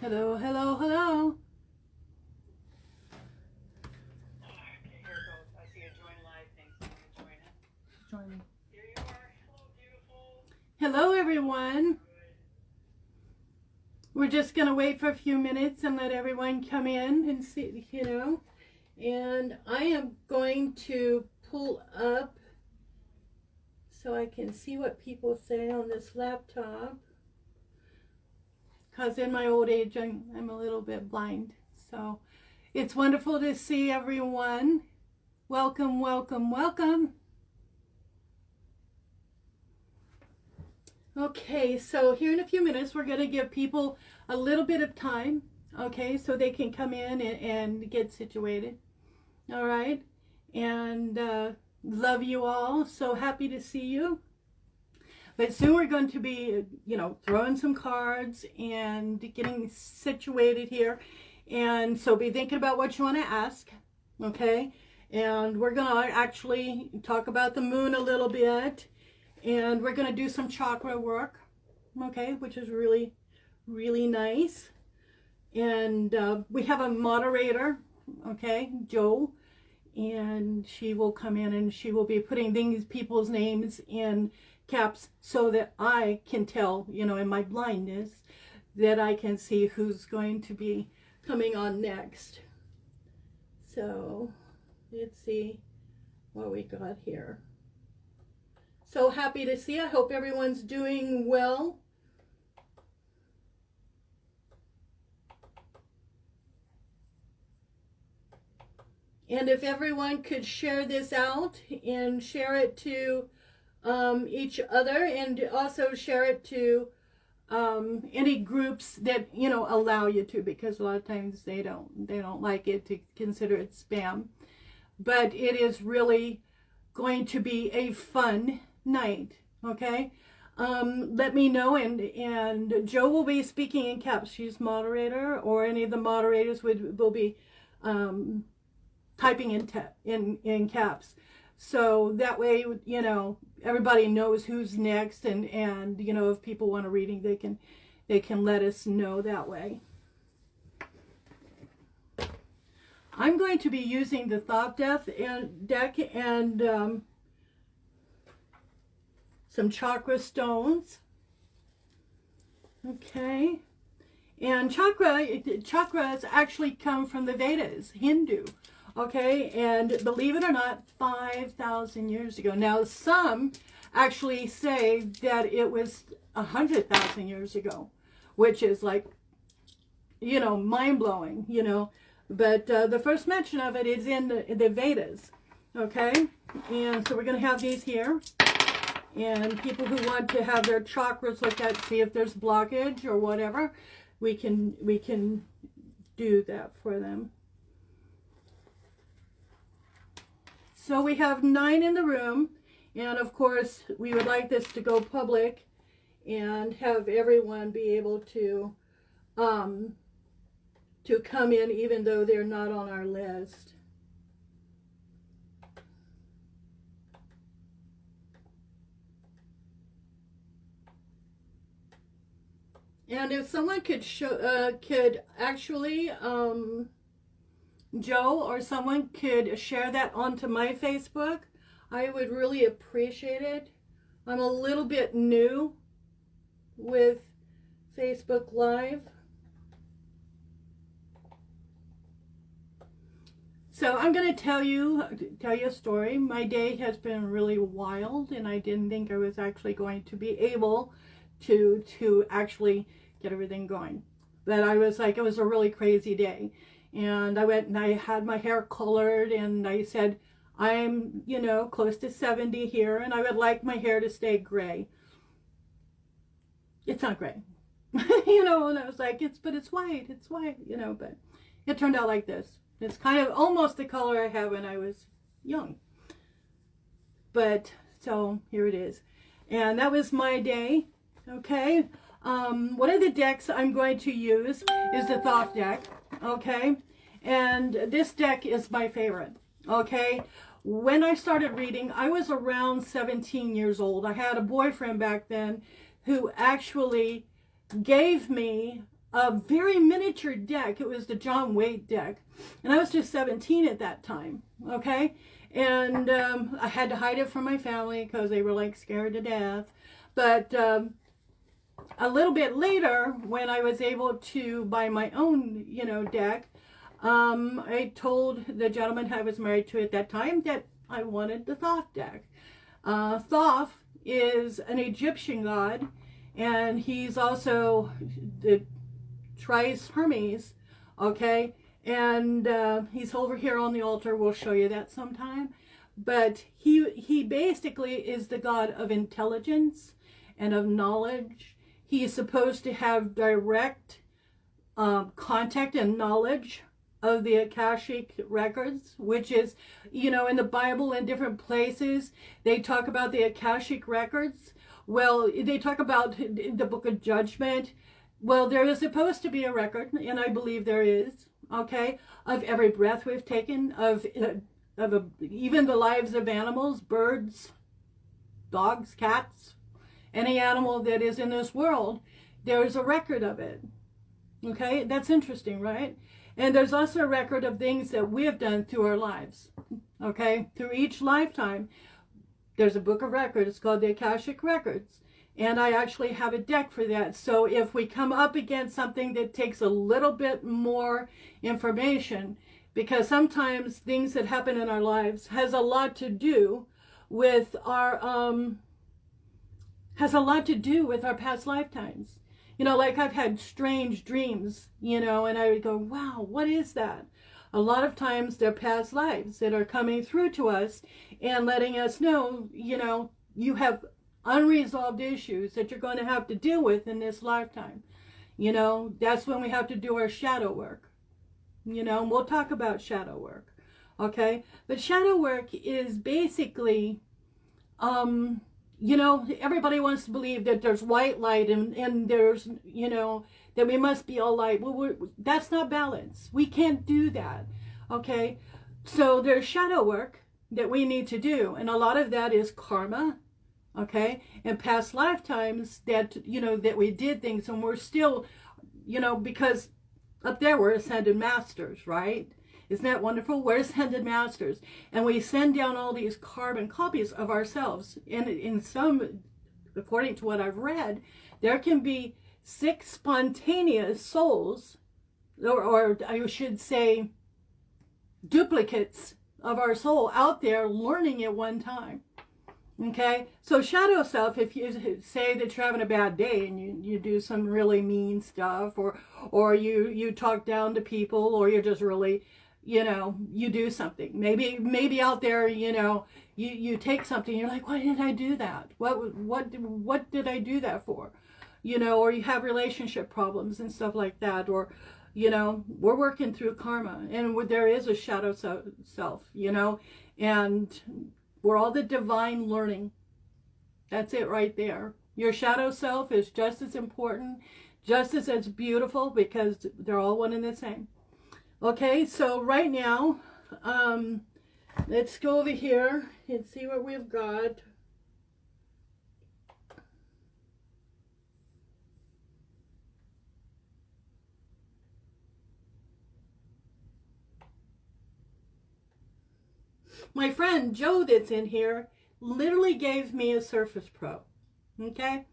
Hello, hello, hello. Okay, here it goes. I see a join live thing, so I'm going to join it. Joining. Here you are. Hello, beautiful. Hello, everyone. Good. We're just going to wait for a few minutes and let everyone come in and see, And I am going to pull up so I can see what people say on this laptop. Because in my old age, I'm a little bit blind. So it's wonderful to see everyone. Welcome, welcome, welcome. Okay, so here in a few minutes, we're going to give people a little bit of time, okay, so they can come in and get situated. All right, and love you all. So happy to see you. But soon we're going to be, throwing some cards and getting situated here. And so be thinking about what you want to ask, okay? And we're going to actually talk about the moon a little bit. And we're going to do some chakra work, okay, which is really, really nice. And we have a moderator, okay, Jo, and she will come in and she will be putting these people's names in caps so that I can tell, in my blindness, that I can see who's going to be coming on next. So let's see what we got here. So happy to see you. I hope everyone's doing well. And if everyone could share this out and share it to each other, and also share it to any groups that allow you to, because a lot of times they don't like it, to consider it spam. But it is really going to be a fun night, okay? Let me know, and Jo will be speaking in caps. She's moderator, or any of the moderators will be typing in caps. So that way, everybody knows who's next, and if people want a reading, they can let us know that way. I'm going to be using the Thought deck and some chakra stones. Okay. And chakras actually come from the Vedas, Hindu. Okay, and believe it or not, 5,000 years ago. Now, some actually say that it was 100,000 years ago, which is like, mind-blowing, But the first mention of it is in the Vedas, okay? And so we're going to have these here. And people who want to have their chakras looked at, see if there's blockage or whatever, we can do that for them. So we have 9 in the room, and of course we would like this to go public and have everyone be able to come in even though they're not on our list. And if someone could actually Jo or someone could share that onto my Facebook, I would really appreciate it. I'm a little bit new with Facebook Live. So I'm going to tell you a story. My day has been really wild, and I didn't think I was actually going to be able to actually get everything going. But I was like, it was a really crazy day. And I went and I had my hair colored, and I said, I'm, close to 70 here, and I would like my hair to stay gray. It's not gray. And I was like, it's white, but it turned out like this. It's kind of almost the color I had when I was young. But, so here it is. And that was my day, okay? One of the decks I'm going to use is the Thought deck, okay? And this deck is my favorite, okay? When I started reading, I was around 17 years old. I had a boyfriend back then who actually gave me a very miniature deck. It was the John Waite deck. And I was just 17 at that time, okay? And I had to hide it from my family because they were like scared to death. But a little bit later, when I was able to buy my own, deck, I told the gentleman I was married to at that time that I wanted the Thoth deck. Thoth is an Egyptian god, and he's also the Trice Hermes, okay? And he's over here on the altar. We'll show you that sometime. But he basically is the god of intelligence and of knowledge. He is supposed to have direct contact and knowledge of the Akashic records, which is, in the Bible and different places, they talk about the Akashic records. Well, they talk about the Book of Judgment. Well, there is supposed to be a record, and I believe there is, okay, of every breath we've taken, of even the lives of animals, birds, dogs, cats, any animal that is in this world. There is a record of it. Okay, that's interesting, right? And there's also a record of things that we have done through our lives. Okay, through each lifetime, there's a book of records. It's called the Akashic Records. And I actually have a deck for that. So if we come up against something that takes a little bit more information, because sometimes things that happen in our lives has a lot to do with our past lifetimes. Like I've had strange dreams, and I would go, wow, what is that? A lot of times they're past lives that are coming through to us and letting us know, you have unresolved issues that you're going to have to deal with in this lifetime. That's when we have to do our shadow work. And we'll talk about shadow work. Okay? But shadow work is basically, everybody wants to believe that there's white light and there's, that we must be all light. Well, that's not balance. We can't do that. Okay? So there's shadow work that we need to do. And a lot of that is karma. Okay? And past lifetimes that, that we did things and we're still, because up there we're ascended masters, right? Isn't that wonderful? We're ascended masters. And we send down all these carbon copies of ourselves. And in some, according to what I've read, there can be 6 spontaneous souls, or I should say duplicates of our soul out there learning at one time. Okay, so shadow self, if you say that you're having a bad day and you do some really mean stuff, or you talk down to people, or you're just really, you do something. Maybe out there, you take something, you're like, why did I do that? What did I do that for? Or you have relationship problems and stuff like that, or, we're working through karma, and there is a shadow self, and we're all the divine learning. That's it right there. Your shadow self is just as important, just as beautiful, because they're all one and the same. Okay, so right now, let's go over here and see what we've got. My friend Joe that's in here literally gave me a Surface Pro. Okay?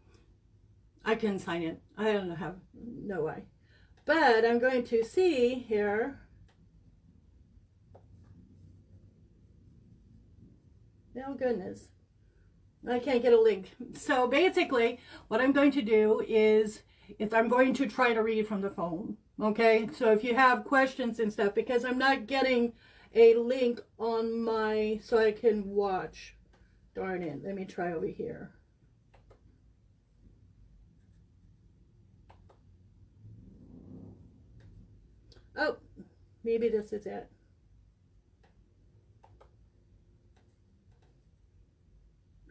I couldn't sign it. I don't know how. No way. But I'm going to see here. Oh, goodness. I can't get a link. So basically, what I'm going to do is I'm going to try to read from the phone. Okay? So if you have questions and stuff, because I'm not getting a link on my, so I can watch. Darn it. Let me try over here. Oh, maybe this is it.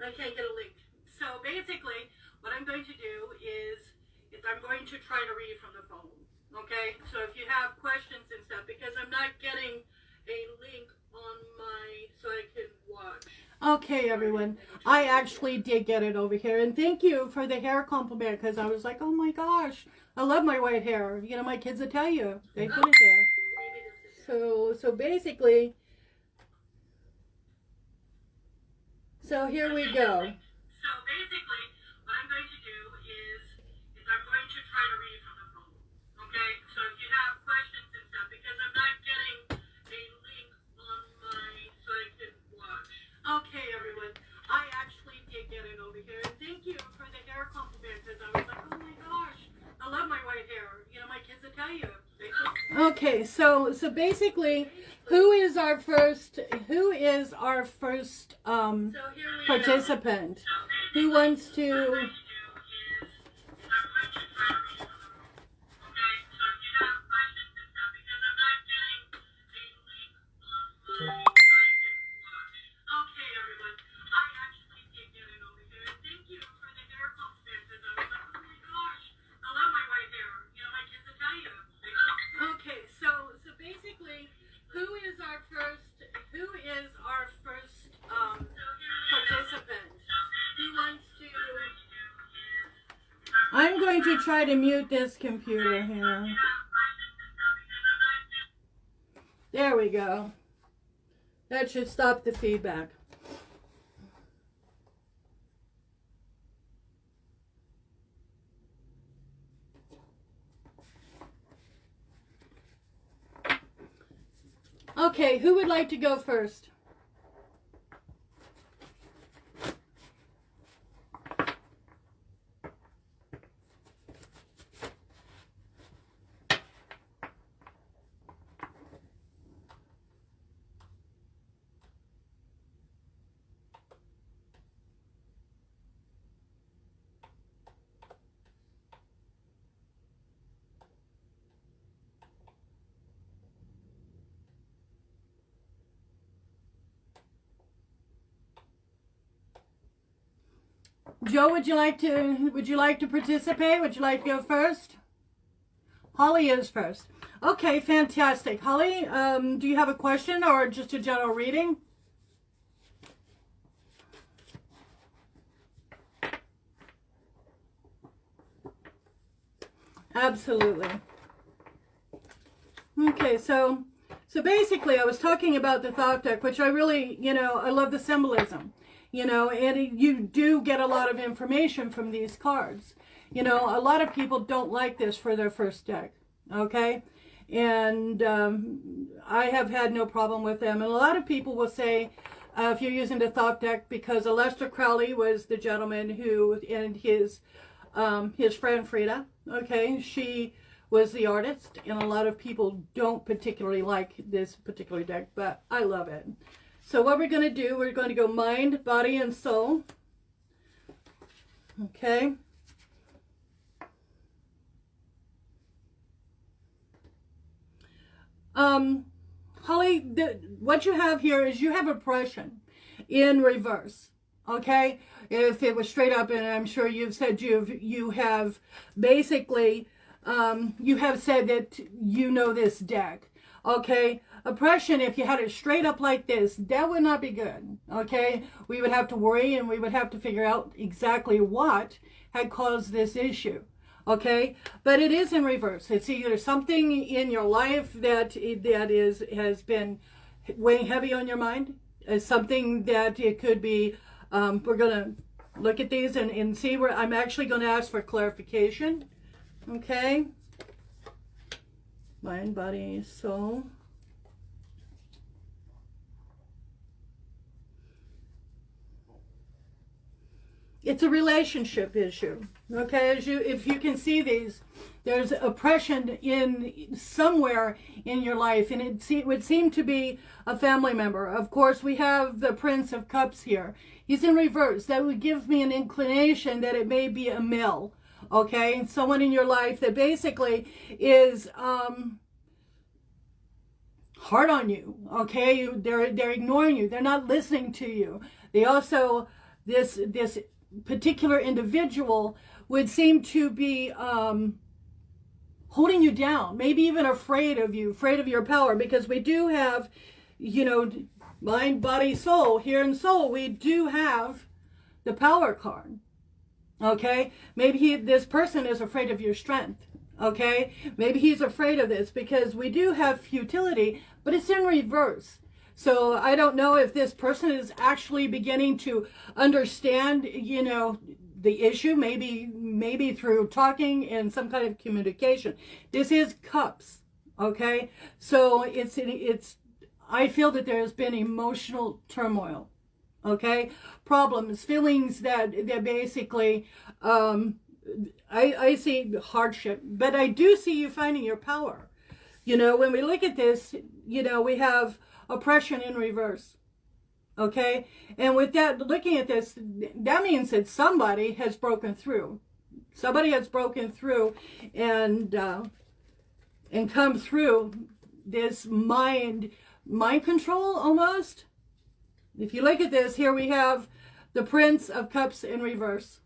I can't get a link. So basically, what I'm going to do is I'm going to try to read from the phone. Okay? So if you have questions and stuff, because I'm not getting a link on my, so I can watch. Okay, everyone. I actually did get it over here. And thank you for the hair compliment, because I was like, oh my gosh, I love my white hair. You know, my kids will tell you. They put it there. So basically, so here we go. So basically, what I'm going to do is I'm going to try to read from the phone. Okay? So if you have questions and stuff, because I'm not getting a link on my so I can watch. Okay, everyone. I actually did get it over here. And thank you for the hair compliment, because I was like, oh my gosh, I love my white hair. You know, my kids will tell you. Okay, so basically, who is our first participant? Who wants to? I'm going to try to mute this computer here. There we go. That should stop the feedback. Okay, who would like to go first? Joe, would you like to participate? Would you like to go first? Holly is first. Okay, fantastic. Holly, do you have a question or just a general reading? Absolutely. Okay, so basically I was talking about the thought deck, which I really, I love the symbolism. And you do get a lot of information from these cards. A lot of people don't like this for their first deck, okay? And I have had no problem with them. And a lot of people will say, if you're using the thought deck, because Aleister Crowley was the gentleman who, and his friend Frida, okay, she was the artist. And a lot of people don't particularly like this particular deck, but I love it. So what we're going to do, we're going to go mind, body, and soul. Okay. Holly, what you have here is you have oppression in reverse. Okay. If it was straight up, and I'm sure you've said you have basically, you have said that this deck. Okay. Oppression, if you had it straight up like this, that would not be good, okay? We would have to worry and we would have to figure out exactly what had caused this issue, okay? But it is in reverse. It's either something in your life that has been weighing heavy on your mind, something that it could be, we're going to look at these and see where I'm actually going to ask for clarification, okay? Mind, body, soul. It's a relationship issue, okay? If you can see these, there's oppression in somewhere in your life, and it would seem to be a family member. Of course, we have the Prince of Cups here. He's in reverse. That would give me an inclination that it may be a male, okay? Someone in your life that basically is hard on you, okay? They're ignoring you. They're not listening to you. They also, this particular individual would seem to be holding you down, maybe even afraid of you, afraid of your power, because we do have, mind, body, soul. Here in soul, we do have the power card. Okay? Maybe this person is afraid of your strength. Okay? Maybe he's afraid of this because we do have futility, but it's in reverse. So I don't know if this person is actually beginning to understand, you know, the issue, maybe through talking and some kind of communication. This is cups, okay? So it's I feel that there has been emotional turmoil, okay? Problems, feelings that basically, I see hardship, but I do see you finding your power. You know, when we look at this, you know, we have oppression in reverse. Okay? And with that, looking at this, that means that somebody has broken through. Somebody has broken through and come through this mind control almost. If you look at this, here we have the Prince of Cups in reverse.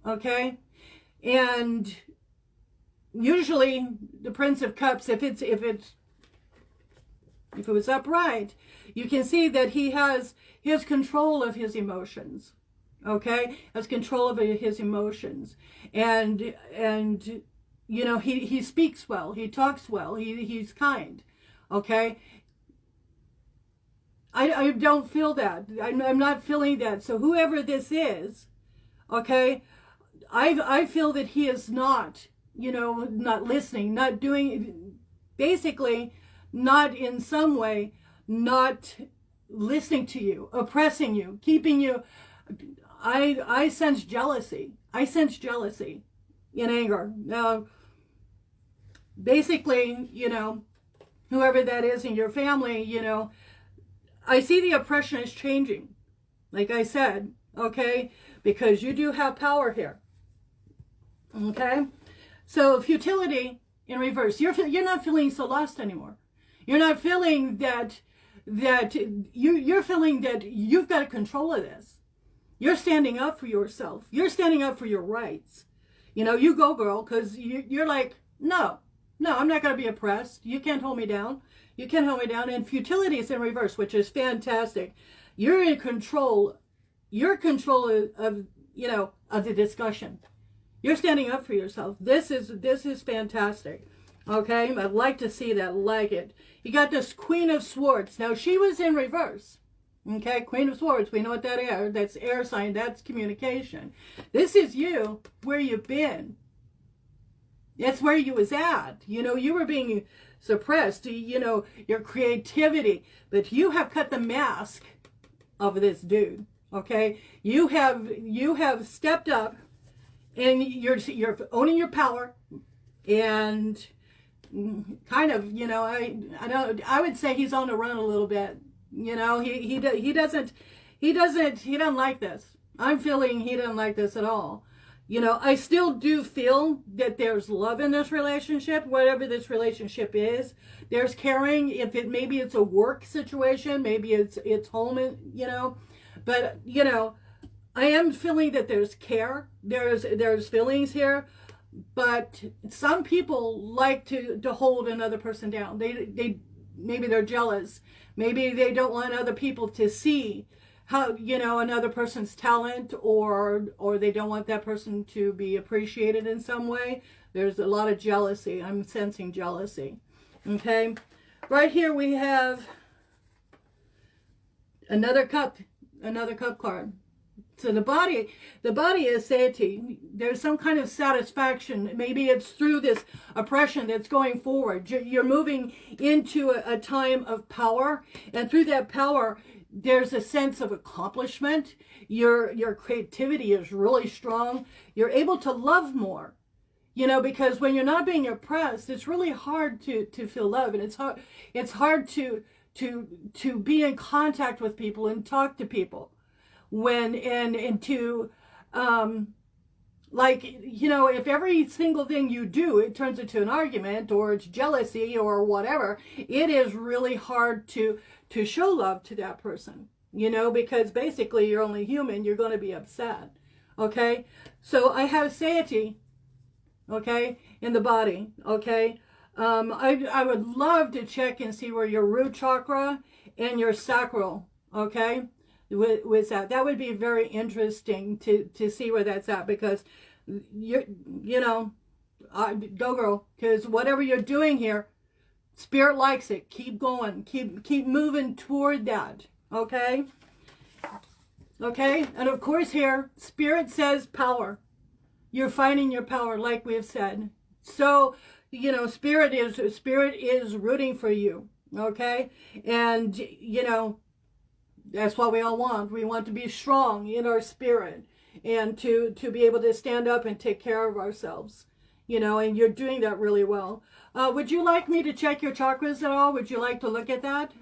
Okay? And usually the Prince of Cups, if it was upright, you can see that he has control of his emotions. Okay? Has control of his emotions. And you know, he speaks well, he talks well, he's kind. Okay? I don't feel that. I'm not feeling that. So whoever this is, okay, I feel that he is not, you know, not listening, not doing, basically not in some way, not listening to you, oppressing you, keeping you. I sense jealousy. I sense jealousy and anger. Now, basically, you know, whoever that is in your family, you know, I see the oppression is changing. Like I said, okay, because you do have power here. Okay, so futility in reverse. You're not feeling so lost anymore. You're not feeling that you're feeling that you've got control of this. You're standing up for yourself. You're standing up for your rights. You know, you go, girl, because you're like, no, I'm not going to be oppressed. You can't hold me down. You can't hold me down. And futility is in reverse, which is fantastic. You're in control. You're in control of you know, of the discussion. You're standing up for yourself. This is fantastic. Okay, I'd like to see that, like it. You got this Queen of Swords. Now, she was in reverse. Okay, Queen of Swords, we know what that is. That's air sign, that's communication. This is you, where you've been. That's where you was at. You know, you were being suppressed, you know, your creativity. But you have cut the mask of this dude. Okay, you have stepped up, and you're owning your power, and kind of, you know, I would say he's on the run a little bit. You know, he doesn't like this. I'm feeling he doesn't like this at all. You know, I still do feel that there's love in this relationship, whatever this relationship is. There's caring. If maybe it's a work situation, maybe it's home, you know. But, you know, I am feeling that there's care. There's feelings here. But some people like to hold another person down. They maybe they're jealous. Maybe they don't want other people to see how, you know, another person's talent, or they don't want that person to be appreciated in some way. There's a lot of jealousy. I'm sensing jealousy. Okay? Right here we have another cup card. So the body is satiety. There's some kind of satisfaction. Maybe it's through this oppression that's going forward. You're moving into a time of power, and through that power, there's a sense of accomplishment. Your creativity is really strong. You're able to love more. You know, because when you're not being oppressed, it's really hard to feel love, and it's hard to be in contact with people and talk to people. When and to like, you know, if every single thing you do it turns into an argument, or it's jealousy or whatever, it is really hard to show love to that person, you know, because basically you're only human. You're going to be upset. Okay, so I have satiety, okay, in the body. Okay, I would love to check and see where your root chakra and your sacral okay? With that. That would be very interesting to see where that's at, because you know, go girl, because whatever you're doing here, Spirit likes it. Keep going. Keep moving toward that, okay? Okay? And of course here, Spirit says power. You're finding your power, like we have said. So, you know, Spirit is rooting for you, okay? And, you know, that's what we all want. We want to be strong in our spirit and to be able to stand up and take care of ourselves, you know, and you're doing that really well. Would you like me to check your chakras at all? Would you like to look at that?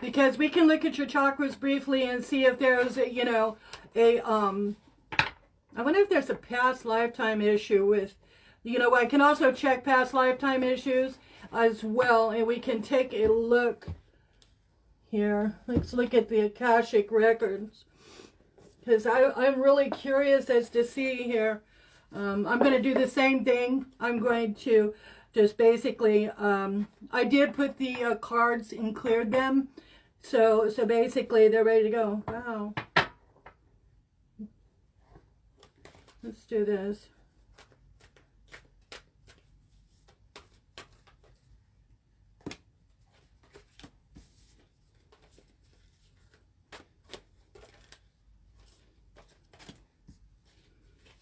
Because we can look at your chakras briefly and see if there's a, you know, I wonder if there's a past lifetime issue with, you know, I can also check past lifetime issues as well, and we can take a look here. Let's look at the Akashic records, because I'm really curious as to see here. I'm going to do the same thing. I'm going to just basically, I did put the cards and cleared them. So basically they're ready to go. Wow. Let's do this.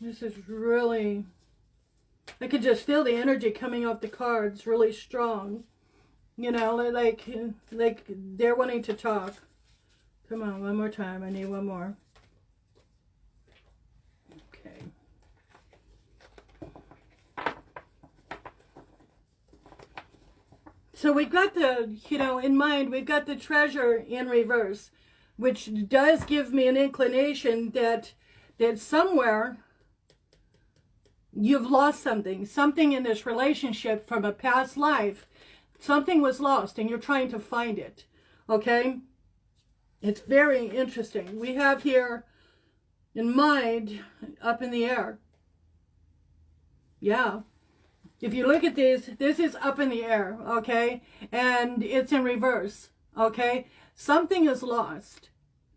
This is really, I could just feel the energy coming off the cards really strong. You know, like they're wanting to talk. Come on, one more time. I need one more. Okay. So we've got the, you know, in mind, we've got the treasure in reverse, which does give me an inclination that somewhere you've lost something in this relationship from a past life. Something was lost and you're trying to find it, okay? It's very interesting. We have here in mind up in the air. Yeah. If you look at this is up in the air, okay? And it's in reverse, okay? Something is lost,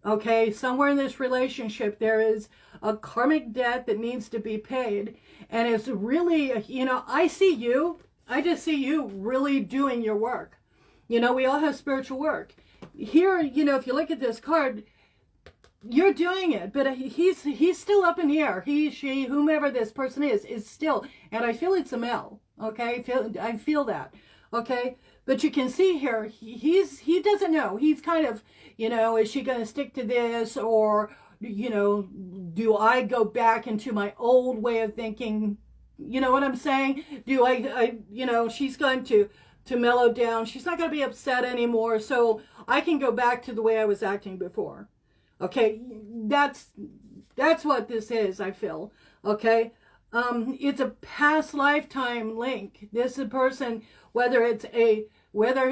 okay? Somewhere in this relationship there is a karmic debt that needs to be paid. And it's really, you know, I just see you really doing your work. You know, we all have spiritual work. Here, you know, if you look at this card, you're doing it, but he's still up in the air. He, she, whomever this person is still, and I feel it's a male, okay? I feel that, okay? But you can see here, he doesn't know. He's kind of, you know, is she going to stick to this, or, you know, do I go back into my old way of thinking? You know what I'm saying? Do I you know, she's going to mellow down. She's not going to be upset anymore. So I can go back to the way I was acting before. Okay. That's what this is, I feel. Okay. It's a past lifetime link. This is a person, whether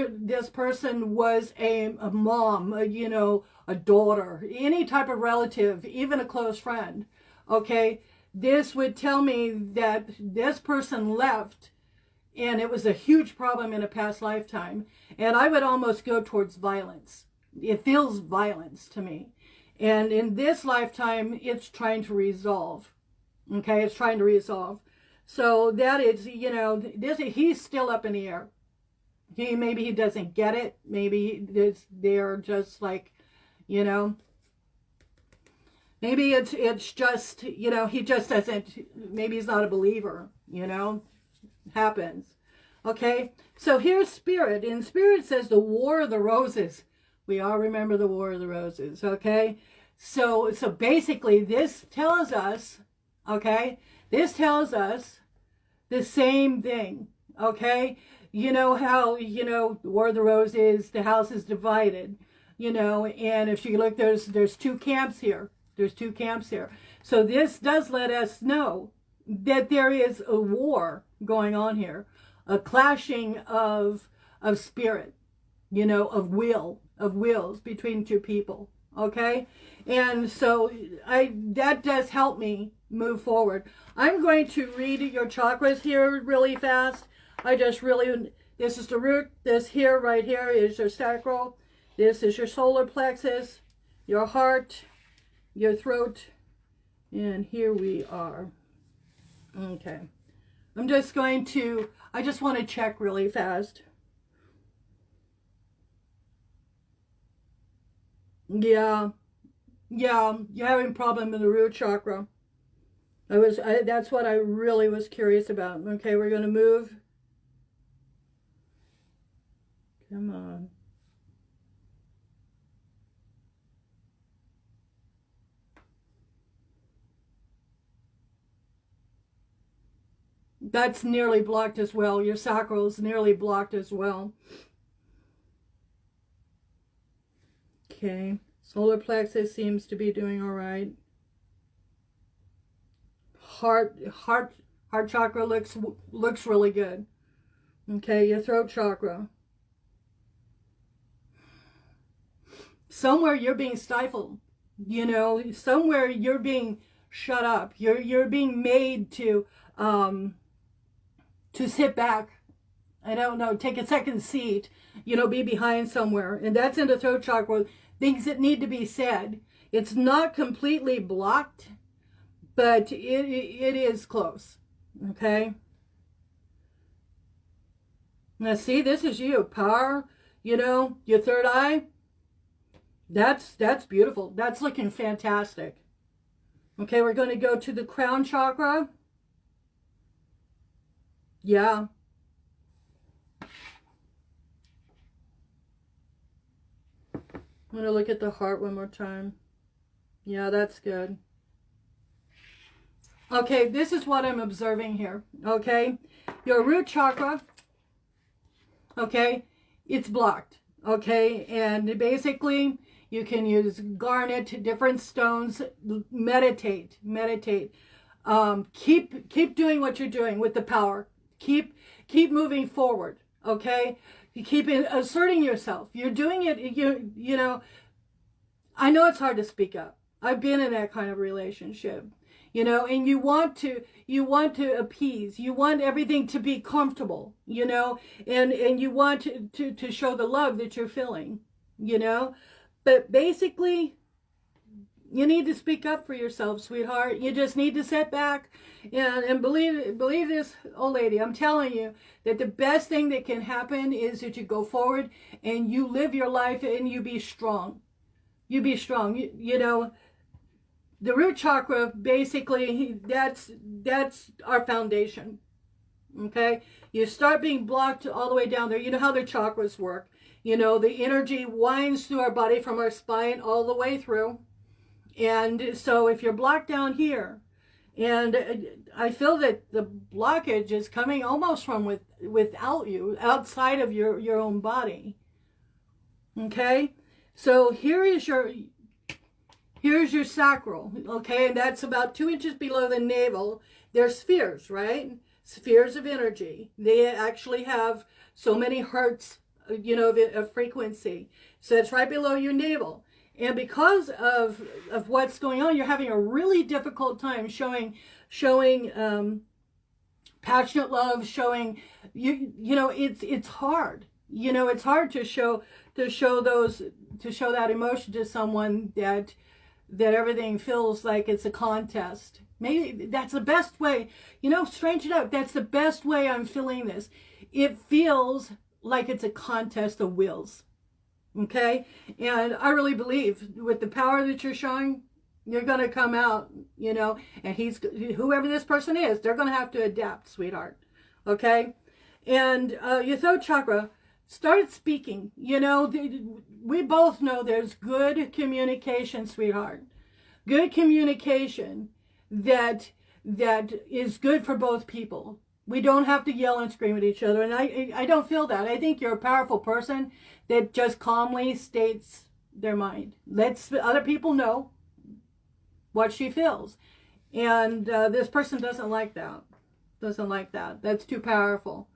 this person was a mom, you know, a daughter, any type of relative, even a close friend. Okay. This would tell me that this person left and it was a huge problem in a past lifetime. And I would almost go towards violence. It feels violence to me. And in this lifetime, it's trying to resolve. Okay, it's trying to resolve. So that is, you know, he's still up in the air. Maybe he doesn't get it. Maybe they're just like, you know, maybe it's just, you know, he just doesn't, maybe he's not a believer, you know, happens. Okay, so here's Spirit, and Spirit says the War of the Roses. We all remember the War of the Roses, okay? So basically this tells us, okay, this tells us the same thing, okay? You know how, you know, the War of the Roses, the house is divided, you know, and if you look, there's two camps here. There's two camps here. So this does let us know that there is a war going on here, a clashing of spirit, you know, of wills between two people. Okay. And so that does help me move forward. I'm going to read your chakras here really fast. This is the root. This here, right here, is your sacral. This is your solar plexus, your heart, your throat, and here we are. Okay. I just want to check really fast. Yeah, you're having a problem in the root chakra. That's what I really was curious about. Okay, we're going to move. Come on. That's nearly blocked as well. Your sacral is nearly blocked as well. Okay. Solar plexus seems to be doing all right. Heart chakra looks really good. Okay, your throat chakra. Somewhere you're being stifled. You know, somewhere you're being shut up. You're being made to sit back. I don't know, take a second seat, you know, be behind somewhere. And that's in the throat chakra. Things that need to be said. It's not completely blocked, but it is close. Okay? Now see, this is you. Power, you know, your third eye. That's beautiful. That's looking fantastic. Okay, we're going to go to the crown chakra. Yeah. I'm going to look at the heart one more time. Yeah, that's good. Okay, this is what I'm observing here. Okay, your root chakra, okay, it's blocked. Okay, and basically you can use garnet, different stones, meditate. Keep doing what you're doing with the power. Keep moving forward. Okay, you keep asserting yourself. You're doing it. You know. I know it's hard to speak up. I've been in that kind of relationship. You know, and you want to appease. You want everything to be comfortable. You know, and you want to show the love that you're feeling. You know, but basically, you need to speak up for yourself, sweetheart. You just need to sit back and believe this, old lady. I'm telling you that the best thing that can happen is that you go forward and you live your life and you be strong. You be strong. You know, the root chakra, basically, that's our foundation. Okay? You start being blocked all the way down there. You know how the chakras work. You know, the energy winds through our body from our spine all the way through. And so if you're blocked down here, and I feel that the blockage is coming almost from without you, outside of your own body. Okay? So here's your sacral, okay? And that's about 2 inches below the navel. They're spheres, right? Spheres of energy. They actually have so many hertz, you know, of frequency. So it's right below your navel. And because of what's going on, you're having a really difficult time showing passionate love, showing you know, it's hard. You know, it's hard to show that emotion to someone that everything feels like it's a contest. Maybe that's the best way. You know, strange enough, that's the best way I'm feeling this. It feels like it's a contest of wills. Okay? And I really believe with the power that you're showing, you're going to come out, you know, and whoever this person is, they're going to have to adapt, sweetheart. Okay? And your throat chakra, start speaking. You know, we both know there's good communication, sweetheart. Good communication that is good for both people. We don't have to yell and scream at each other. And I don't feel that. I think you're a powerful person that just calmly states their mind. Lets other people know what she feels. And this person doesn't like that. That's too powerful,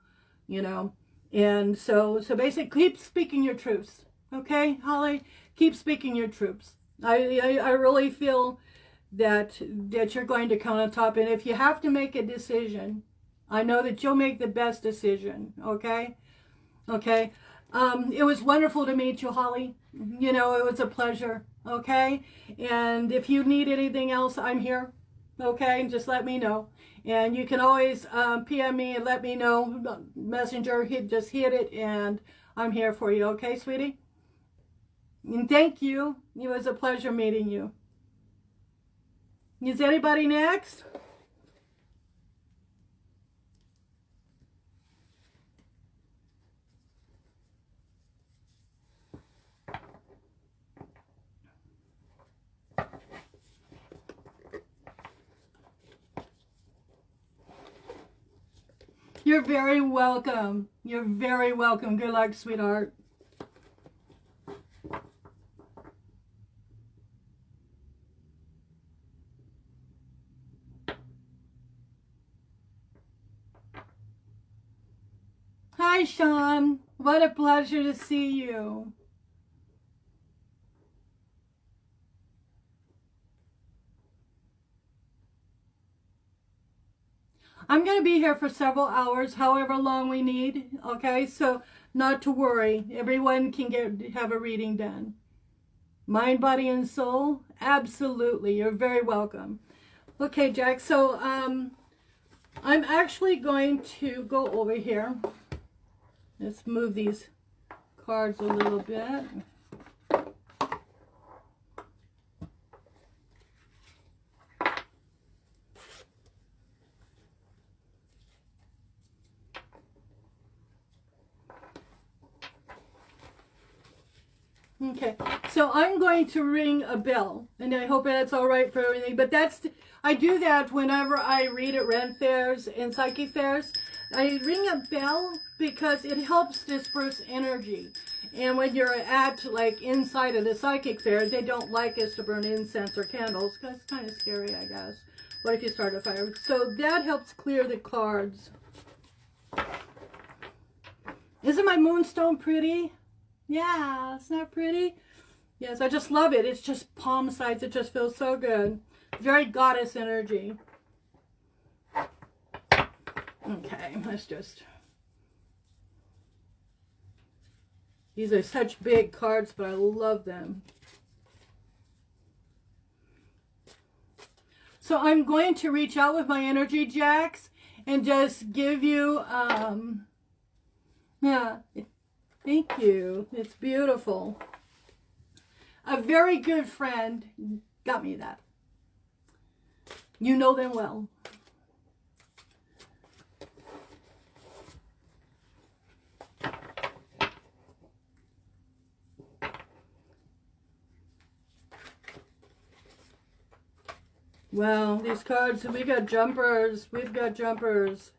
you know. And so basically, keep speaking your truths. Okay, Holly? Keep speaking your truths. I really feel that you're going to come on top. And if you have to make a decision, I know that you'll make the best decision. Okay. Okay. It was wonderful to meet you, Holly. You know, it was a pleasure. Okay. And if you need anything else, I'm here. Okay. Just let me know. And you can always PM me and let me know. Messenger, just hit it, and I'm here for you. Okay, sweetie? And thank you. It was a pleasure meeting you. Is anybody next? You're very welcome. You're very welcome. Good luck, sweetheart. Hi, Sean. What a pleasure to see you. I'm going to be here for several hours, however long we need. Okay, so not to worry. Everyone can have a reading done. Mind, body, and soul? Absolutely. You're very welcome. Okay, Jack. So I'm actually going to go over here. Let's move these cards a little bit. Okay, so I'm going to ring a bell, and I hope that's all right for everything. But I do that whenever I read at Ren fairs and psychic fairs. I ring a bell because it helps disperse energy. And when you're at, like, inside of the psychic fair, they don't like us to burn incense or candles because it's kind of scary, I guess. What if you start a fire? So that helps clear the cards. Isn't my moonstone pretty? Yeah, it's not pretty. Yes, I just love it. It's just palm sides. It just feels so good. Very goddess energy. Okay, let's just... These are such big cards, but I love them. So I'm going to reach out with my energy jacks and just give you... yeah. Thank you. It's beautiful. A very good friend got me that. You know them well. Well, these cards, we got jumpers. We've got jumpers.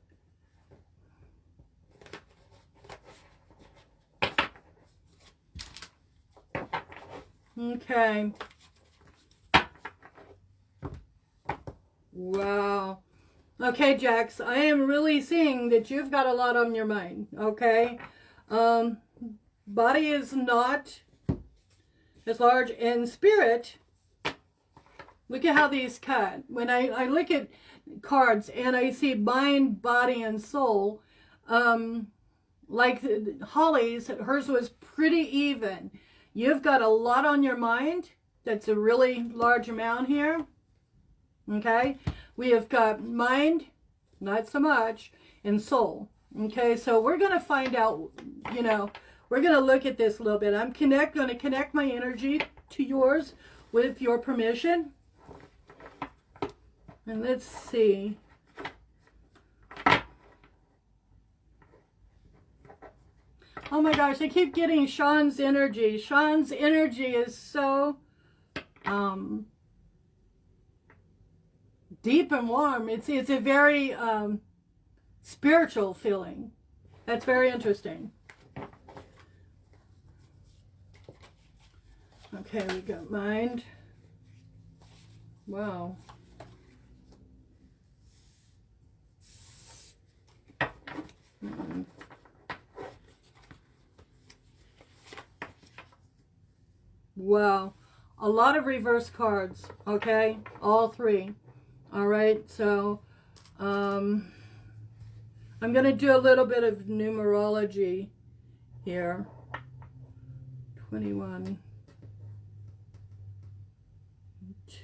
Okay. Wow. Okay, Jax, I am really seeing that you've got a lot on your mind, okay? Body is not as large, and spirit, look at how these cut. When I look at cards and I see mind, body, and soul, like Holly's, hers was pretty even. You've got a lot on your mind. That's a really large amount here. Okay. We have got mind, not so much, and soul. Okay. So we're going to find out, you know, we're going to look at this a little bit. I'm going to connect my energy to yours with your permission. And let's see. Oh my gosh, I keep getting Sean's energy. Sean's energy is so deep and warm. It's a very spiritual feeling. That's very interesting. Okay, we got mind. Wow. Wow. a lot of reverse cards, okay? All three. All right, so I'm going to do a little bit of numerology here. 21,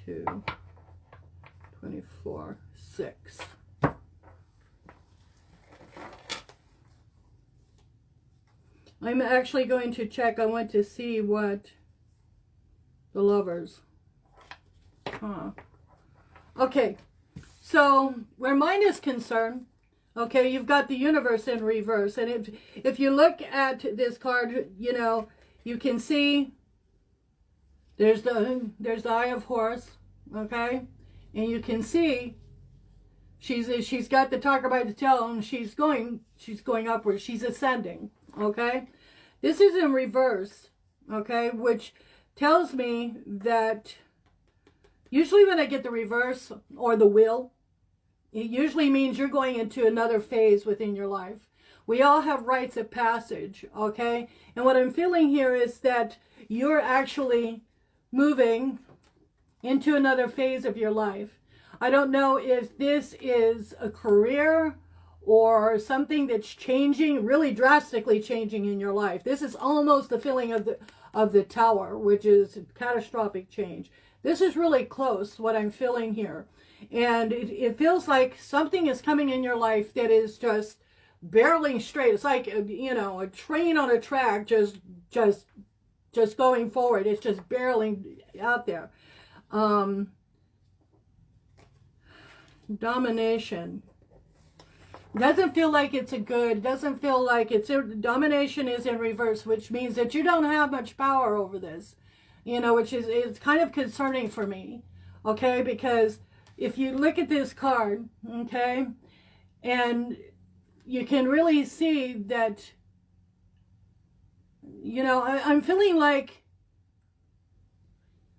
2, 24, 6. I'm actually going to check. I want to see what the Lovers. Okay, so where mine is concerned, okay, you've got the universe in reverse. And if you look at this card, you know, you can see there's the Eye of Horus, okay? And you can see she's got the talker by the tail, and she's going upwards. She's ascending, okay? This is in reverse, okay, which tells me that usually when I get the reverse or the wheel, it usually means you're going into another phase within your life. We all have rites of passage, okay? And what I'm feeling here is that you're actually moving into another phase of your life. I don't know if this is a career or something that's changing, really drastically changing in your life. This is almost the feeling of the Tower, which is catastrophic change. This is really close, what I'm feeling here. And it feels like something is coming in your life that is just barreling straight. It's like, you know, a train on a track just going forward. It's just barreling out there. Domination. Doesn't feel like it's a good, doesn't feel like it's, domination is in reverse, which means that you don't have much power over this, you know, which is, it's kind of concerning for me, okay, because if you look at this card, okay, and you can really see that, you know, I'm feeling like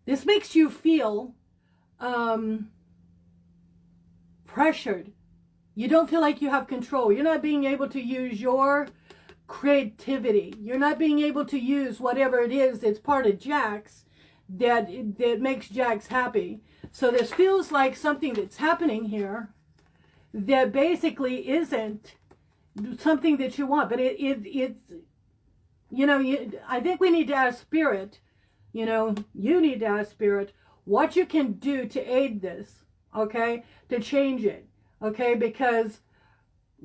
this makes you feel pressured. You don't feel like you have control. You're not being able to use your creativity. You're not being able to use whatever it is that's part of Jax that makes Jax happy. So this feels like something that's happening here that basically isn't something that you want. But it's, you know, I think we need to ask Spirit, you know, you need to ask Spirit what you can do to aid this, okay, to change it. Okay, because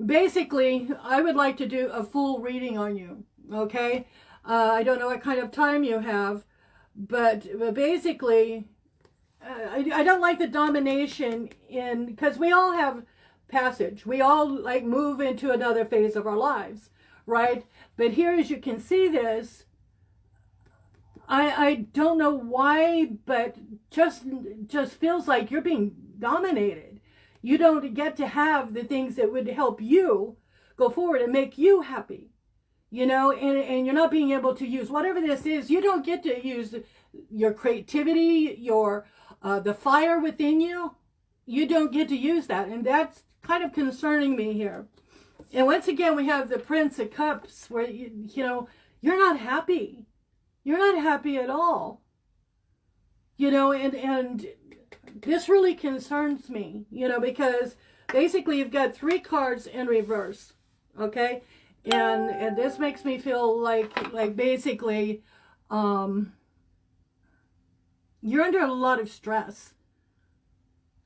basically, I would like to do a full reading on you, okay? I don't know what kind of time you have, but basically, I don't like the domination because we all have passage. We all, like, move into another phase of our lives, right? But here, as you can see this, I don't know why, but just feels like you're being dominated. You don't get to have the things that would help you go forward and make you happy, you know, and you're not being able to use whatever this is. You don't get to use your creativity, your the fire within you. You don't get to use that, and that's kind of concerning me here. And once again, we have the Prince of Cups, where you know, you're not happy. You're not happy at all, you know, and this really concerns me, you know, because basically you've got 3 cards in reverse, okay? And this makes me feel like basically you're under a lot of stress.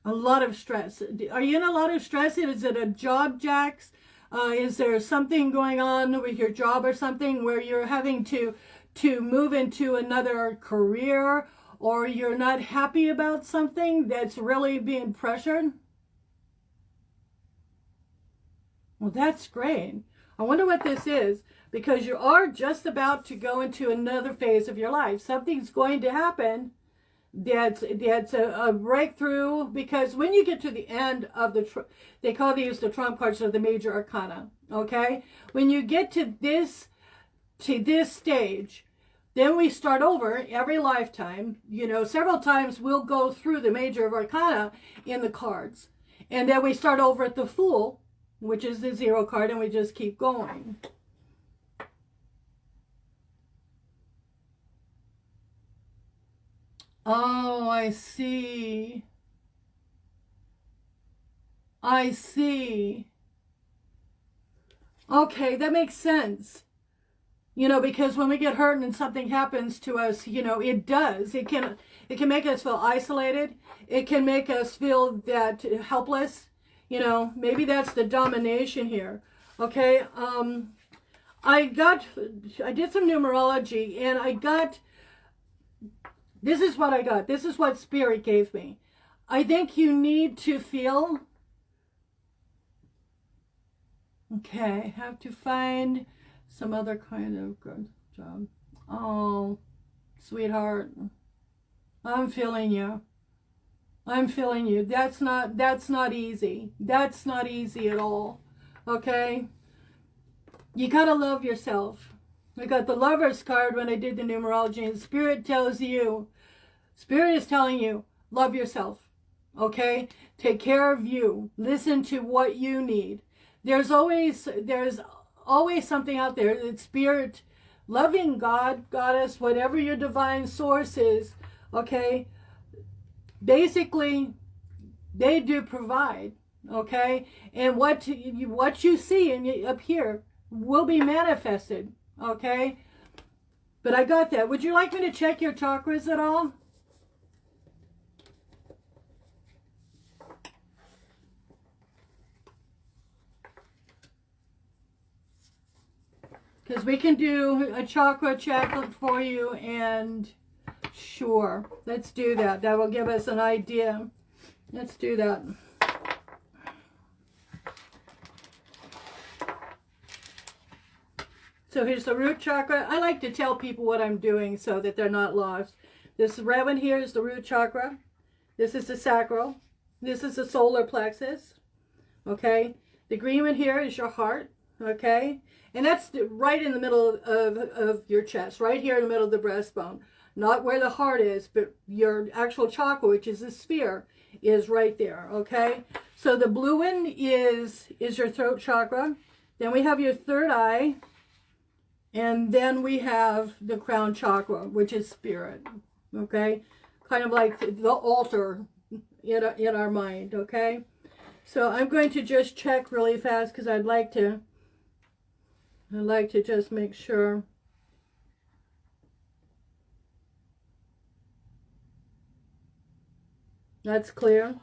A lot of stress. Are you in a lot of stress? Is it a job, Jax? Is there something going on with your job or something where you're having to move into another career, or you're not happy about something that's really being pressured? Well, that's great. I wonder what this is, because you are just about to go into another phase of your life. Something's going to happen that's a breakthrough, because when you get to the end of they call these the trump cards of the major arcana, okay? When you get to this stage, then we start over every lifetime. You know, several times we'll go through the major arcana in the cards. And then we start over at the Fool, which is the 0 card, and we just keep going. Oh, I see. I see. Okay, that makes sense. Because when we get hurt and something happens to us, it does. It can make us feel isolated. It can make us feel that helpless. Maybe that's the domination here. Okay. I did some numerology and this is what I got. This is what Spirit gave me. I think you need to feel. Okay, have to find some other kind of good job. Oh, sweetheart, I'm feeling you. I'm feeling you. That's not easy. That's not easy at all. Okay? You gotta love yourself. I got the Lover's card when I did the numerology, and Spirit is telling you, love yourself. Okay? Take care of you. Listen to what you need. There's always something out there. It's Spirit, loving God, Goddess, whatever your divine source is, okay? Basically, they do provide, okay? And what you see up here will be manifested, okay? But I got that. Would you like me to check your chakras at all? Because we can do a chakra check for you, and sure, let's do that. That will give us an idea. Let's do that. So here's the root chakra. I like to tell people what I'm doing so that they're not lost. This red one here is the root chakra. This is the sacral. This is the solar plexus. Okay. The green one here is your heart. Okay. And that's right in the middle of your chest, right here in the middle of the breastbone. Not where the heart is, but your actual chakra, which is the sphere, is right there, okay? So the blue one is your throat chakra. Then we have your third eye. And then we have the crown chakra, which is spirit, okay? Kind of like the altar in our mind, okay? So I'm going to just check really fast because I'd like to just make sure. That's clear.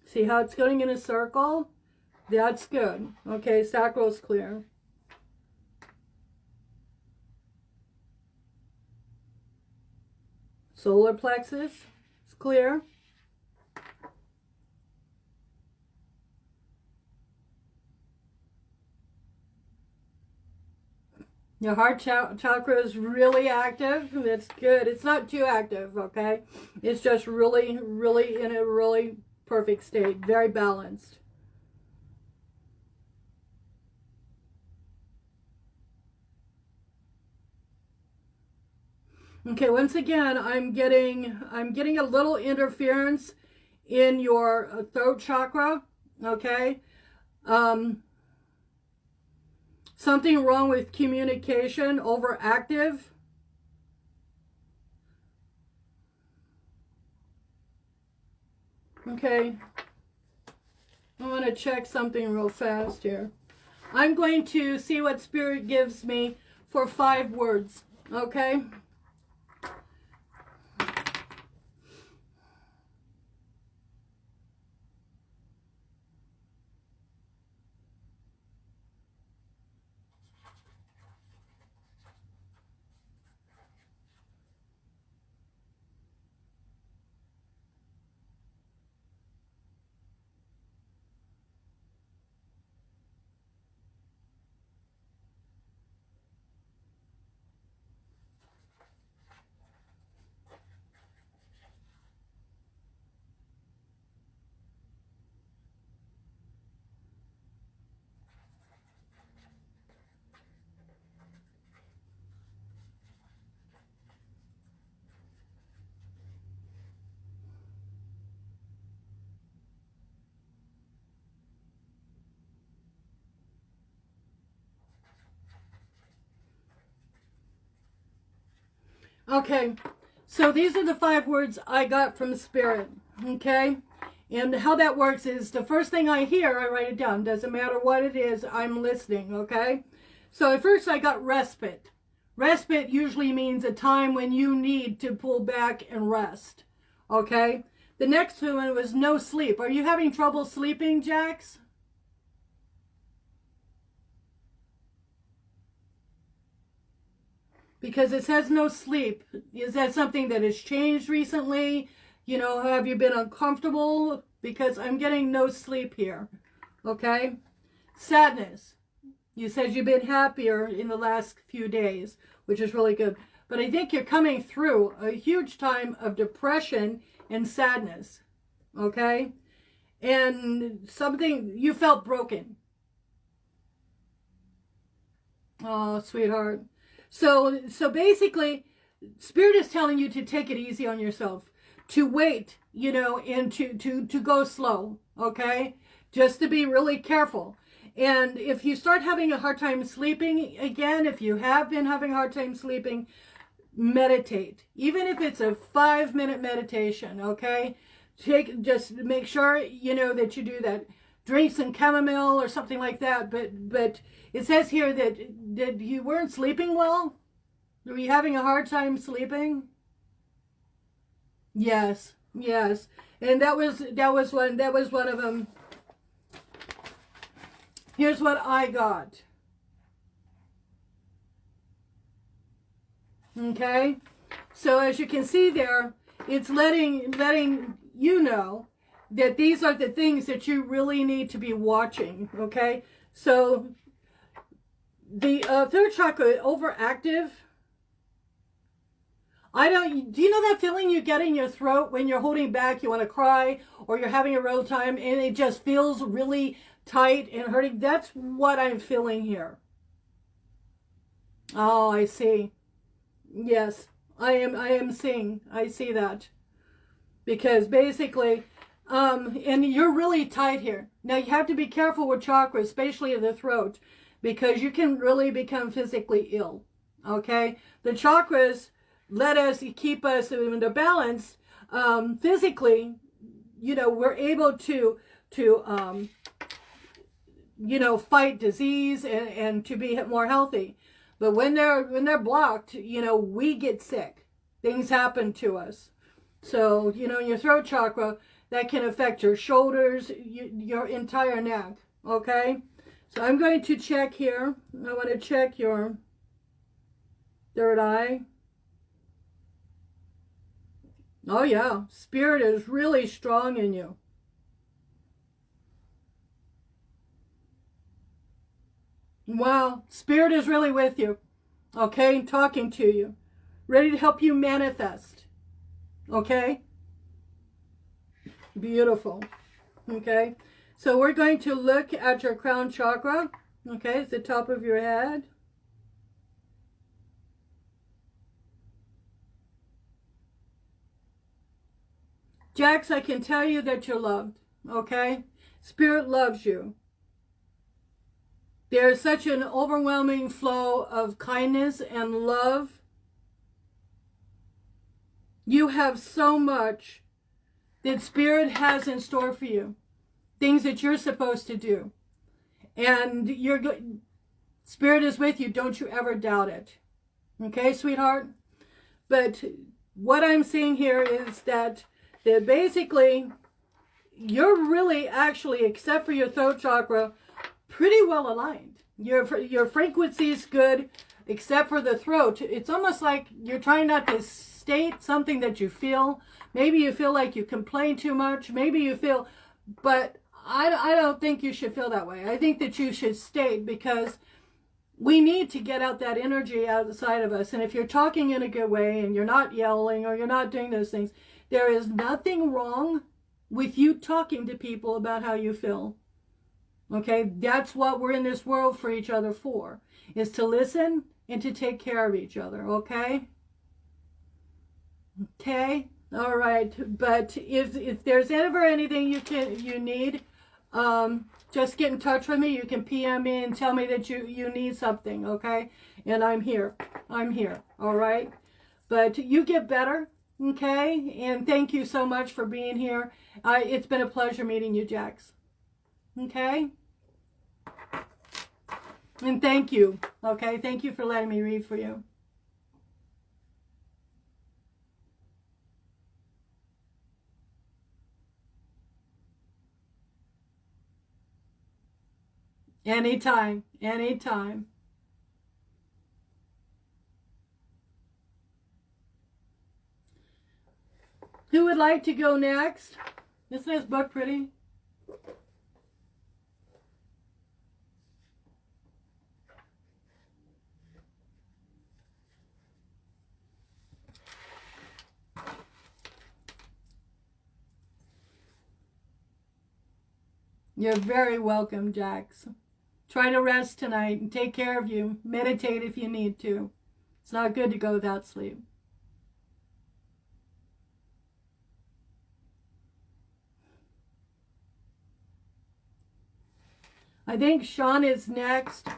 See how it's going in a circle? That's good. Okay, sacral's clear. Solar plexus is clear. Your heart chakra is really active. That's good. It's not too active, okay? It's just really, really in a really perfect state. Very balanced. Okay, once again, I'm getting a little interference in your throat chakra, okay? Something wrong with communication, overactive. Okay. I want to check something real fast here. I'm going to see what Spirit gives me for 5 words, okay? Okay, so these are the 5 words I got from Spirit, okay? And how that works is the first thing I hear, I write it down. Doesn't matter what it is, I'm listening, okay? So at first I got respite. Respite usually means a time when you need to pull back and rest, okay? The next one was no sleep. Are you having trouble sleeping, Jax? Because it says no sleep. Is that something that has changed recently? You know, have you been uncomfortable? Because I'm getting no sleep here. Okay? Sadness. You said you've been happier in the last few days, which is really good. But I think you're coming through a huge time of depression and sadness. Okay? And something, you felt broken. Oh, sweetheart. So basically, Spirit is telling you to take it easy on yourself, to wait, you know, and to go slow, okay? Just to be really careful. And if you start having a hard time sleeping again, if you have been having a hard time sleeping, meditate. Even if it's a 5-minute meditation, okay? Just make sure, you know, that you do that. Drink some chamomile or something like that. But it says here that you weren't sleeping well. Were you having a hard time sleeping? Yes, yes. And that was one of them. Here's what I got. Okay? So as you can see there, it's letting you know that these are the things that you really need to be watching, okay? So the third chakra, overactive. Do you know that feeling you get in your throat when you're holding back, you want to cry, or you're having a real time and it just feels really tight and hurting? That's what I'm feeling here. Oh, I see. Yes, I am seeing. I see that. Because basically, and you're really tight here. Now you have to be careful with chakras, especially in the throat, because you can really become physically ill. Okay? The chakras let us keep us in the balance. Physically, you know, we're able to you know, fight disease and to be more healthy. But when they're blocked, you know, we get sick. Things happen to us. So, you know, your throat chakra, that can affect your shoulders, your entire neck, okay? So I'm going to check here. I want to check your third eye. Oh, yeah. Spirit is really strong in you. Wow. Spirit is really with you, okay? Talking to you. Ready to help you manifest, okay? Beautiful. Okay. So we're going to look at your crown chakra. Okay. It's the top of your head. Jax, I can tell you that you're loved. Okay. Spirit loves you. There is such an overwhelming flow of kindness and love. You have so much that Spirit has in store for you. Things that you're supposed to do. And Spirit is with you. Don't you ever doubt it. Okay, sweetheart? But what I'm seeing here is that basically you're really actually, except for your throat chakra, pretty well aligned. Your frequency is good, except for the throat. It's almost like you're trying not to state something that you feel. Maybe you feel like you complain too much. Maybe you feel, but I don't think you should feel that way. I think that you should state, because we need to get out that energy outside of us. And if you're talking in a good way and you're not yelling or you're not doing those things, there is nothing wrong with you talking to people about how you feel. Okay, that's what we're in this world for each other for, is to listen and to take care of each other, okay? Okay, all right. But if there's ever anything you need, just get in touch with me. You can PM me and tell me that you need something, okay? And I'm here. I'm here, all right? But you get better, okay? And thank you so much for being here. It's been a pleasure meeting you, Jax. Okay? And thank you, okay? Thank you for letting me read for you. Anytime, anytime. Who would like to go next? Isn't this book pretty? You're very welcome, Jax. Try to rest tonight and take care of you. Meditate if you need to. It's not good to go without sleep. I think Sean is next.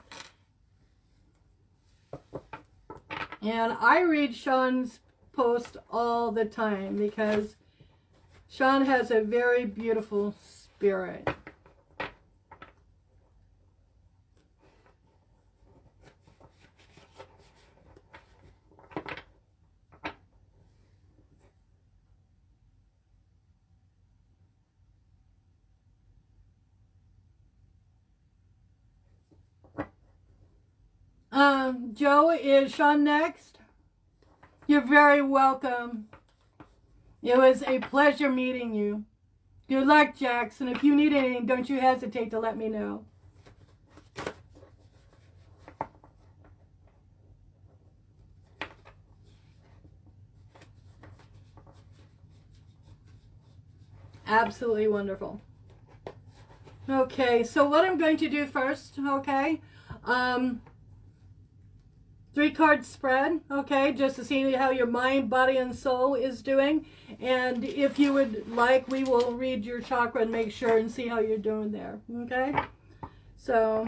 And I read Sean's post all the time because Sean has a very beautiful spirit. Joe, is Sean next? You're very welcome. It was a pleasure meeting you. Good luck, Jackson. If you need anything, don't you hesitate to let me know. Absolutely wonderful. Okay, so what I'm going to do first, okay, 3-card spread, okay, just to see how your mind, body, and soul is doing. And if you would like, we will read your chakra and make sure and see how you're doing there, okay? So,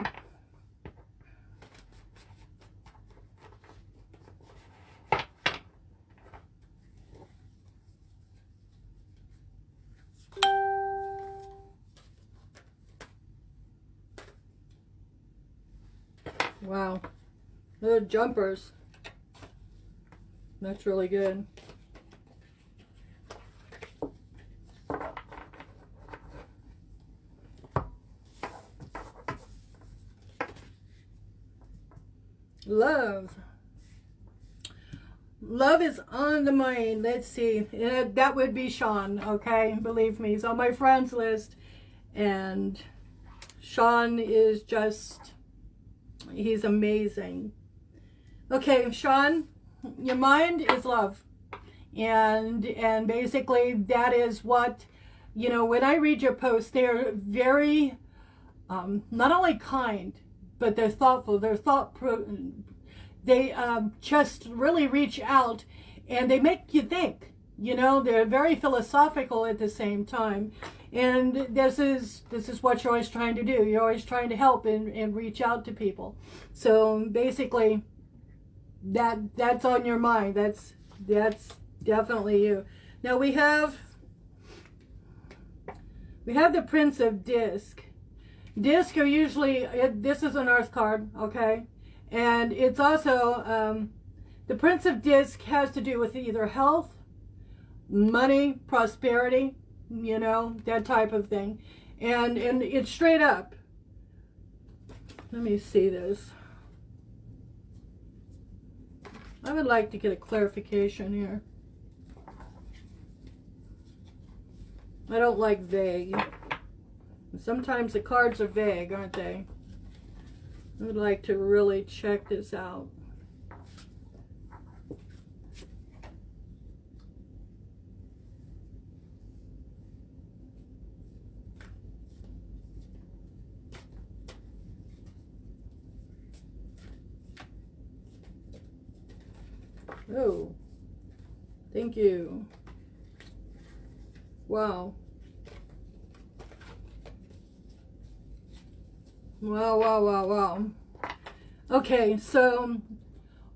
wow. The jumpers. That's really good. Love. Love is on the mind. Let's see. That would be Sean, okay? Believe me, he's on my friends list. And Sean is just, he's amazing. Okay, Sean, your mind is love. And basically that is what, you know, when I read your posts, they're very, not only kind, but they're thoughtful. They're they just really reach out and they make you think. You know, they're very philosophical at the same time. And this is what you're always trying to do. You're always trying to help and reach out to people. So basically, that's on your mind. That's definitely you. Now we have the Prince of Disc. Disc are usually, this is an Earth card, okay? And it's also, the Prince of Disc has to do with either health, money, prosperity, you know, that type of thing. And it's straight up. Let me see this. I would like to get a clarification here. I don't like vague. Sometimes the cards are vague, aren't they? I would like to really check this out. Oh, thank you. Wow. Wow. Okay, so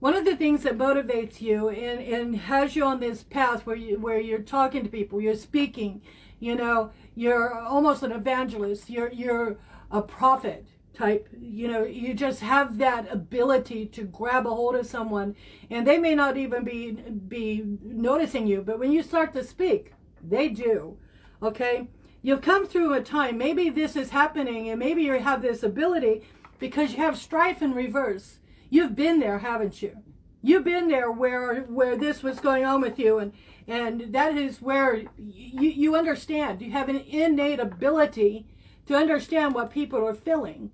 one of the things that motivates you and has you on this path where you're talking to people, you're speaking, you know, you're almost an evangelist, you're a prophet type, you know, you just have that ability to grab a hold of someone, and they may not even be noticing you, but when you start to speak, they do. Okay, you've come through a time, maybe this is happening, and maybe you have this ability because you have strife in reverse. You've been there, haven't you? You've been there where this was going on with you, and that is where you understand. You have an innate ability to understand what people are feeling,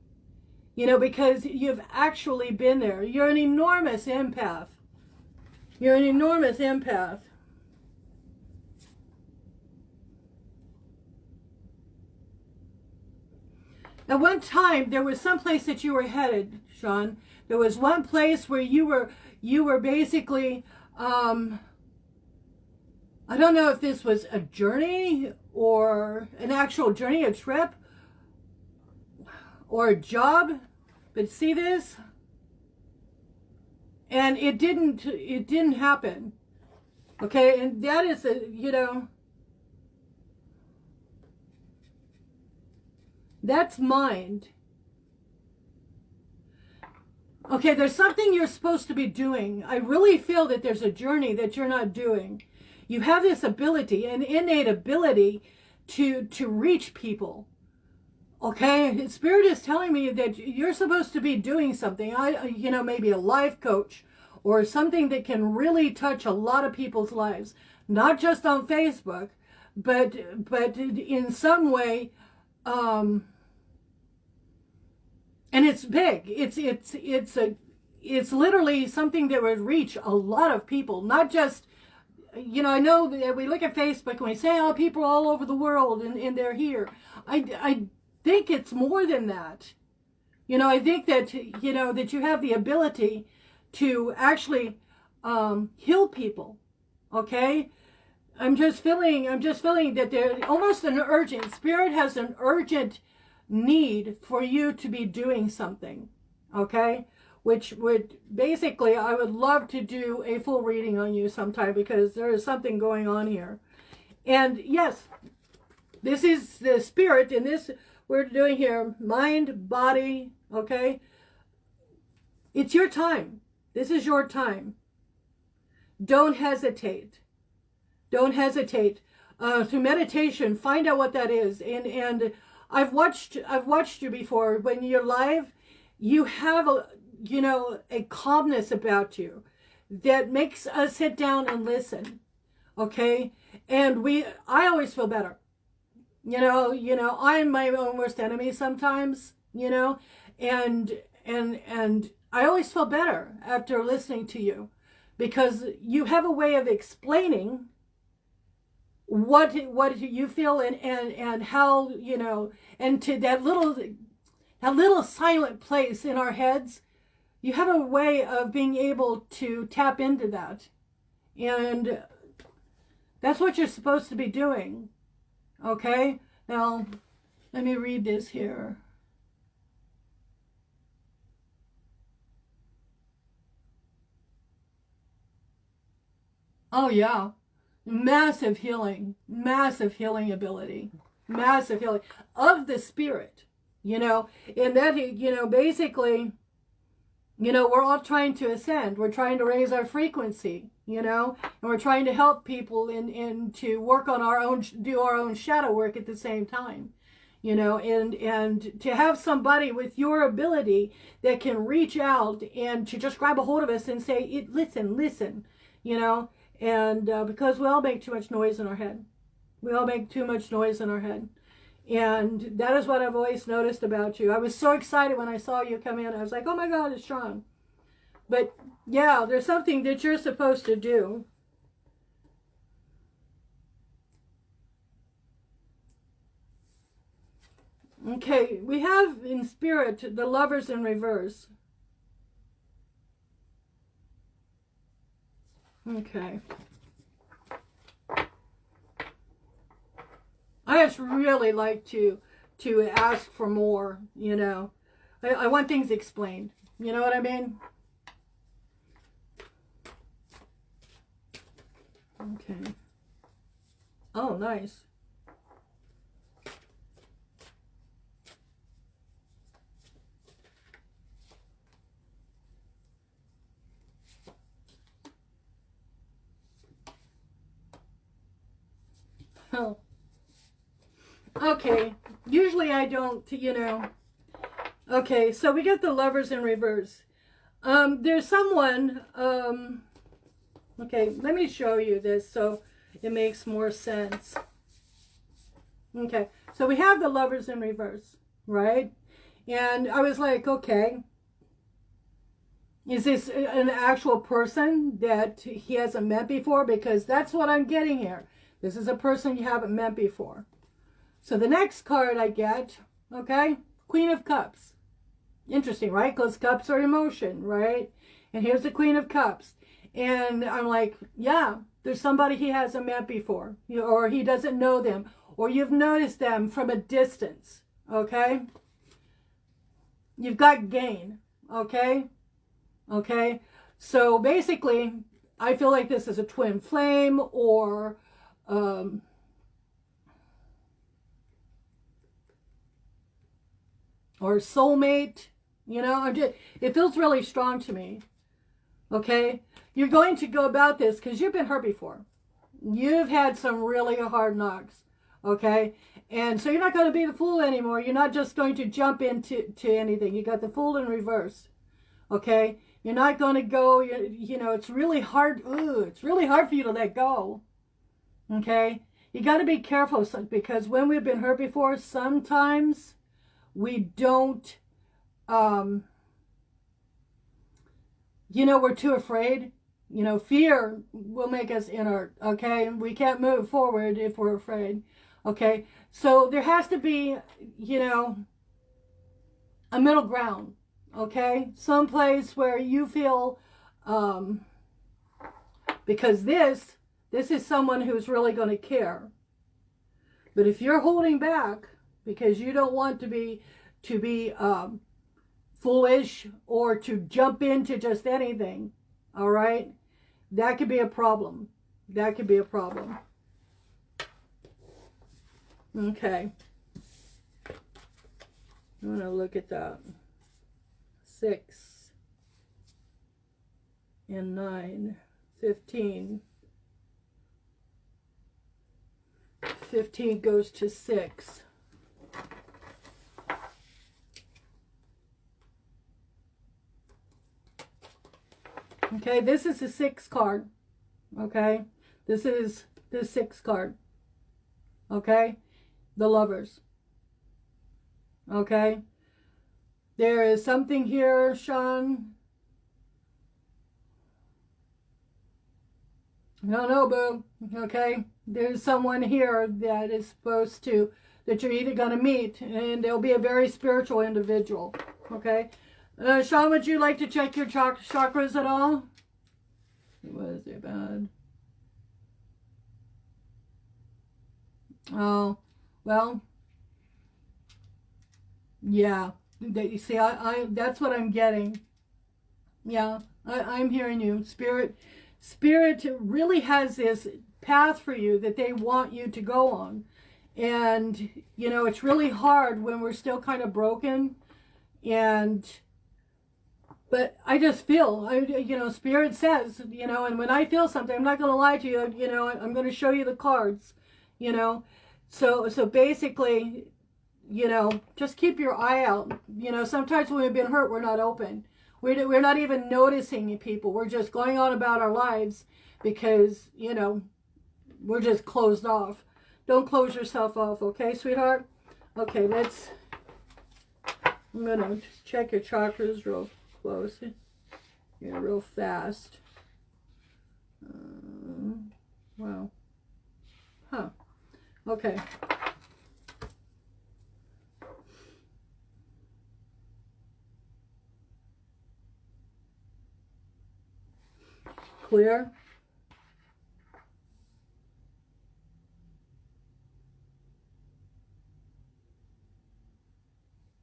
you know, because you've actually been there. You're an enormous empath. You're an enormous empath. At one time, there was some place that you were headed, Sean. There was one place where you were basically, I don't know if this was a journey or an actual journey, a trip, or a job, but see this? And it didn't happen. Okay, and that is you know, that's mind. Okay, there's something you're supposed to be doing. I really feel that there's a journey that you're not doing. You have this ability, an innate ability to reach people. Okay, Spirit is telling me that you're supposed to be doing something. You know, maybe a life coach or something that can really touch a lot of people's lives, not just on Facebook, but in some way. And it's big. It's literally something that would reach a lot of people, not just, you know, I know that we look at Facebook and we say, oh, people all over the world and they're here. I think it's more than that. You know, I think that, you know, that you have the ability to actually heal people. Okay? I'm just feeling that there's almost an urgent, Spirit has an urgent need for you to be doing something, okay? Which would basically, I would love to do a full reading on you sometime, because there is something going on here. And yes, this is the Spirit, and this we're doing here, mind, body, okay? It's your time. This is your time. Don't hesitate. Don't hesitate. Through meditation, find out what that is. And I've watched you before. When you're live, you have a calmness about you that makes us sit down and listen. Okay? And I always feel better. You know, I'm my own worst enemy sometimes, you know, and I always feel better after listening to you, because you have a way of explaining what you feel and how, you know, and to that little silent place in our heads, you have a way of being able to tap into that. And that's what you're supposed to be doing. Okay? Now, let me read this here. Oh, yeah. Massive healing ability, massive healing of the Spirit, you know, and that, you know, basically, you know, we're all trying to ascend. We're trying to raise our frequency, you know, and we're trying to help people in to work on our own, do our own shadow work at the same time, you know, and to have somebody with your ability that can reach out and to just grab a hold of us and say, listen, you know. And because we all make too much noise in our head. We all make too much noise in our head. And that is what I've always noticed about you. I was so excited when I saw you come in. I was like, oh my God, it's strong. But yeah, there's something that you're supposed to do. Okay, we have in Spirit the Lovers in reverse. Okay. I just really like to ask for more, you know. I want things explained. You know what I mean? Okay. Oh, nice. Oh. Okay. Usually I don't, you know. Okay, so we got the Lovers in reverse. There's someone, okay, let me show you this so it makes more sense. Okay, so we have the Lovers in reverse, right? And I was like, okay, is this an actual person that he hasn't met before? Because that's what I'm getting here. This is a person you haven't met before. So the next card I get, okay, Queen of Cups. Interesting, right? Because cups are emotion, right? And here's the Queen of Cups. And I'm like, yeah, there's somebody he hasn't met before, or he doesn't know them, or you've noticed them from a distance, okay? You've got gain, okay? Okay? So basically, I feel like this is a twin flame, or soulmate, you know, it feels really strong to me. Okay, you're going to go about this because you've been hurt before. You've had some really hard knocks. Okay, and so you're not going to be the fool anymore. You're not just going to jump into anything. You got the Fool in reverse. Okay, you're not going to go. You know, it's really hard. Ooh, it's really hard for you to let go. Okay, you got to be careful because when we've been hurt before, sometimes we don't. You know, we're too afraid. You know, fear will make us inert, okay? We can't move forward if we're afraid, okay? So there has to be, you know, a middle ground, okay? Someplace where you feel, because this is someone who's really going to care. But if you're holding back because you don't want to be foolish or to jump into just anything, all right, that could be a problem. That could be a problem. Okay, I'm going to look at that. 6 and 9, 15. 15 goes to 6. Okay, this is the 6 card. Okay, this is the 6 card. Okay, the Lovers. Okay, there is something here, Sean. No, boo. Okay, there's someone here that is supposed to, that you're either going to meet, and they'll be a very spiritual individual. Okay. Sean, would you like to check your chakras at all? Was it bad? Oh, well, yeah. You see, I that's what I'm getting. Yeah, I'm hearing you. Spirit really has this path for you that they want you to go on. And, you know, it's really hard when we're still kind of broken. But I just feel, you know, Spirit says, you know, and when I feel something, I'm not going to lie to you, you know, I'm going to show you the cards, you know. So basically, you know, just keep your eye out. You know, sometimes when we've been hurt, we're not open. We're not even noticing people. We're just going on about our lives because, you know, we're just closed off. Don't close yourself off, okay, sweetheart? Okay, I'm going to check your chakras real close. Yeah, real fast. Wow. Huh. Okay. Clear.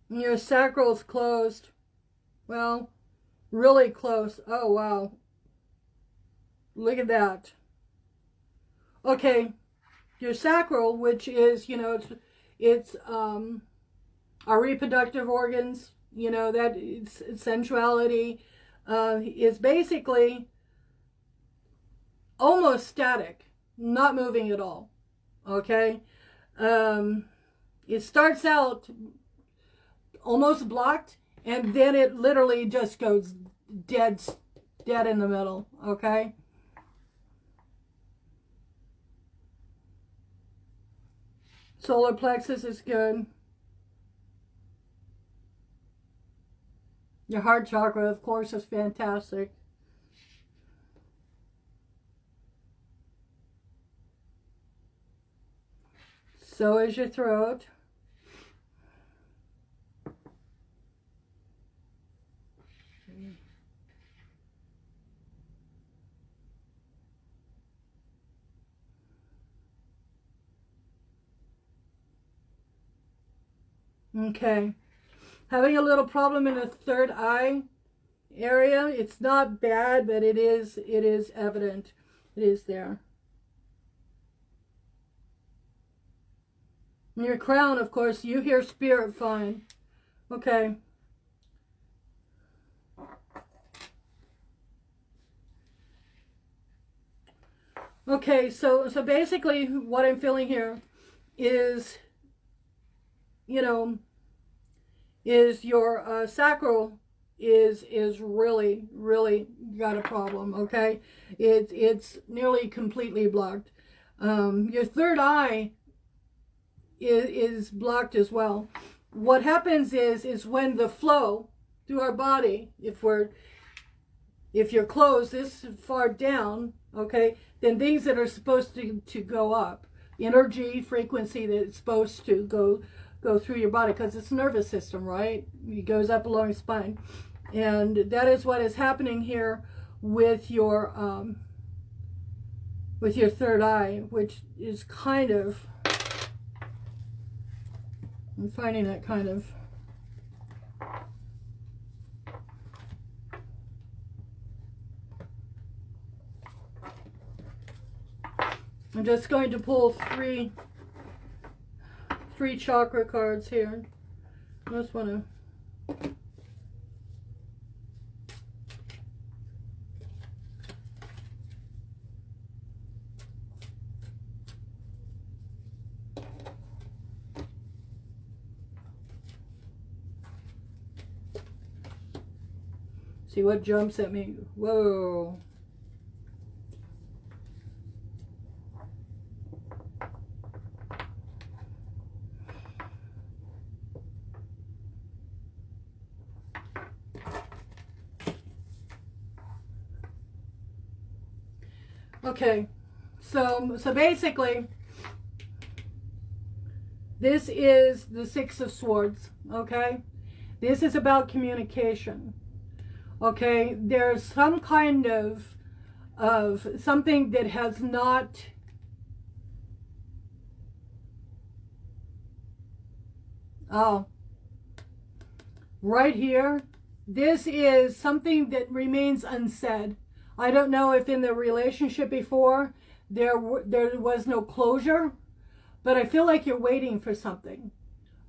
Your sacral's closed. Well, really close. Oh, wow. Look at that. Okay, your sacral, which is, you know, it's our reproductive organs, you know, that it's sensuality, is basically almost static, not moving at all. Okay, it starts out almost blocked, and then it literally just goes dead in the middle. Okay. Solar plexus is good. Your heart chakra, of course, is fantastic. So is your throat. Okay. Having a little problem in the third eye area. It's not bad, but it is evident. It is there. And your crown, of course, you hear spirit fine. Okay. Okay, so basically what I'm feeling here is, you know, is your sacral is really got a problem. Okay, it's nearly completely blocked. Your third eye is blocked as well. What happens is when the flow through our body, if you're closed this far down, okay, then things that are supposed to go up, energy, frequency that's supposed to go through your body, because it's nervous system, right? It goes up along the spine, and that is what is happening here with your third eye, which is kind of, I'm finding that kind of. I'm just going to pull three chakra cards here. I just want to. See what jumps at me. Whoa. Okay, so basically, this is the Six of Swords, okay? This is about communication, okay? There's some kind of something that has not, right here, this is something that remains unsaid. I don't know if in the relationship before there was no closure, but I feel like you're waiting for something,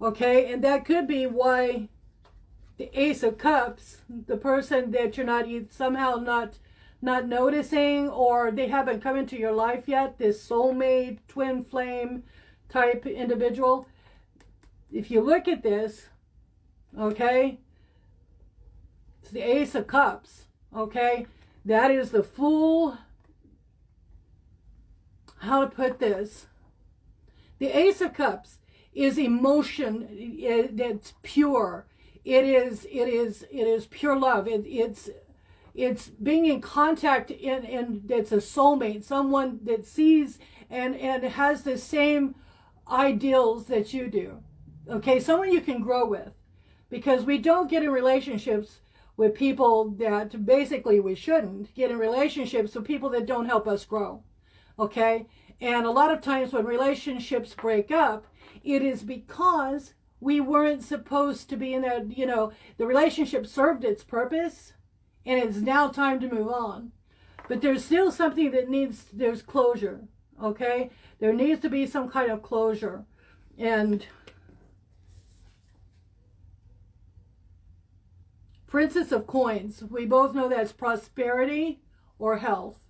okay? And that could be why the Ace of Cups, the person that you're somehow not noticing, or they haven't come into your life yet, this soulmate, twin flame type individual. If you look at this, okay, it's the Ace of Cups, okay? That is the full, how to put this? The Ace of Cups is emotion that's pure. It is pure love. It's being in contact and that's a soulmate, someone that sees and has the same ideals that you do. Okay, someone you can grow with, because we don't get in relationships with people that basically we shouldn't get in relationships with people that don't help us grow. Okay, and a lot of times when relationships break up, it is because we weren't supposed to be in that, you know, the relationship served its purpose and it's now time to move on. But there's still something that there's closure. okay? There needs to be some kind of closure. And Princess of Coins, we both know that's prosperity or health,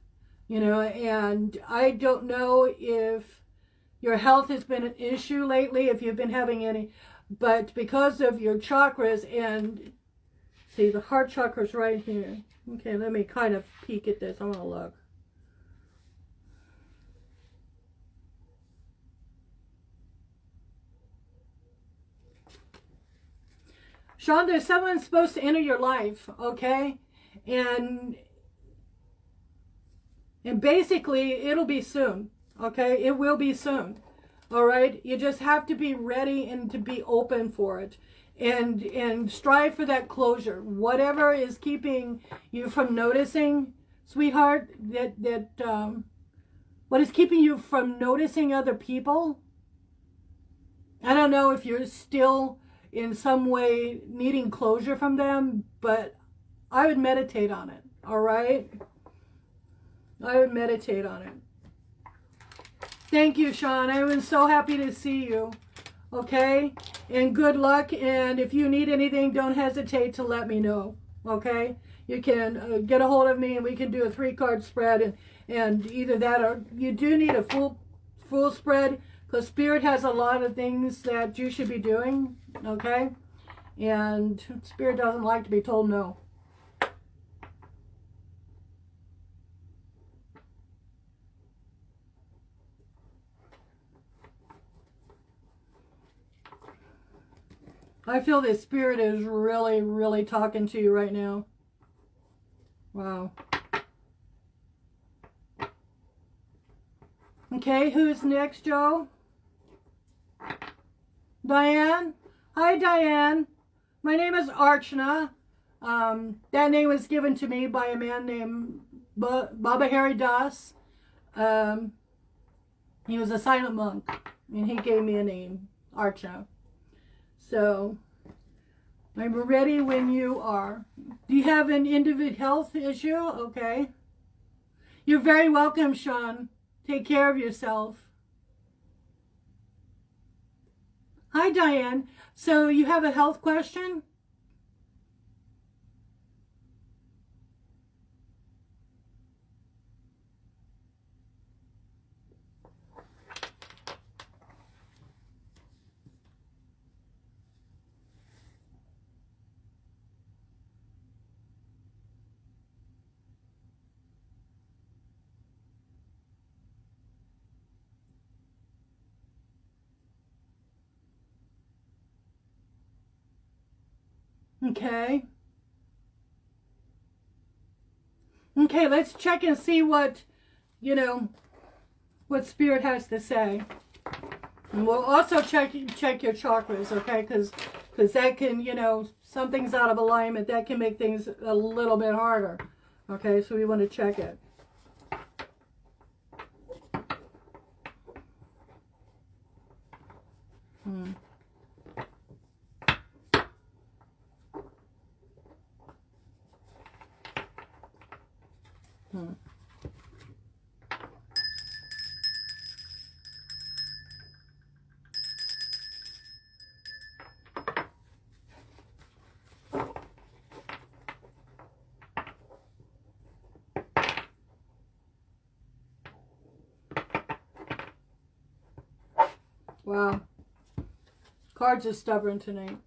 you know, and I don't know if your health has been an issue lately, if you've been having any, but because of your chakras, and see, the heart chakra's right here. Okay, let me kind of peek at this. I want to look. Sean, there's someone supposed to enter your life, okay? And basically, it'll be soon, okay? It will be soon, all right? You just have to be ready and to be open for it. And strive for that closure. Whatever is keeping you from noticing, sweetheart, what is keeping you from noticing other people? I don't know if you're still in some way needing closure from them, but I would meditate on it, all right? I would meditate on it. Thank you, Sean. I was so happy to see you, okay? And good luck, and if you need anything, don't hesitate to let me know, okay? You can get a hold of me, and we can do a 3-card spread, and either that or you do need a full spread, because Spirit has a lot of things that you should be doing, okay? And Spirit doesn't like to be told no. I feel that Spirit is really, really talking to you right now. Wow. Okay, who's next, Joe? Diane? Hi, Diane. My name is Archana. That name was given to me by a man named Baba Hari Das. He was a silent monk, and he gave me a name, Archana. So, I'm ready when you are. Do you have an individual health issue? Okay. You're very welcome, Sean. Take care of yourself. Hi, Diane. So you have a health question? Okay. Okay, let's check and see what, what Spirit has to say. And we'll also check your chakras, okay? Because that can, something's out of alignment. That can make things a little bit harder. Okay, so we want to check it. Wow. Cards are stubborn tonight.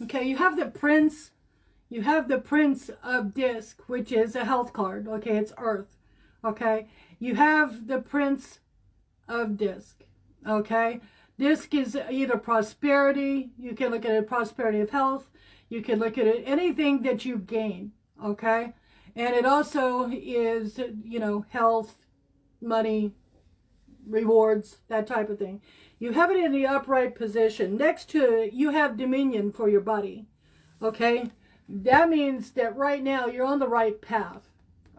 Okay, you have the Prince of Disc, which is a health card. Okay, it's Earth. Okay, you have the Prince of Disc. Okay, Disc is either prosperity. You can look at it prosperity of health. You can look at it anything that you gain. Okay, And it also is, you know, health, money, rewards, that type of thing. You have it in the upright position. Next to it, you have dominion for your body. Okay? That means that right now you're on the right path.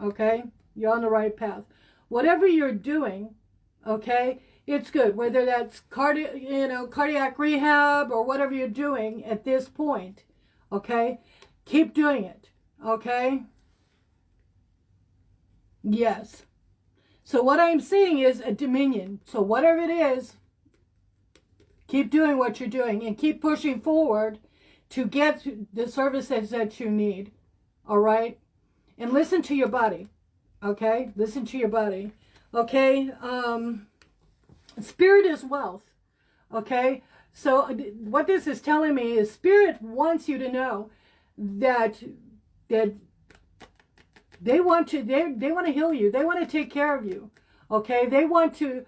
Okay? You're on the right path. Whatever you're doing, okay, it's good. Whether that's cardiac rehab or whatever you're doing at this point, okay? Keep doing it. Okay? Yes. So what I'm seeing is a dominion. So whatever it is, keep doing what you're doing and keep pushing forward to get the services that you need. All right? And listen to your body. Okay? Listen to your body. Okay? Spirit is wealth. Okay? So what this is telling me is Spirit wants you to know that they want to heal you. They want to take care of you. Okay? They want to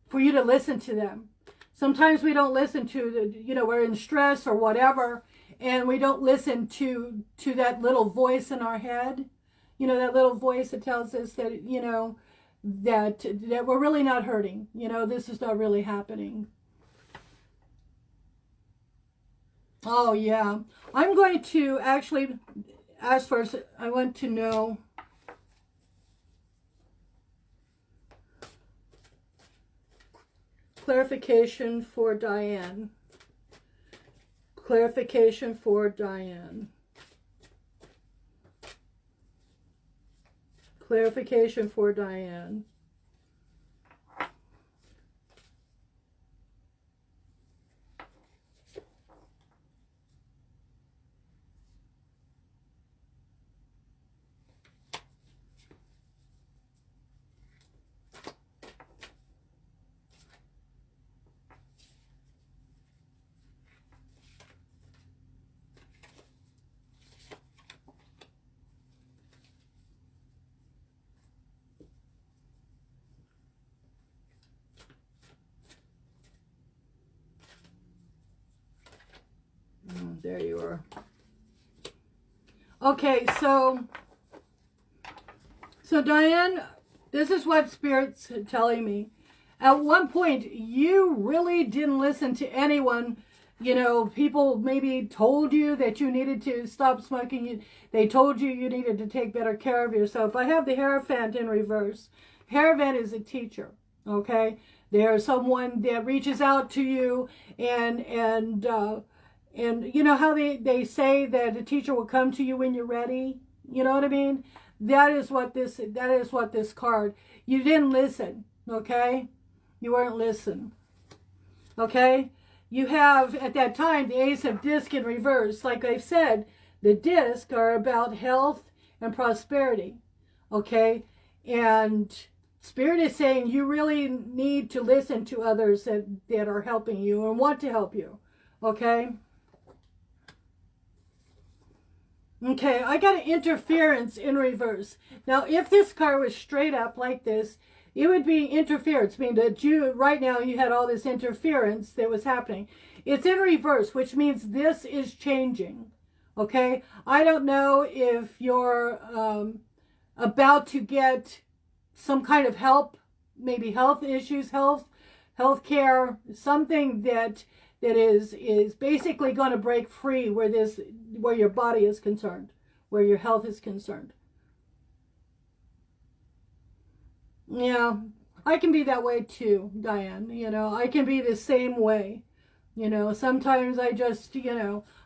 for you to listen to them. Sometimes we don't listen to we're in stress or whatever, and we don't listen to that little voice in our head. You know, that little voice that tells us that, you know, that we're really not hurting. You know, this is not really happening. Oh, yeah. I'm going to actually ask for, I want to know, clarification for Diane. Clarification for Diane. Clarification for Diane. There you are. Okay, so Diane, this is what Spirit's telling me. At one point, you really didn't listen to anyone. You know, people maybe told you that you needed to stop smoking. They told you you needed to take better care of yourself. I have the Hierophant in reverse. Hierophant is a teacher, okay? They're someone that reaches out to you and you know how they say that a teacher will come to you when you're ready? You know what I mean? That is what this card. You didn't listen, okay? You weren't listening. Okay? You have, at that time, the Ace of Disc in reverse. Like I've said, the disc are about health and prosperity. Okay? And Spirit is saying you really need to listen to others that are helping you and want to help you. Okay? Okay, I got an interference in reverse. Now, if this card was straight up like this, it would be interference, meaning that right now you had all this interference that was happening. It's in reverse, which means this is changing. Okay? I don't know if you're about to get some kind of help, maybe health issues, health care, something that is basically going to break free where your body is concerned, where your health is concerned. Yeah, I can be that way too, Diane. You know, I can be the same way. You know, sometimes I just,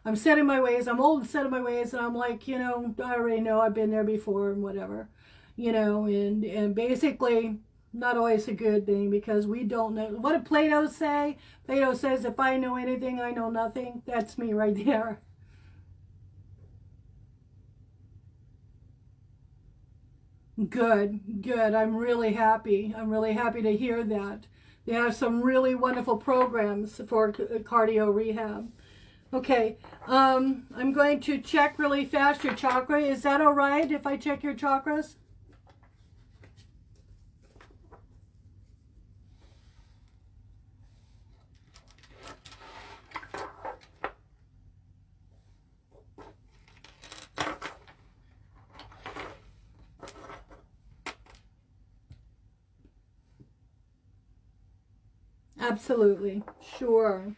I'm set in my ways. I'm old and set in my ways, and I'm like, I already know I've been there before and whatever. And basically not always a good thing, because we don't know. What did Plato say? Plato says, if I know anything, I know nothing. That's me right there. Good. I'm really happy. I'm really happy to hear that. They have some really wonderful programs for cardio rehab. Okay, I'm going to check really fast your chakra. Is that all right if I check your chakras? Absolutely. Sure.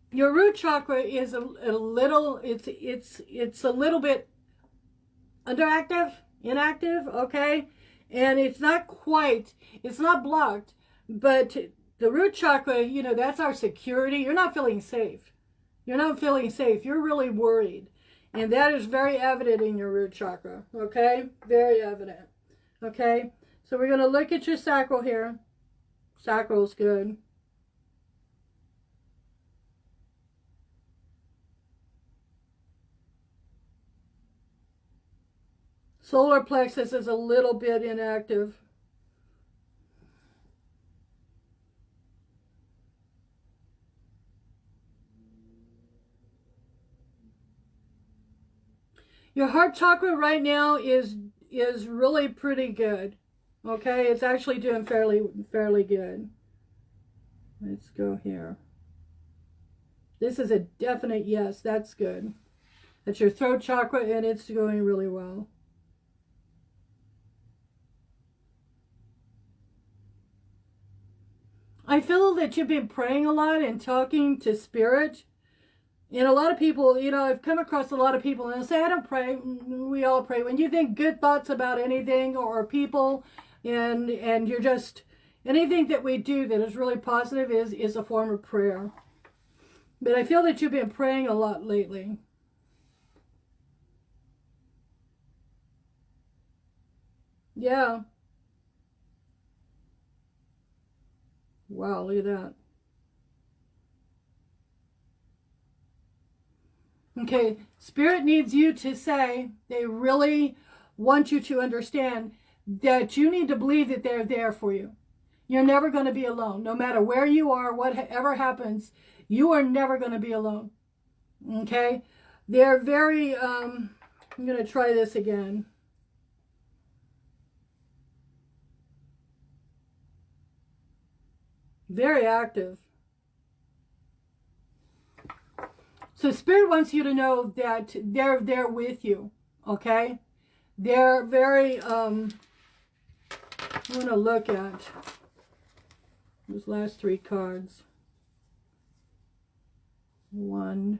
Your root chakra is a little, it's a little bit underactive, inactive, okay? And it's not quite, it's not blocked, but the root chakra, you know, that's our security. You're not feeling safe. You're not feeling safe. You're really worried. And that is very evident in your root chakra, okay? Very evident, okay? So we're going to look at your sacral here. Sacral's good. Solar plexus is a little bit inactive. Your heart chakra right now is really pretty good. Okay, it's actually doing fairly good. Let's go here. This is a definite yes. That's good. That's your throat chakra, and it's going really well. I feel that you've been praying a lot and talking to spirit. And a lot of people, you know, I've come across a lot of people and they'll say, I don't pray. We all pray. When you think good thoughts about anything or people, and you're just, anything that we do that is really positive is a form of prayer. But I feel that you've been praying a lot lately. Yeah. Wow, look at that. Okay, Spirit needs you to say, they really want you to understand that you need to believe that they're there for you. You're never going to be alone. No matter where you are, whatever happens, you are never going to be alone. Okay? They're very, I'm going to try this again. Very active. So Spirit wants you to know that they're there with you, okay? They're very, I want to look at those last three cards. 1,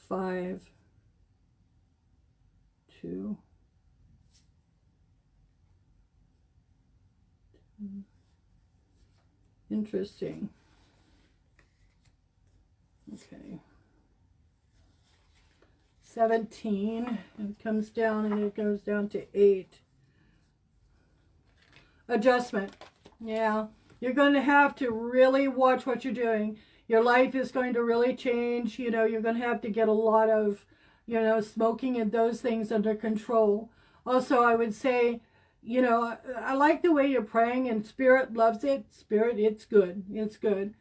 5, 2. Interesting. Okay. 17, and it comes down and it goes down to 8. Adjustment. Yeah, you're going to have to really watch what you're doing. Your life is going to really change. You know, you're going to have to get a lot of, you know, smoking and those things under control. Also, I would say, you know, I like the way you're praying, and Spirit loves it. Spirit, it's good. It's good.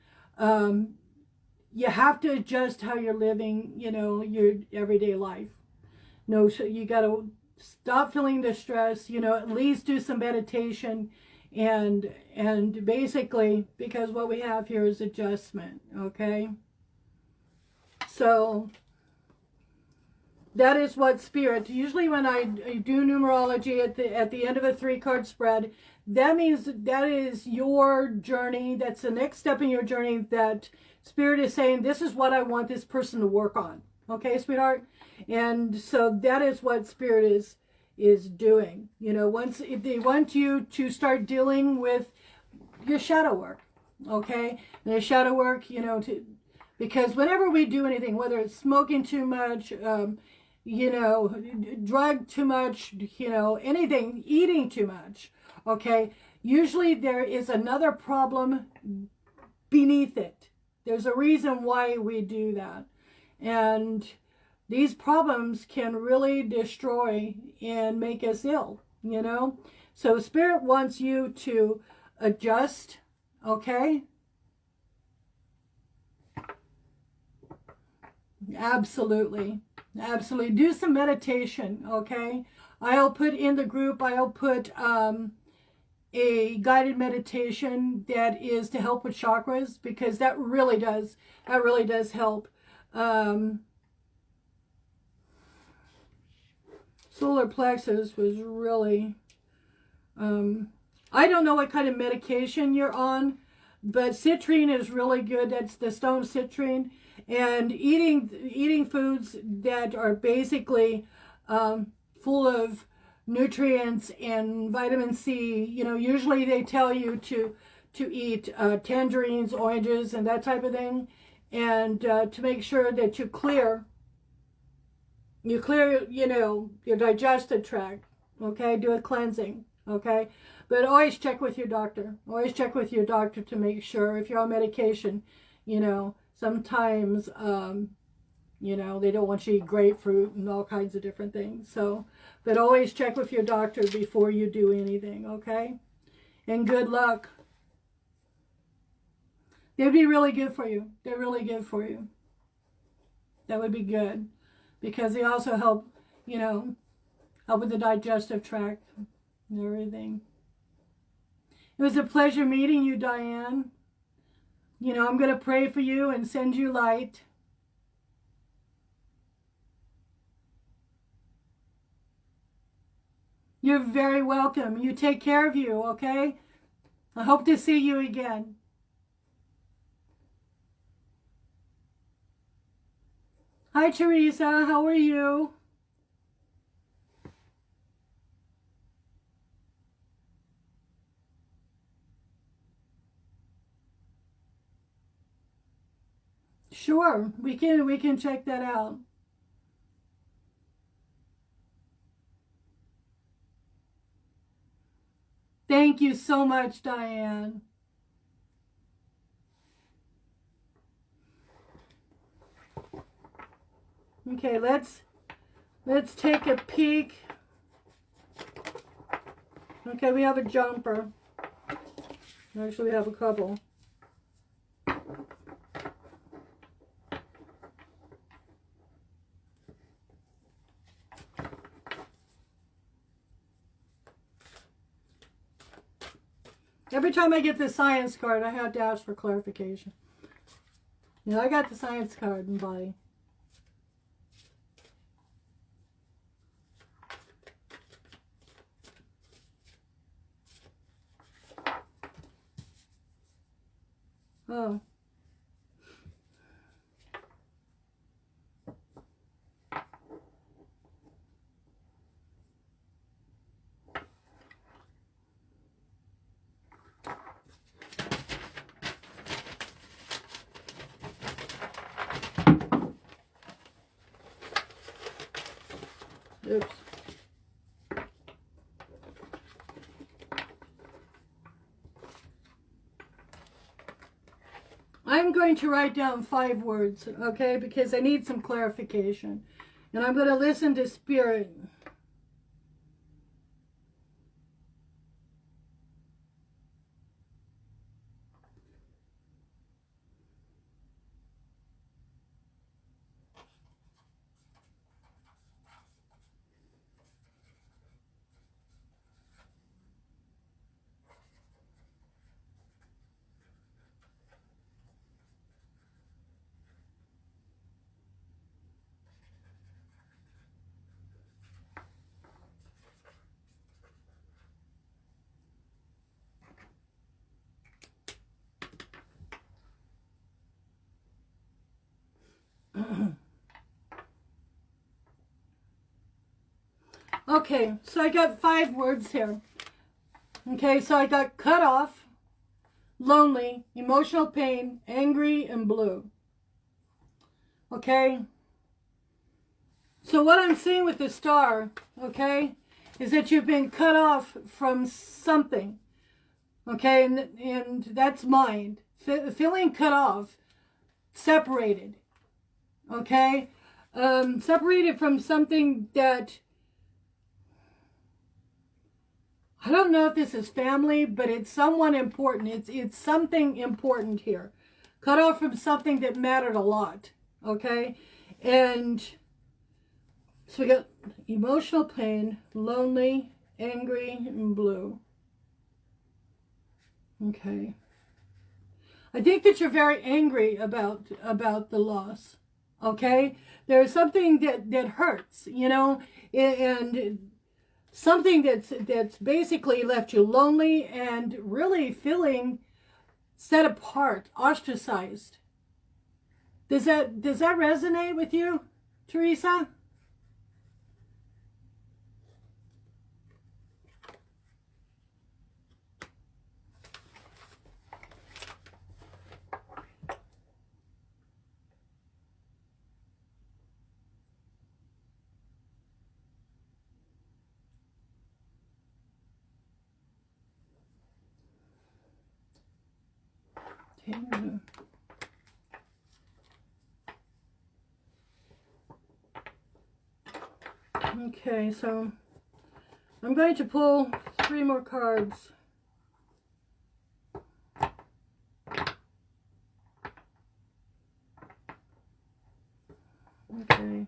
You have to adjust how you're living, you know, your everyday life. No, so you got to stop feeling the stress, you know, at least do some meditation and basically, because what we have here is adjustment, okay? So that is what Spirit, usually when I do numerology at the end of a 3-card spread, that means that is your journey. That's the next step in your journey that Spirit is saying, this is what I want this person to work on. Okay, sweetheart? And so that is what Spirit is doing. You know, once they want you to start dealing with your shadow work. Okay? And the shadow work, you know, because whenever we do anything, whether it's smoking too much, you know, drug too much, you know, anything, eating too much, okay, usually there is another problem beneath it. There's a reason why we do that. And these problems can really destroy and make us ill, you know. So Spirit wants you to adjust, okay? Absolutely. Absolutely. Do some meditation, okay? I'll put in the group, I'll put a guided meditation that is to help with chakras, because that really does help. Solar plexus was really, I don't know what kind of medication you're on, but citrine is really good. That's the stone citrine. And eating foods that are basically full of nutrients and vitamin C. You know, usually they tell you to eat tangerines, oranges, and that type of thing, and to make sure that you clear, you know, your digestive tract. Okay, do a cleansing. Okay, but always check with your doctor. Always check with your doctor to make sure if you're on medication. You know, sometimes you know, they don't want you to eat grapefruit and all kinds of different things. So, but always check with your doctor before you do anything, okay? And good luck. They'd be really good for you. They're really good for you. That would be good. Because they also help, you know, help with the digestive tract and everything. It was a pleasure meeting you, Diane. You know, I'm going to pray for you and send you light. You're very welcome. You take care of you, okay? I hope to see you again. Hi, Teresa. How are you? Sure, we can check that out. Thank you so much, Diane. Okay, let's take a peek. Okay, we have a jumper. Actually, we have a couple. Every time I get the science card, I have to ask for clarification. You know, I got the science card and body. Oh. Oops. I'm going to write down 5 words, okay, because I need some clarification. And I'm going to listen to Spirit. Okay, so I got 5 words here. Okay, so I got cut off, lonely, emotional pain, angry, and blue. Okay? So what I'm seeing with the star, okay, is that you've been cut off from something. Okay, and that's mind. Feeling cut off, separated. Okay? Separated from something that, I don't know if this is family, but it's someone important. It's something important here. Cut off from something that mattered a lot. Okay? And so we got emotional pain, lonely, angry, and blue. Okay. I think that you're very angry about the loss. Okay? There's something that hurts, you know, and something that's basically left you lonely and really feeling set apart, ostracized. Does that resonate with you, Teresa? Okay, so I'm going to pull 3 more cards. Okay.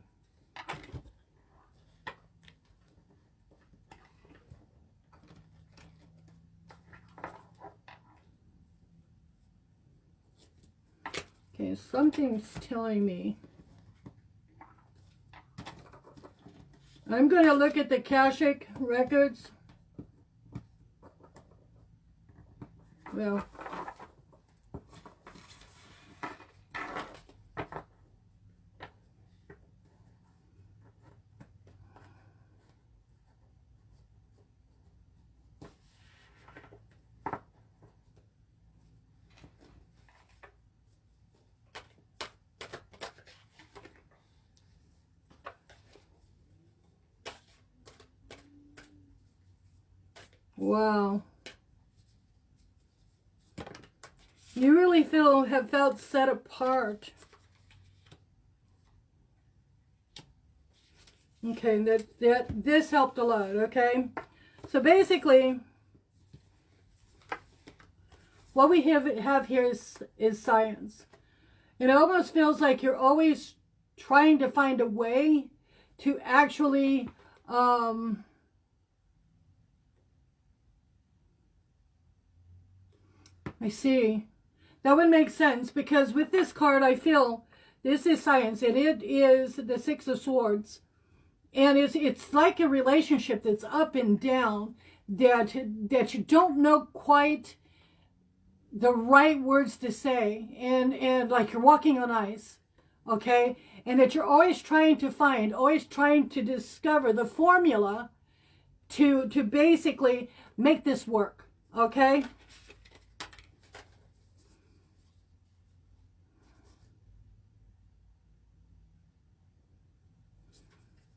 Okay, something's telling me. I'm going to look at the Akashic records. Well, wow. You really have felt set apart. Okay, this helped a lot, okay? So basically, what we have here is science. It almost feels like you're always trying to find a way to actually I see. That would make sense, because with this card, I feel this is science, and it is the 6 of Swords. And it's like a relationship that's up and down, that you don't know quite the right words to say, and like you're walking on ice, okay? And that you're always trying to find, always trying to discover the formula to basically make this work, okay?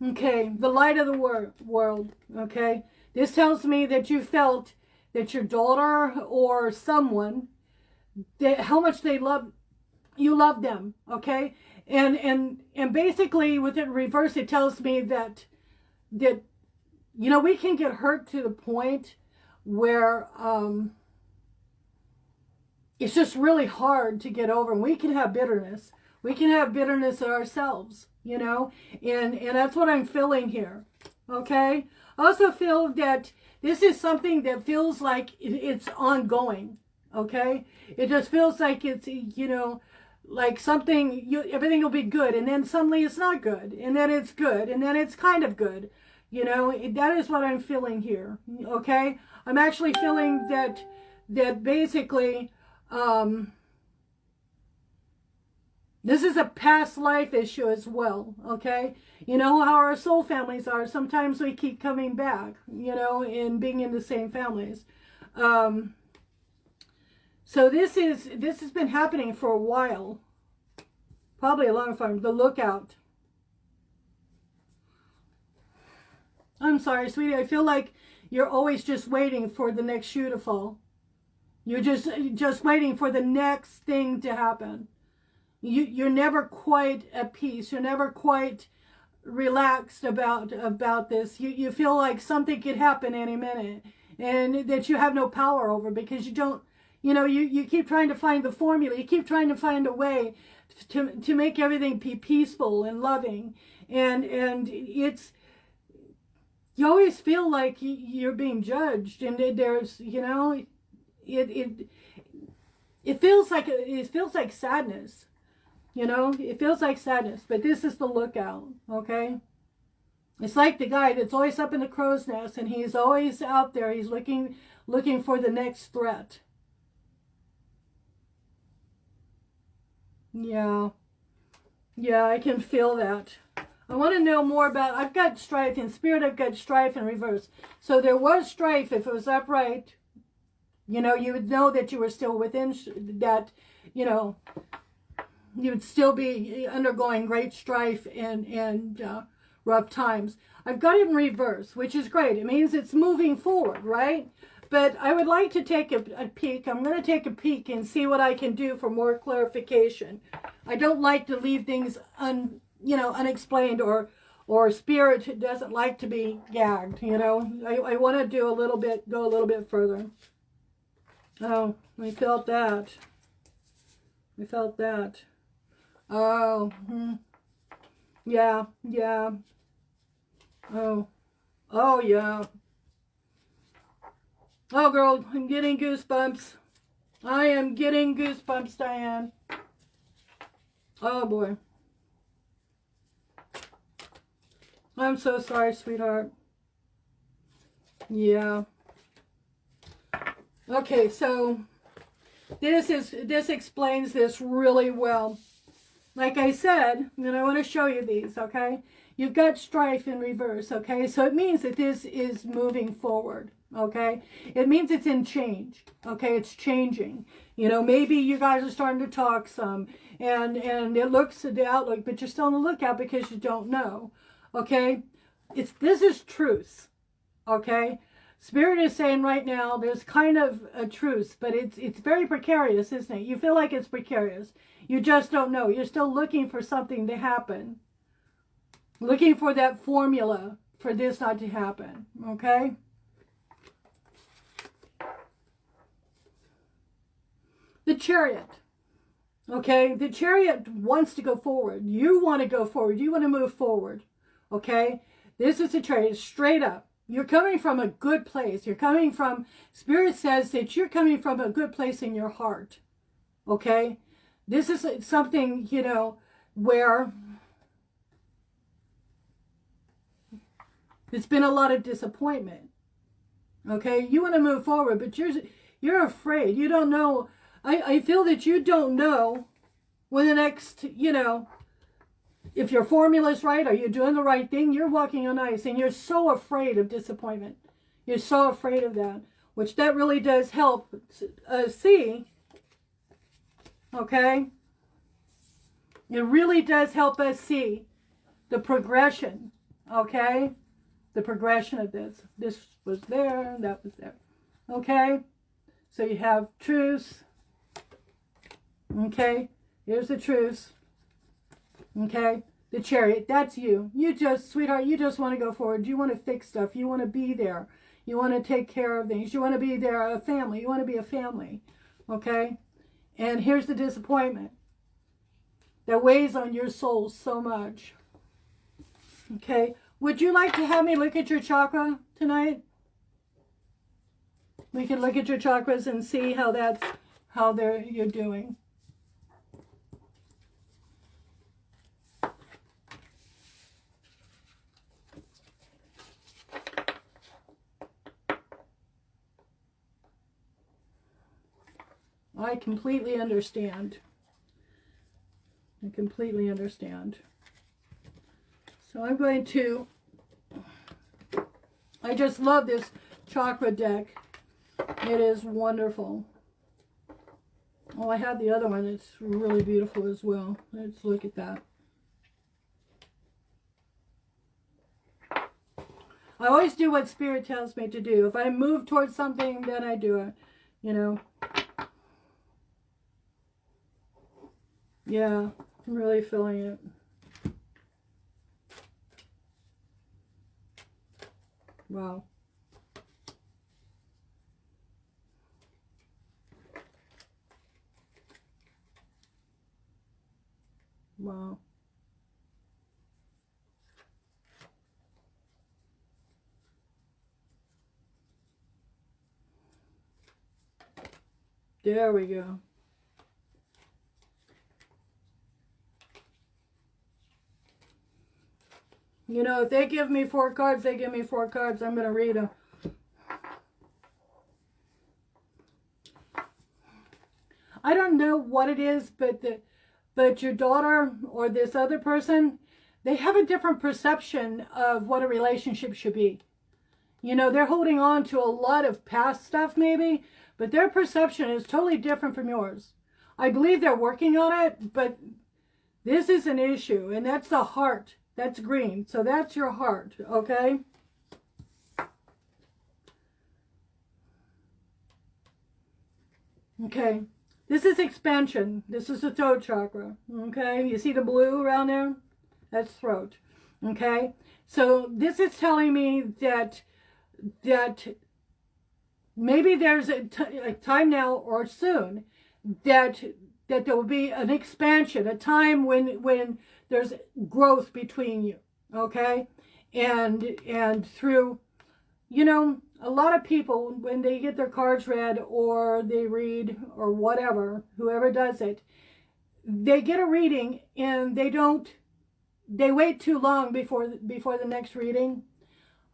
Okay, the light of the world, okay? This tells me that you felt that your daughter or someone, that how much you love them, okay? And basically with it reversed, it tells me that you know, we can get hurt to the point where it's just really hard to get over, and we can have bitterness. We can have bitterness ourselves, you know, and that's what I'm feeling here, okay? I also feel that this is something that feels like it's ongoing, okay? It just feels like it's, you know, like something, everything will be good, and then suddenly it's not good, and then it's good, and then it's kind of good, you know? That is what I'm feeling here, okay? I'm actually feeling that basically, this is a past life issue as well, okay? You know how our soul families are. Sometimes we keep coming back, you know, and being in the same families. So this has been happening for a while. Probably a long time. The Lookout. I'm sorry, sweetie. I feel like you're always just waiting for the next shoe to fall. You're just waiting for the next thing to happen. you're never quite at peace. You're never quite relaxed about this. You feel like something could happen any minute, and that you have no power over, because you don't, you keep trying to find the formula. You keep trying to find a way to make everything be peaceful and loving, and it's, you always feel like you're being judged, and there's, it feels like sadness. It feels like sadness, but this is the lookout, okay? It's like the guy that's always up in the crow's nest, and he's always out there. He's looking for the next threat. Yeah, I can feel that. I want to know more about, I've got strife in spirit, I've got strife in reverse. So there was strife. If it was upright, you would know that you were still within that, you would still be undergoing great strife and rough times. I've got it in reverse, which is great. It means it's moving forward, right? But I would like to take a peek. I'm going to take a peek and see what I can do for more clarification. I don't like to leave things unexplained, or spirit doesn't like to be gagged. I want to go a little bit further. Oh, we felt that. Oh, yeah. Oh, yeah. Oh, girl, I'm getting goosebumps. I am getting goosebumps, Diane. Oh, boy. I'm so sorry, sweetheart. Yeah. Okay, so this explains this really well. Like I said, and I want to show you these, okay? You've got strife in reverse, okay? So it means that this is moving forward, okay? It means it's in change, okay? It's changing. Maybe you guys are starting to talk some, and it looks at the outlook, but you're still on the lookout because you don't know, okay? This is truce, okay? Spirit is saying right now there's kind of a truce, but it's very precarious, isn't it? You feel like it's precarious. You just don't know. You're still looking for something to happen. Looking for that formula for this not to happen, okay? The Chariot, okay? The Chariot wants to go forward. You want to go forward. You want to move forward, okay? This is the Chariot, straight up. You're coming from a good place. You're coming from, Spirit says that you're coming from a good place in your heart, okay? This is something, where it's been a lot of disappointment, okay? You want to move forward, but you're afraid. You don't know. I feel that you don't know when the next, if your formula's right, are you doing the right thing? You're walking on ice, and you're so afraid of disappointment. You're so afraid of that, which that really does help see, okay? It really does help us see the progression, okay? The progression of this. This was there, and that was there, okay? So you have truce, okay? Here's the truce. Okay, the Chariot, that's you. You just, sweetheart, you just want to go forward. You want to fix stuff. You want to be there. You want to take care of things. You want to be there, a family. You want to be a family. Okay? And here's the disappointment that weighs on your soul so much. Okay? Would you like to have me look at your chakra tonight? We can look at your chakras and see how you're doing. I completely understand. I completely understand. So I'm going to, I just love this chakra deck. It is wonderful. Oh, I have the other one. It's really beautiful as well. Let's look at that. I always do what Spirit tells me to do. If I move towards something, then I do it, Yeah, I'm really feeling it. Wow. Wow. There we go. You know, if they give me 4 cards, they give me 4 cards. I'm going to read them. I don't know what it is, but your daughter or this other person, they have a different perception of what a relationship should be. You know, they're holding on to a lot of past stuff maybe, but their perception is totally different from yours. I believe they're working on it, but this is an issue, and that's the heart. That's green. So that's your heart, okay? Okay. This is expansion. This is the throat chakra, okay? You see the blue around there? That's throat, okay? So this is telling me that maybe there's a time now or soon that there will be an expansion, a time when there's growth between you, okay? And through, you know, a lot of people, when they get their cards read or they read or whatever, whoever does it, they get a reading and they wait too long before the next reading.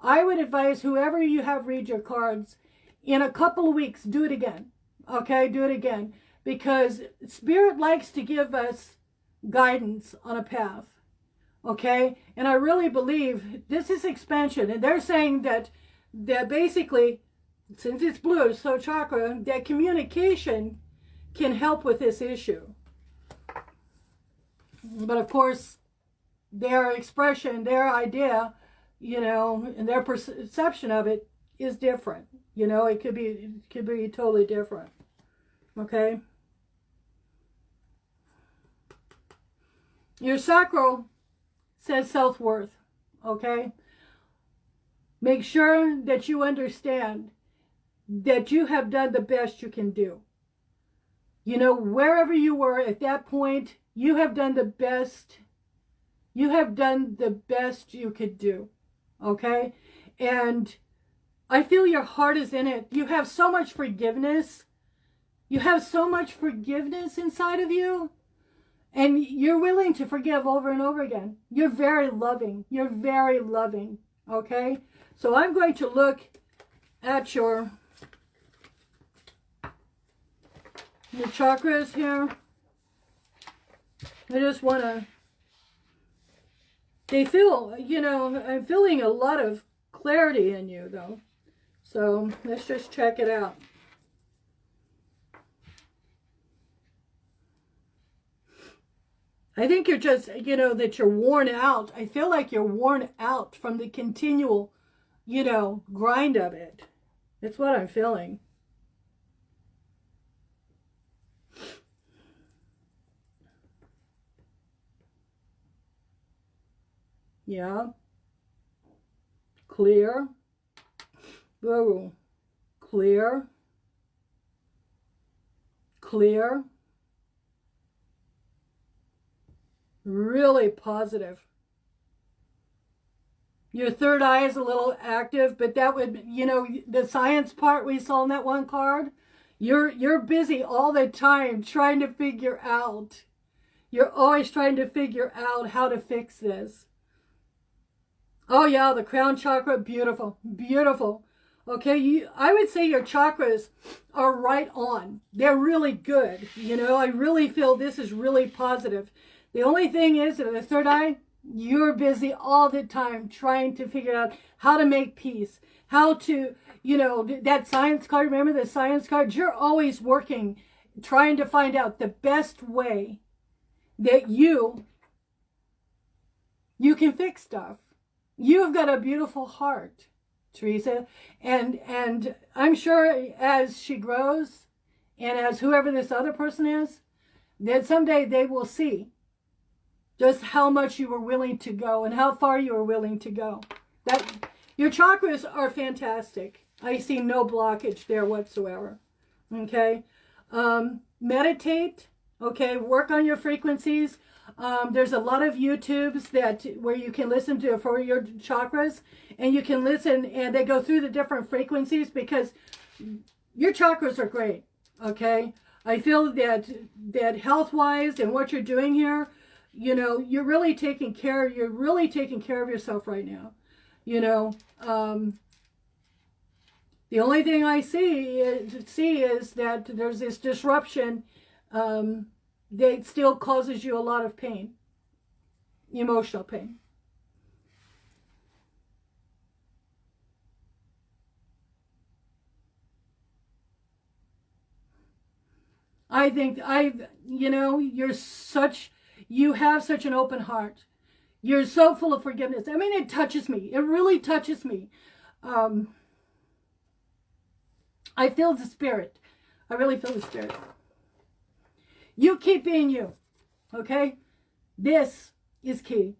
I would advise whoever you have read your cards, in a couple of weeks, do it again, okay? Do it again, because Spirit likes to give us guidance on a path, okay? And I really believe this is expansion, and they're saying that basically, since it's blue, so chakra, that communication can help with this issue. But of course, their expression, their idea, you know, and their perception of it is different. You know, it could be totally different. Okay? Your sacral says self-worth. Okay? Make sure that you understand that you have done the best you can do. You know, wherever you were at that point, you have done the best. You have done the best you could do. Okay? And I feel your heart is in it. You have so much forgiveness. You have so much forgiveness inside of you. And you're willing to forgive over and over again. You're very loving. You're very loving. Okay? So I'm going to look at your chakras here. I just want to... They feel, you know, I'm feeling a lot of clarity in you, though. So let's just check it out. I think you're just, you know, that you're worn out. I feel like you're worn out from the continual, you know, grind of it. That's what I'm feeling. Yeah. Clear. Whoa. Clear. Clear. Really positive. Your third eye is a little active, but that would, you know, the science part we saw in that one card, you're busy all the time trying to figure out. You're always trying to figure out how to fix this. Oh yeah, the crown chakra, beautiful, beautiful. Okay, I would say your chakras are right on. They're really good. You know, I really feel this is really positive. The only thing is that the third eye, you're busy all the time trying to figure out how to make peace, how to, you know, that science card, remember the science card? You're always working, trying to find out the best way that you can fix stuff. You've got a beautiful heart, Teresa, and I'm sure as she grows and as whoever this other person is, that someday they will see just how much you were willing to go and how far you were willing to go. That your chakras are fantastic. I see no blockage there whatsoever. Okay. Meditate. Okay. Work on your frequencies. There's a lot of YouTubes where you can listen to for your chakras, and you can listen, and they go through the different frequencies, because your chakras are great. Okay. I feel that health-wise and what you're doing here, you know, you're really taking care of yourself right now. You know, the only thing I see is that there's this disruption that still causes you a lot of pain, emotional pain. I think you have such an open heart. You're so full of forgiveness. I mean, it touches me. It really touches me. I feel the spirit. I really feel the spirit. You keep being you. Okay? This is key.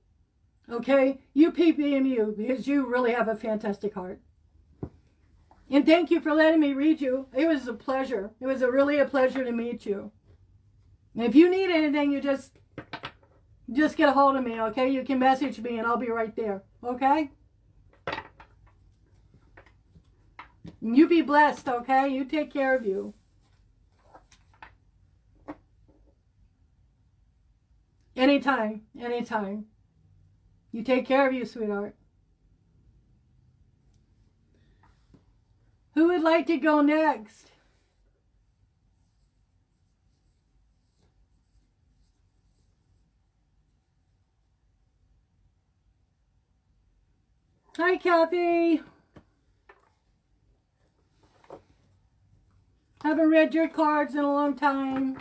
Okay? You keep being you, because you really have a fantastic heart. And thank you for letting me read you. It was a pleasure. It was really a pleasure to meet you. And if you need anything, you just get a hold of me, okay? You can message me and I'll be right there, okay? And you be blessed, okay? You take care of you. Anytime, anytime. You take care of you, sweetheart. Who would like to go next? Hi, Kathy. Haven't read your cards in a long time.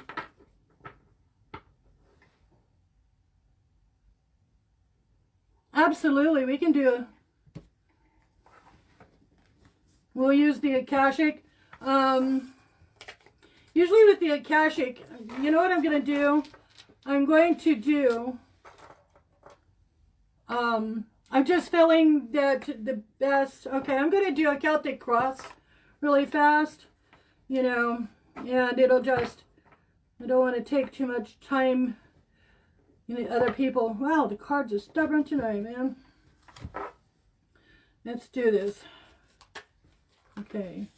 Absolutely, we can do it. We'll use the Akashic. Usually with the Akashic, you know what I'm going to do? I'm going to do... I'm just feeling that the best... Okay, I'm going to do a Celtic cross really fast. You know, and it'll just... I don't want to take too much time in the other people. Wow, the cards are stubborn tonight, man. Let's do this. Okay.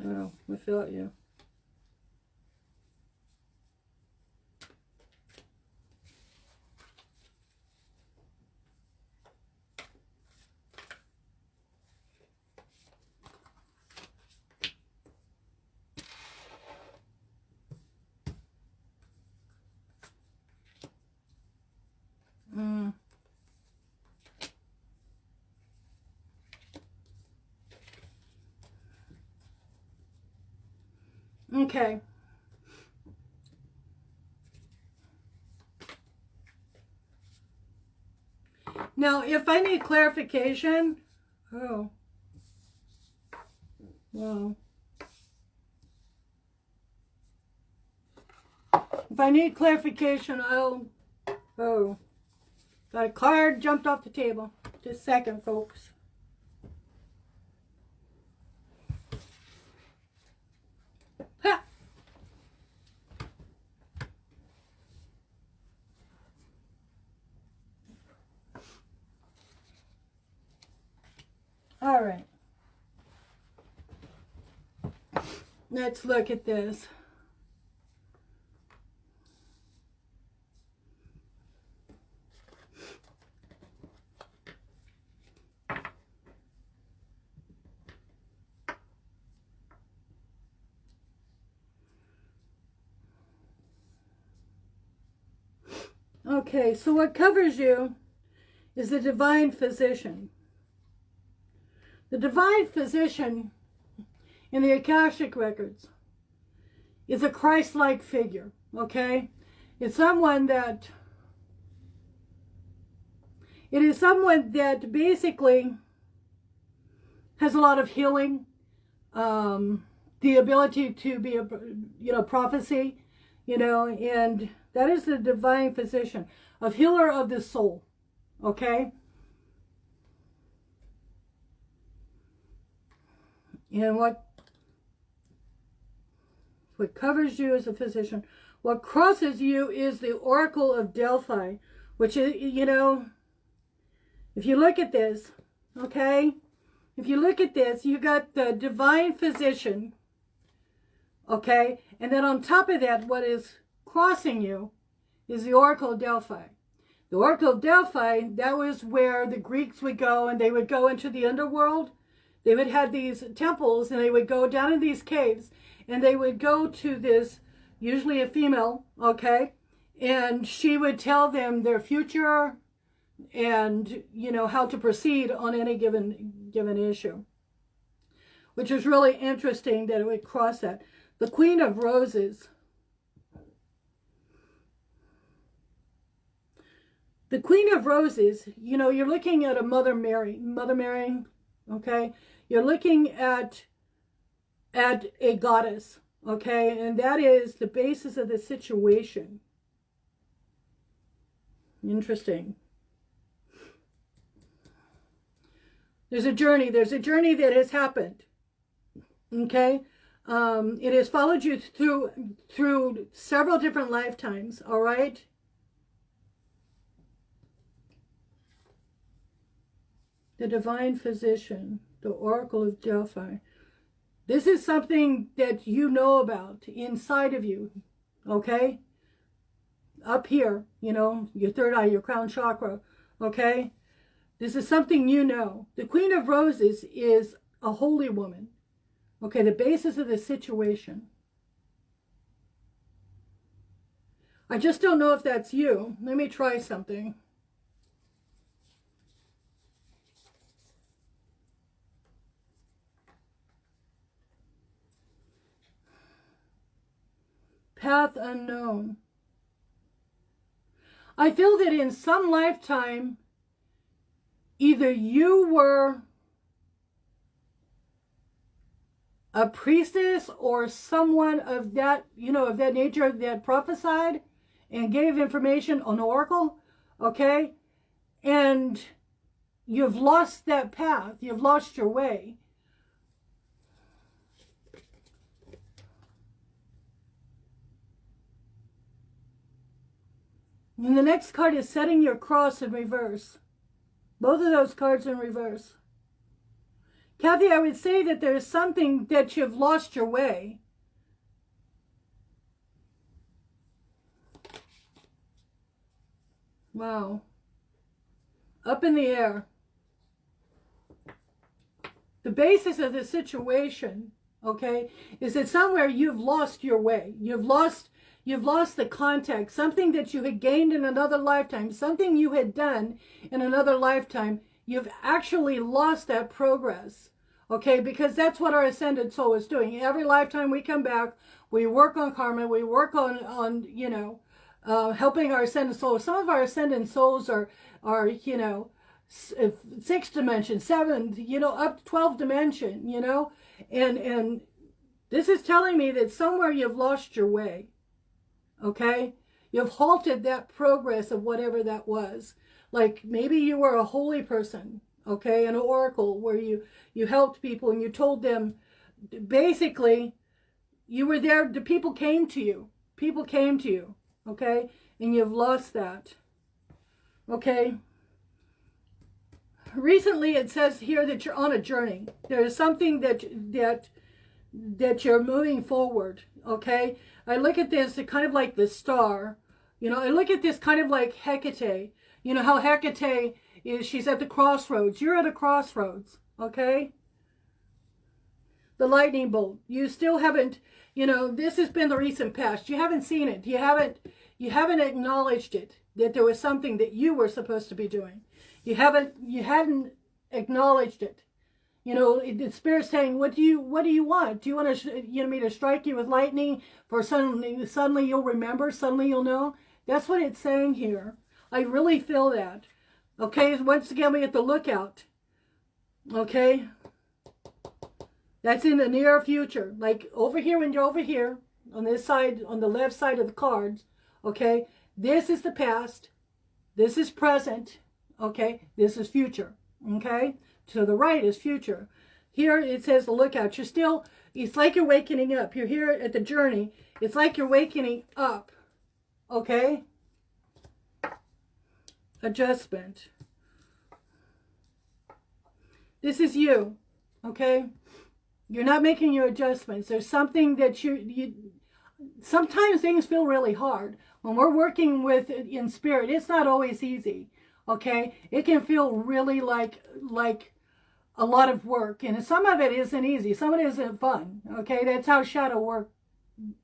Oh, I felt you. Okay. Now, if I need clarification, oh, wow. If I need clarification, oh, got a card jumped off the table. Just a second, folks. Ha! All right. Let's look at this. Okay, so what covers you is the divine physician. The divine physician in the Akashic records is a Christ-like figure, okay? It is someone that basically has a lot of healing, the ability to be a prophecy, and that is the divine physician, a healer of the soul, okay? And what covers you as a physician, what crosses you is the Oracle of Delphi, which is, if you look at this, okay, if you look at this, you got the divine physician, okay, and then on top of that, what is crossing you is the Oracle of Delphi. The Oracle of Delphi, that was where the Greeks would go, and they would go into the underworld. They would have these temples, and they would go down in these caves, and they would go to this, usually a female, okay, and she would tell them their future and, how to proceed on any given issue, which is really interesting that it would cross that. The Queen of Roses. The Queen of Roses, you're looking at a Mother Mary, okay? You're looking at a goddess, okay? And that is the basis of the situation. Interesting. There's a journey that has happened, okay? It has followed you through several different lifetimes, all right? The divine physician, the Oracle of Delphi. This is something that you know about inside of you, okay? Up here, your third eye, your crown chakra, okay? This is something you know. The Queen of Roses is a holy woman, okay? The basis of the situation. I just don't know if that's you. Let me try something. Path unknown. I feel that in some lifetime, either you were a priestess or someone of that, of that nature that prophesied and gave information on oracle, okay? And you've lost that path. You've lost your way. And the next card is setting your cross in reverse. Both of those cards in reverse. Kathy, I would say that there's something that you've lost your way. Wow. Up in the air. The basis of the situation, okay, is that somewhere you've lost your way. You've lost the contact, something that you had gained in another lifetime, something you had done in another lifetime. You've actually lost that progress, okay? Because that's what our ascended soul is doing. Every lifetime we come back, we work on karma, we work on helping our ascended souls. Some of our ascended souls are 6 dimension, 7, up to 12 dimension, and this is telling me that somewhere you've lost your way. Okay? You've halted that progress of whatever that was. Like maybe you were a holy person, okay, an oracle where you helped people and you told them, basically, you were there, the people came to you. People came to you, okay? And you've lost that, okay? Recently it says here that you're on a journey. There's something that you're moving forward, okay? I look at this kind of like the star. I look at this kind of like Hecate. You know how Hecate is, she's at the crossroads. You're at a crossroads, okay? The lightning bolt. You still haven't, this has been the recent past. You haven't seen it. You haven't acknowledged it, that there was something that you were supposed to be doing. You hadn't acknowledged it. You know, the Spirit's saying, what do you want? Do you want me to strike you with lightning for suddenly you'll remember, suddenly you'll know? That's what it's saying here. I really feel that. Okay, once again, we get the lookout. Okay? That's in the near future. Like over here, when you're over here, on this side, on the left side of the cards, okay? This is the past. This is present. Okay? This is future. Okay? To the right is future. Here it says the lookout. You're still, it's like you're wakening up. You're here at the journey. It's like you're wakening up. Okay? Adjustment. This is you. Okay? You're not making your adjustments. There's something that you sometimes things feel really hard. When we're working with in spirit, it's not always easy. Okay? It can feel really like a lot of work, and some of it isn't easy, some of it isn't fun. Okay, that's how shadow work,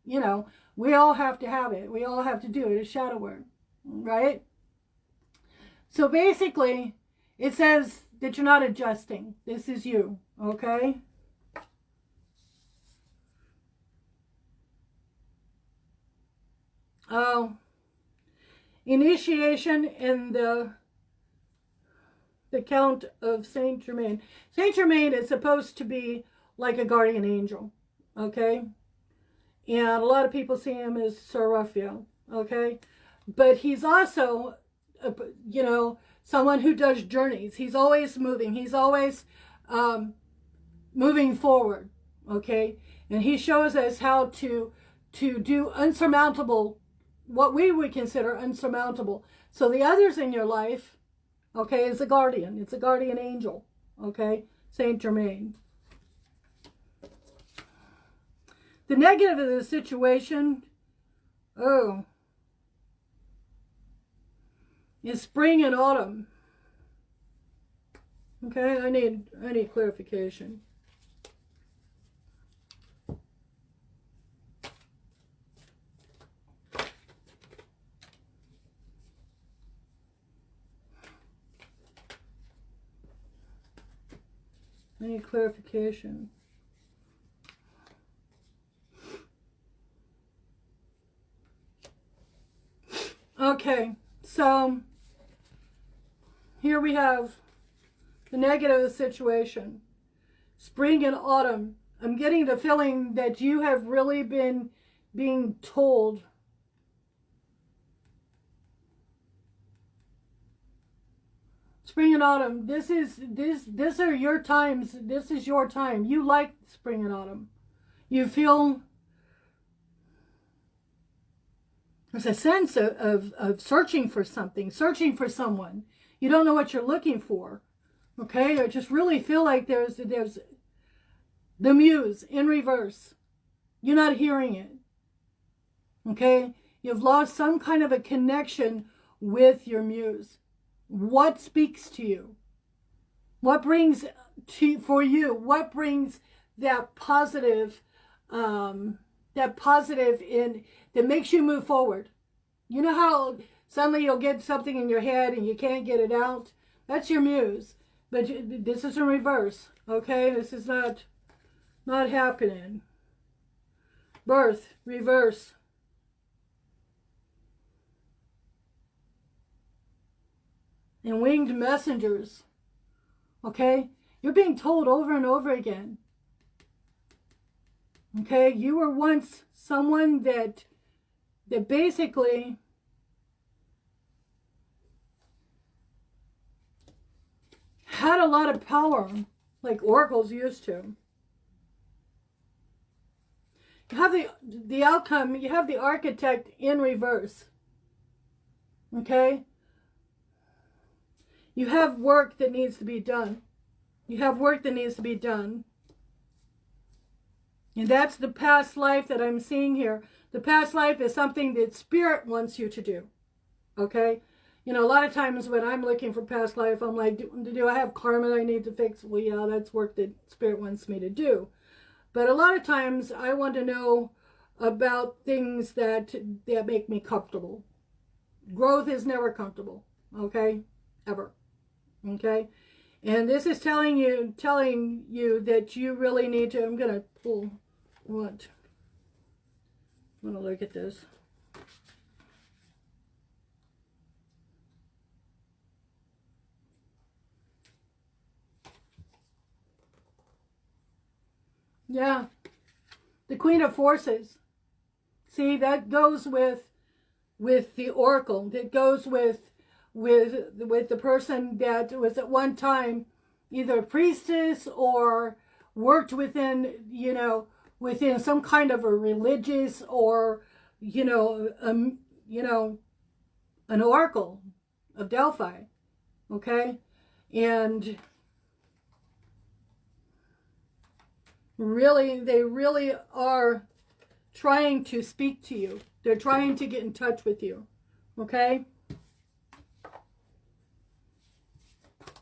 you know, we all have to have it, we all have to do it. It's shadow work, right? So basically it says that you're not adjusting. This is you. Okay, initiation in the Count of Saint Germain. Saint Germain is supposed to be like a guardian angel, okay? And a lot of people see him as Sir Raphael, okay? But he's also, you know, someone who does journeys. He's always moving. He's always moving forward, okay? And he shows us how to do unsurmountable, what we would consider unsurmountable. So the others in your life, okay, is a guardian. It's a guardian angel. Okay, Saint Germain. The negative of the situation, is spring and autumn. Okay, I need clarification. Any clarification? Okay, so here we have the negative of the situation. Spring and autumn. I'm getting the feeling that you have really been being told spring and autumn, this are your times. This is your time. You like spring and autumn. You feel there's a sense of searching for something, searching for someone. You don't know what you're looking for. Okay? I just really feel like there's the muse in reverse. You're not hearing it. Okay? You've lost some kind of a connection with your muse. What speaks to you? What brings for you? What brings that positive in that makes you move forward? You know how suddenly you'll get something in your head and you can't get it out? That's your muse. But this is in reverse. Okay, this is not happening. Birth, reverse. And winged messengers. Okay? You're being told over and over again. Okay? You were once someone that basically had a lot of power, like oracles used to. You have the outcome, you have the architect in reverse. Okay? You have work that needs to be done. You have work that needs to be done. And that's the past life that I'm seeing here. The past life is something that Spirit wants you to do. Okay? You know, a lot of times when I'm looking for past life, I'm like, do I have karma that I need to fix? Well, yeah, that's work that Spirit wants me to do. But a lot of times I want to know about things that make me comfortable. Growth is never comfortable. Okay? Ever. Okay? And this is telling you that you really need to, I'm going to pull what? I want to look at this. Yeah. The Queen of Forces. See, that goes with the Oracle. That goes with the person that was at one time either a priestess or worked within, within some kind of a religious or, an oracle of Delphi. Okay? And really, they really are trying to speak to you. They're trying to get in touch with you. Okay?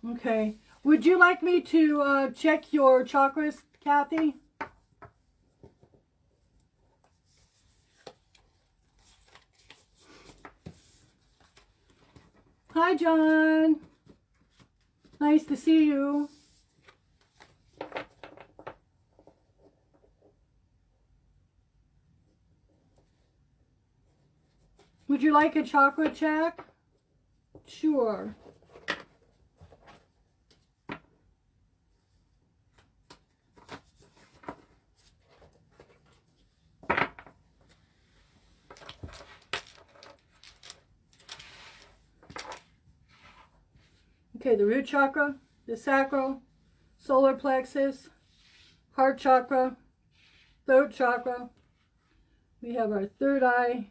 Okay. Would you like me to check your chakras, Kathy? Hi, John. Nice to see you. Would you like a chakra check? Sure. Okay, the root chakra, the sacral, solar plexus, heart chakra, throat chakra. We have our third eye,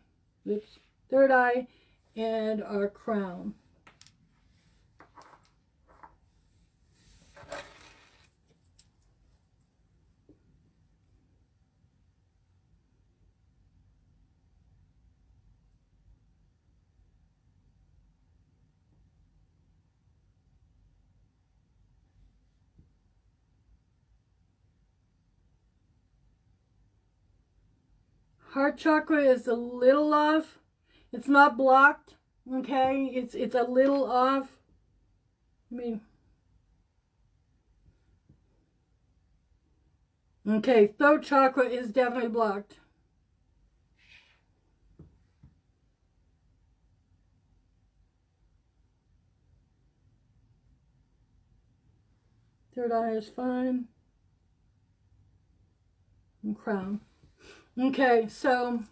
and our crown. Heart chakra is a little off. It's not blocked, okay? It's a little off. Okay, throat chakra is definitely blocked. Third eye is fine. And crown. Okay, so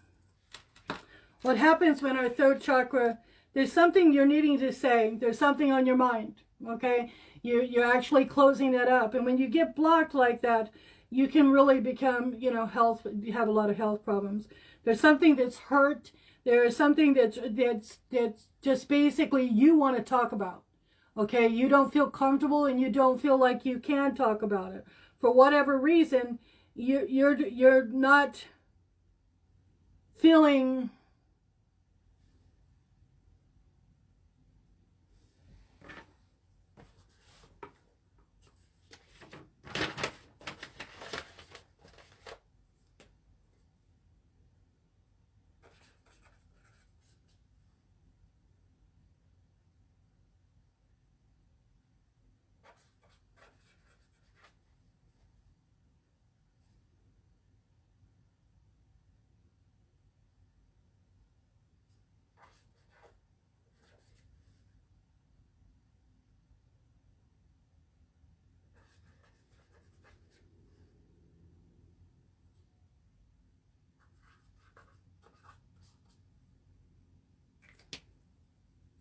what happens when our throat chakra, there's something you're needing to say, there's something on your mind, okay? You're actually closing that up. And when you get blocked like that, you can really become, you have a lot of health problems. There's something that's hurt. There is something that's just basically you want to talk about, okay? You don't feel comfortable and you don't feel like you can talk about it. For whatever reason, you're not feeling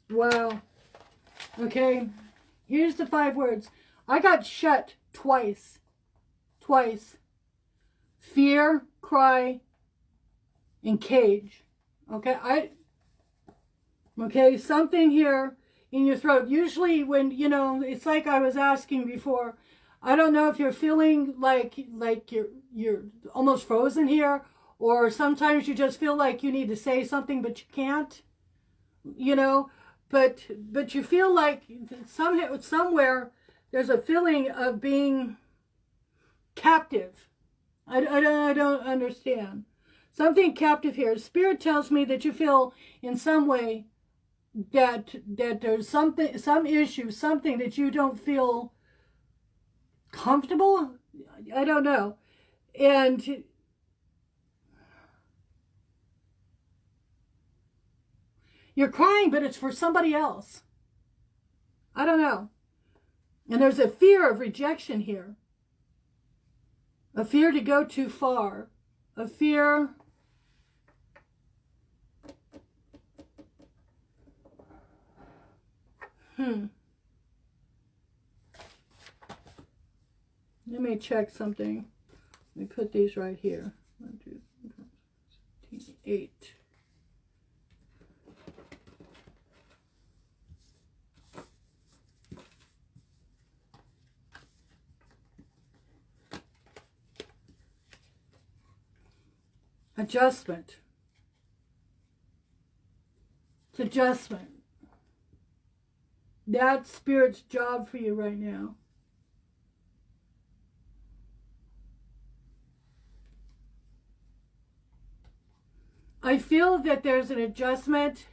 wow. Okay, here's the 5 words. I got shut twice. Twice. Fear, cry, and cage. Okay, okay, something here in your throat. Usually when, it's like I was asking before. I don't know if you're feeling like you're almost frozen here, or sometimes you just feel like you need to say something but you can't. But you feel like somewhere there's a feeling of being captive. I don't understand. Something captive here. Spirit tells me that you feel in some way that there's some issue, something that you don't feel uncomfortable. I don't know. And you're crying, but it's for somebody else. I don't know. And there's a fear of rejection here. A fear to go too far. A fear... Let me check something. Let me put these right here. 1, 2, 3, 8. Adjustment. It's adjustment. That's Spirit's job for you right now. I feel that there's an adjustment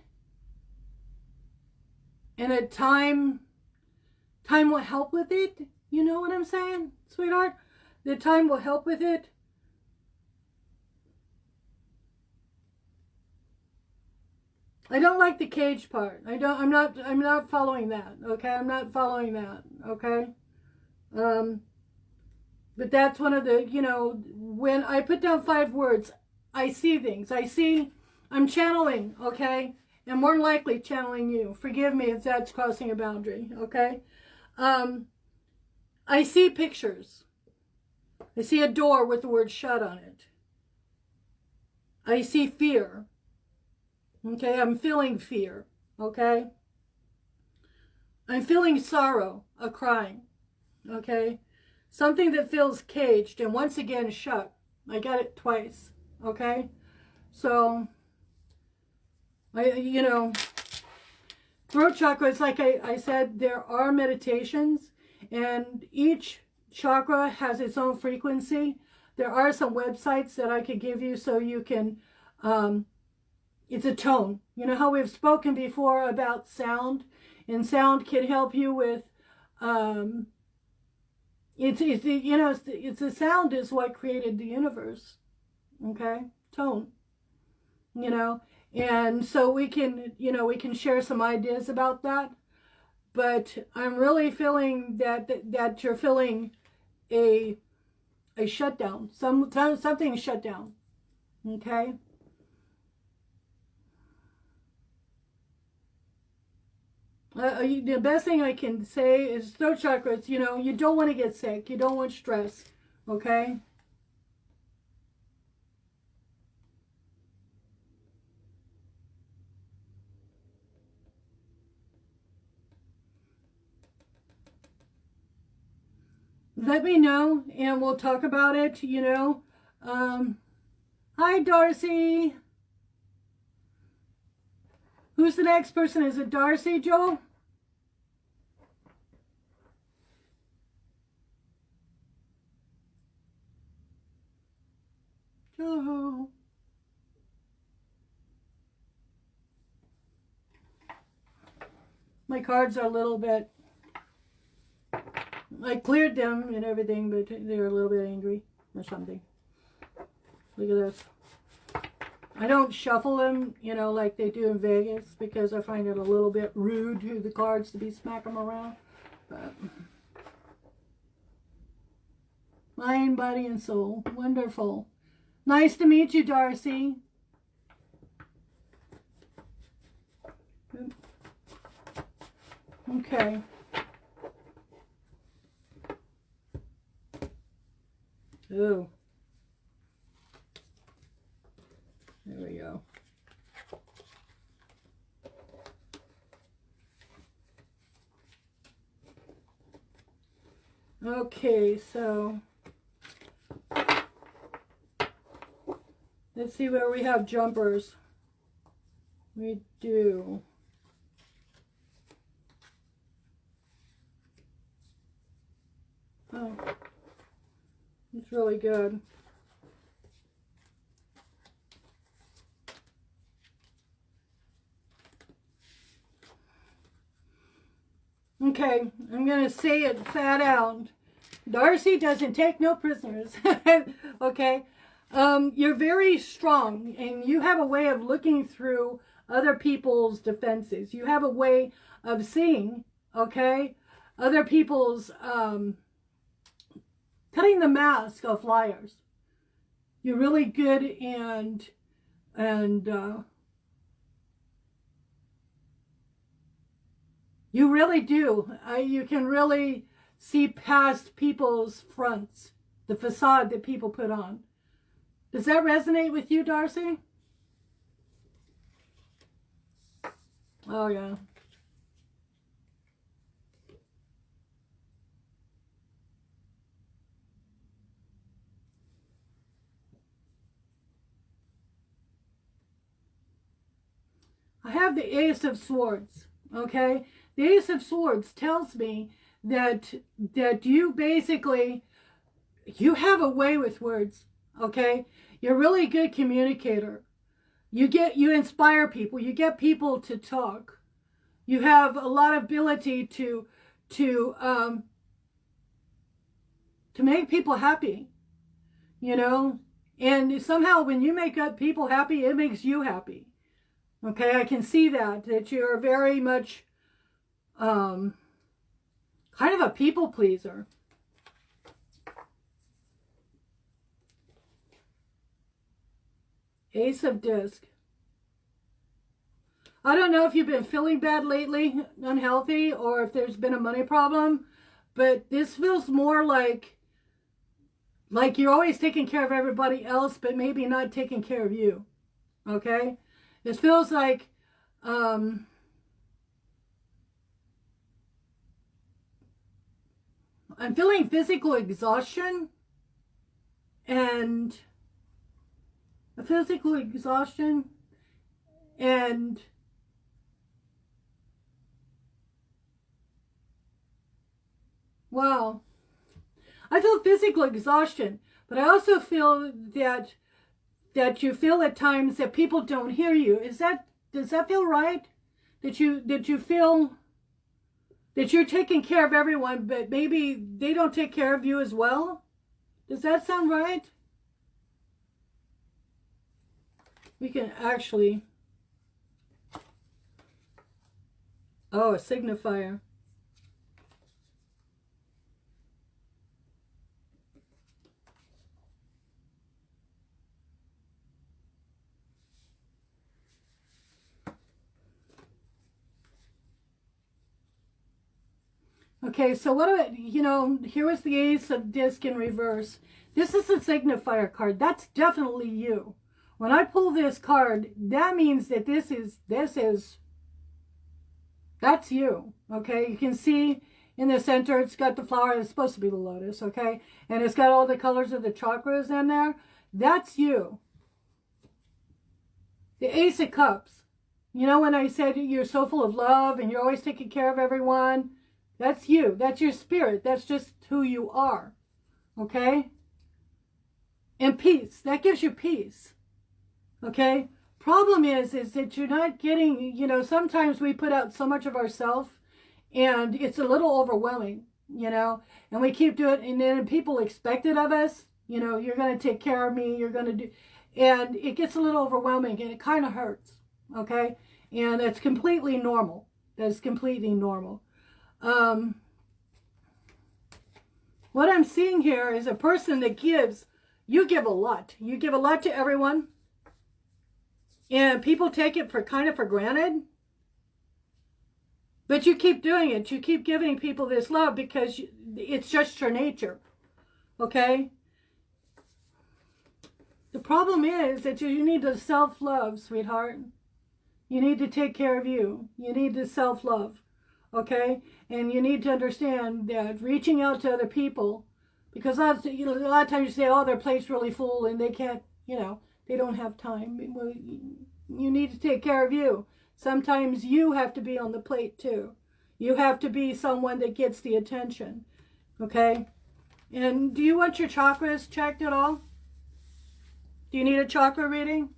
and a time will help with it. You know what I'm saying, sweetheart? The time will help with it. I don't like the cage part. I'm not following that. Okay, I'm not following that. Okay. But that's one of the, when I put down 5 words, I see things. I'm channeling, okay? And more than likely channeling you. Forgive me if that's crossing a boundary, okay? I see pictures. I see a door with the word shut on it. I see fear. Okay, I'm feeling fear, okay? I'm feeling sorrow, a crying, okay? Something that feels caged and once again shut. I got it twice, okay? So, throat chakra, it's like I said, there are meditations and each chakra has its own frequency. There are some websites that I could give you so you can... it's a tone. You know how we've spoken before about sound, and sound can help you with. It's the sound is what created the universe. Okay, tone. And so we can share some ideas about that. But I'm really feeling that you're feeling a shutdown. Something shut down. Okay. The best thing I can say is throat chakras, you don't want to get sick. You don't want stress. Okay? Let me know and we'll talk about it, Hi, Darcy. Who's the next person? Is it Darcy, Joel? Joel. My cards are a little bit... I cleared them and everything, but they're a little bit angry or something. Look at this. I don't shuffle them, like they do in Vegas because I find it a little bit rude to the cards to be smacking them around. But mind, body, and soul. Wonderful. Nice to meet you, Darcy. Okay. Ooh. There we go. Okay, so let's see where we have jumpers. We do. Oh, it's really good. Okay, I'm going to say it flat out. Darcy doesn't take no prisoners. Okay? You're very strong, and you have a way of looking through other people's defenses. You have a way of seeing, okay, other people's, cutting the mask of liars. You're really good, and you really do. You can really see past people's fronts, the facade that people put on. Does that resonate with you, Darcy? Oh, yeah. I have the Ace of Swords, okay? The Ace of Swords tells me that you basically, you have a way with words, okay? You're a really good communicator. You inspire people. You get people to talk. You have a lot of ability to make people happy, you know? And somehow when you make people happy, it makes you happy. Okay, I can see that you're very much kind of a people pleaser. Ace of Disc. I don't know if you've been feeling bad lately, unhealthy, or if there's been a money problem, but this feels more like you're always taking care of everybody else, but maybe not taking care of you. Okay? This feels like I'm feeling physical exhaustion and wow. I feel physical exhaustion, but I also feel that you feel at times that people don't hear you. Does that feel right? That you feel that you're taking care of everyone, but maybe they don't take care of you as well? Does that sound right? We can actually, oh, a signifier. Okay, so what do here was the Ace of Disc in reverse. This is a signifier card. That's definitely you. When I pull this card, that means that that's you. Okay, you can see in the center, it's got the flower. It's supposed to be the lotus, okay? And it's got all the colors of the chakras in there. That's you. The Ace of Cups. You know when I said you're so full of love and you're always taking care of everyone? That's you. That's your spirit. That's just who you are. Okay? And peace. That gives you peace. Okay? Problem is that you're not getting, sometimes we put out so much of ourselves and it's a little overwhelming, and we keep doing it, and then people expect it of us, you're going to take care of me, you're going to do, and it gets a little overwhelming and it kind of hurts. Okay? And that's completely normal. That's completely normal. What I'm seeing here is a person that gives. You give a lot. You give a lot to everyone. And people take it for granted. But you keep doing it. You keep giving people this love because it's just your nature. Okay? The problem is that you need to self-love, sweetheart. You need to take care of you. You need to self-love. Okay? And you need to understand that reaching out to other people, because a lot of times you say, oh, their plate's really full and they can't, they don't have time. Well, you need to take care of you. Sometimes you have to be on the plate too. You have to be someone that gets the attention. Okay? And do you want your chakras checked at all? Do you need a chakra reading?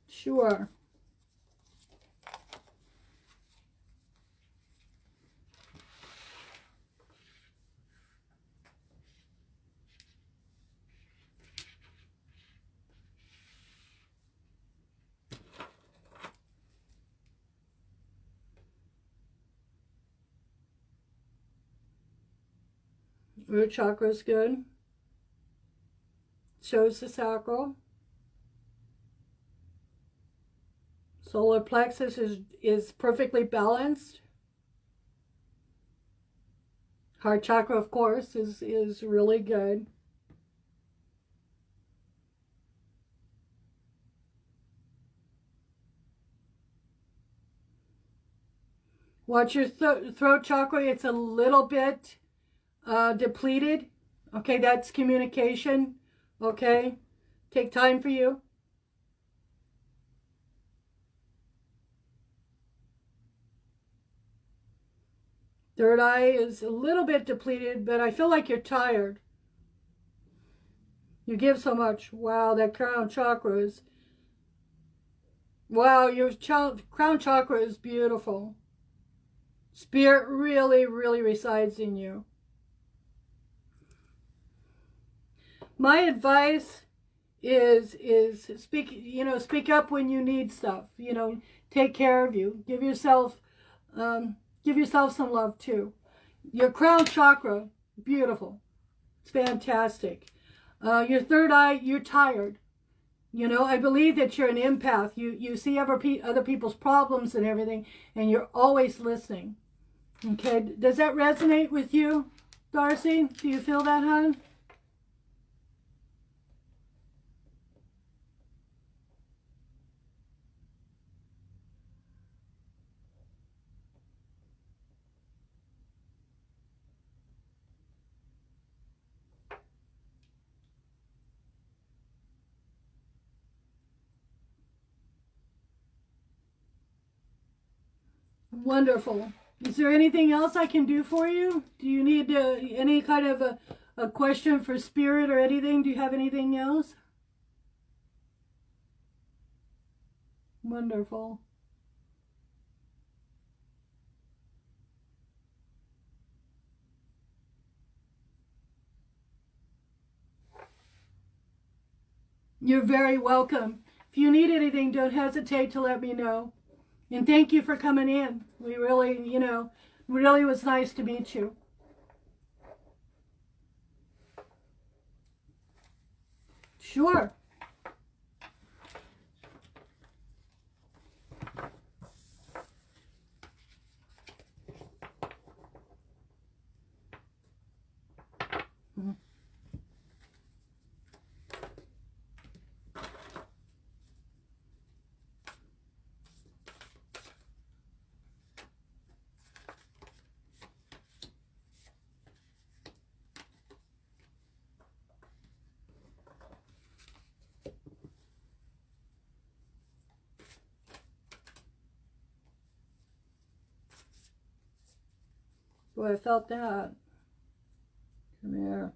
Sure. Root chakra is good. Shows the sacral. Solar plexus is perfectly balanced. Heart chakra, of course, is really good. Watch your throat chakra. It's a little bit depleted. Okay, that's communication. Okay, take time for you. Third eye is a little bit depleted, but I feel like you're tired. You give so much. Wow, that crown chakra is... Wow, your crown chakra is beautiful. Spirit really, really resides in you. My advice is speak up when you need stuff. Take care of you. Give yourself some love too. Your crown chakra, beautiful. It's fantastic. Your third eye, you're tired. I believe that you're an empath. You see other people's problems and everything, and you're always listening. Okay, does that resonate with you, Darcy? Do you feel that, hon? Wonderful. Is there anything else I can do for you? Do you need any kind of a question for spirit or anything? Do you have anything else? Wonderful. You're very welcome. If you need anything, don't hesitate to let me know. And thank you for coming in. We really, really was nice to meet you. Sure. Boy, I felt that. Come here.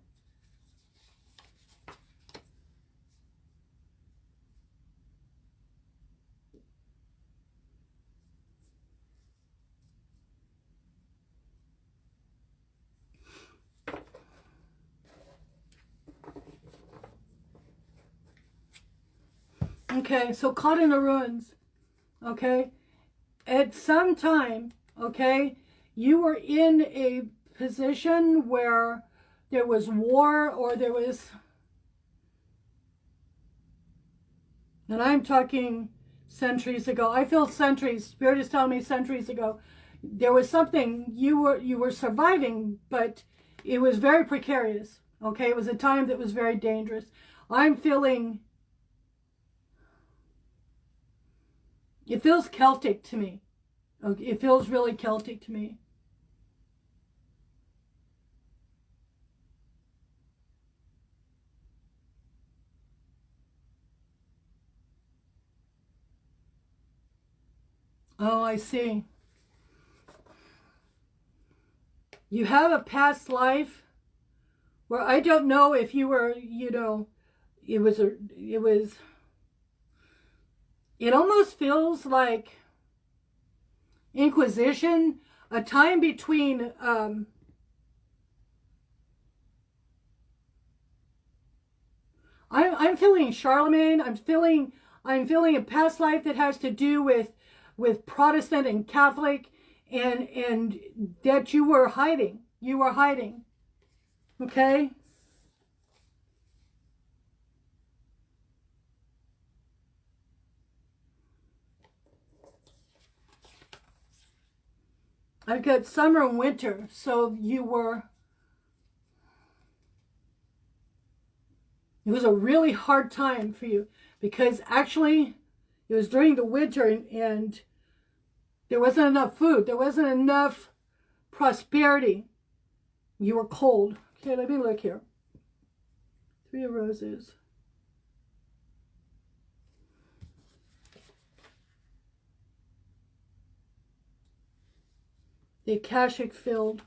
Okay, so caught in the ruins. Okay, at some time, okay, you were in a position where there was war or there was, and I'm talking centuries ago. I feel centuries. Spirit is telling me centuries ago. There was something you were surviving, but it was very precarious. Okay, it was a time that was very dangerous. I'm feeling. It feels Celtic to me. Okay, it feels really Celtic to me. Oh, I see. You have a past life where I don't know if you were, it almost feels like Inquisition, a time between, I'm feeling Charlemagne. I'm feeling a past life that has to do with Protestant and Catholic, and that you were hiding. You were hiding. Okay? I've got summer and winter, so it was a really hard time for you, because actually it was during the winter, and there wasn't enough food. There wasn't enough prosperity. You were cold. Okay, let me look here. 3 of Roses. The Akashic Field.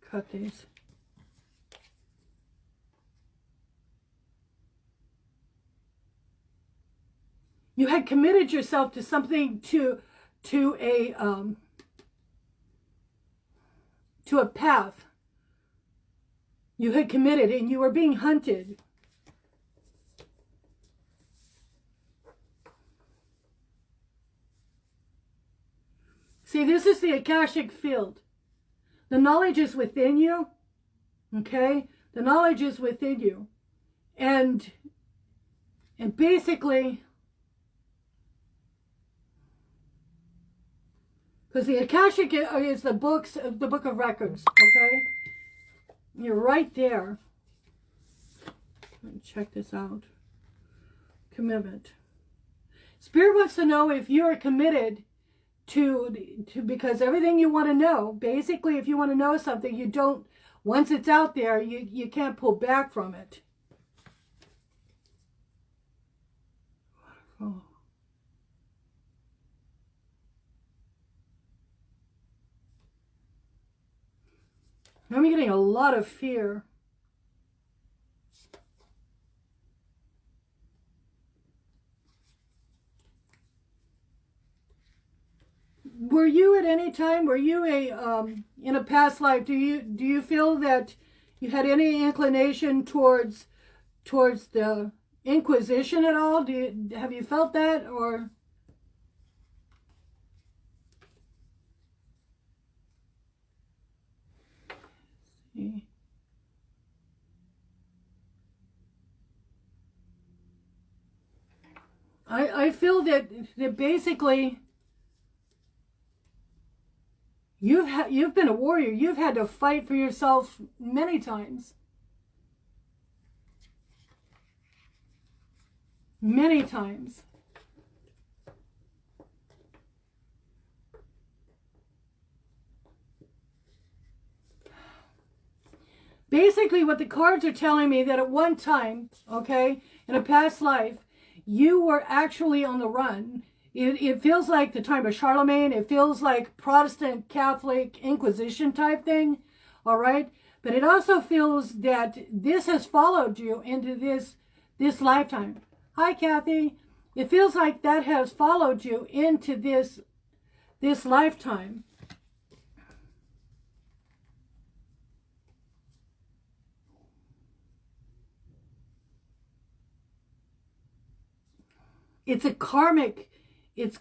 Cut these. You had committed yourself to something, to a path. You had committed, and you were being hunted. See, this is the Akashic Field. The knowledge is within you. Okay? The knowledge is within you. And basically, because the Akashic is the book of records, okay? You're right there. Let me check this out. Commitment. Spirit wants to know if you're committed to because everything you want to know, basically, if you want to know something, you don't, once it's out there, you can't pull back from it. Oh. I'm getting a lot of fear. Were you at any time, were you in a past life, do you feel that you had any inclination towards the Inquisition at all? Have you felt that, or? I feel that basically you've been a warrior. You've had to fight for yourself many times. Many times. Basically, what the cards are telling me, that at one time, okay, in a past life, you were actually on the run. It feels like the time of Charlemagne. It feels like Protestant, Catholic, Inquisition type thing, all right? But it also feels that this has followed you into this lifetime. Hi, Kathy. It feels like that has followed you into this lifetime. It's karmic. It's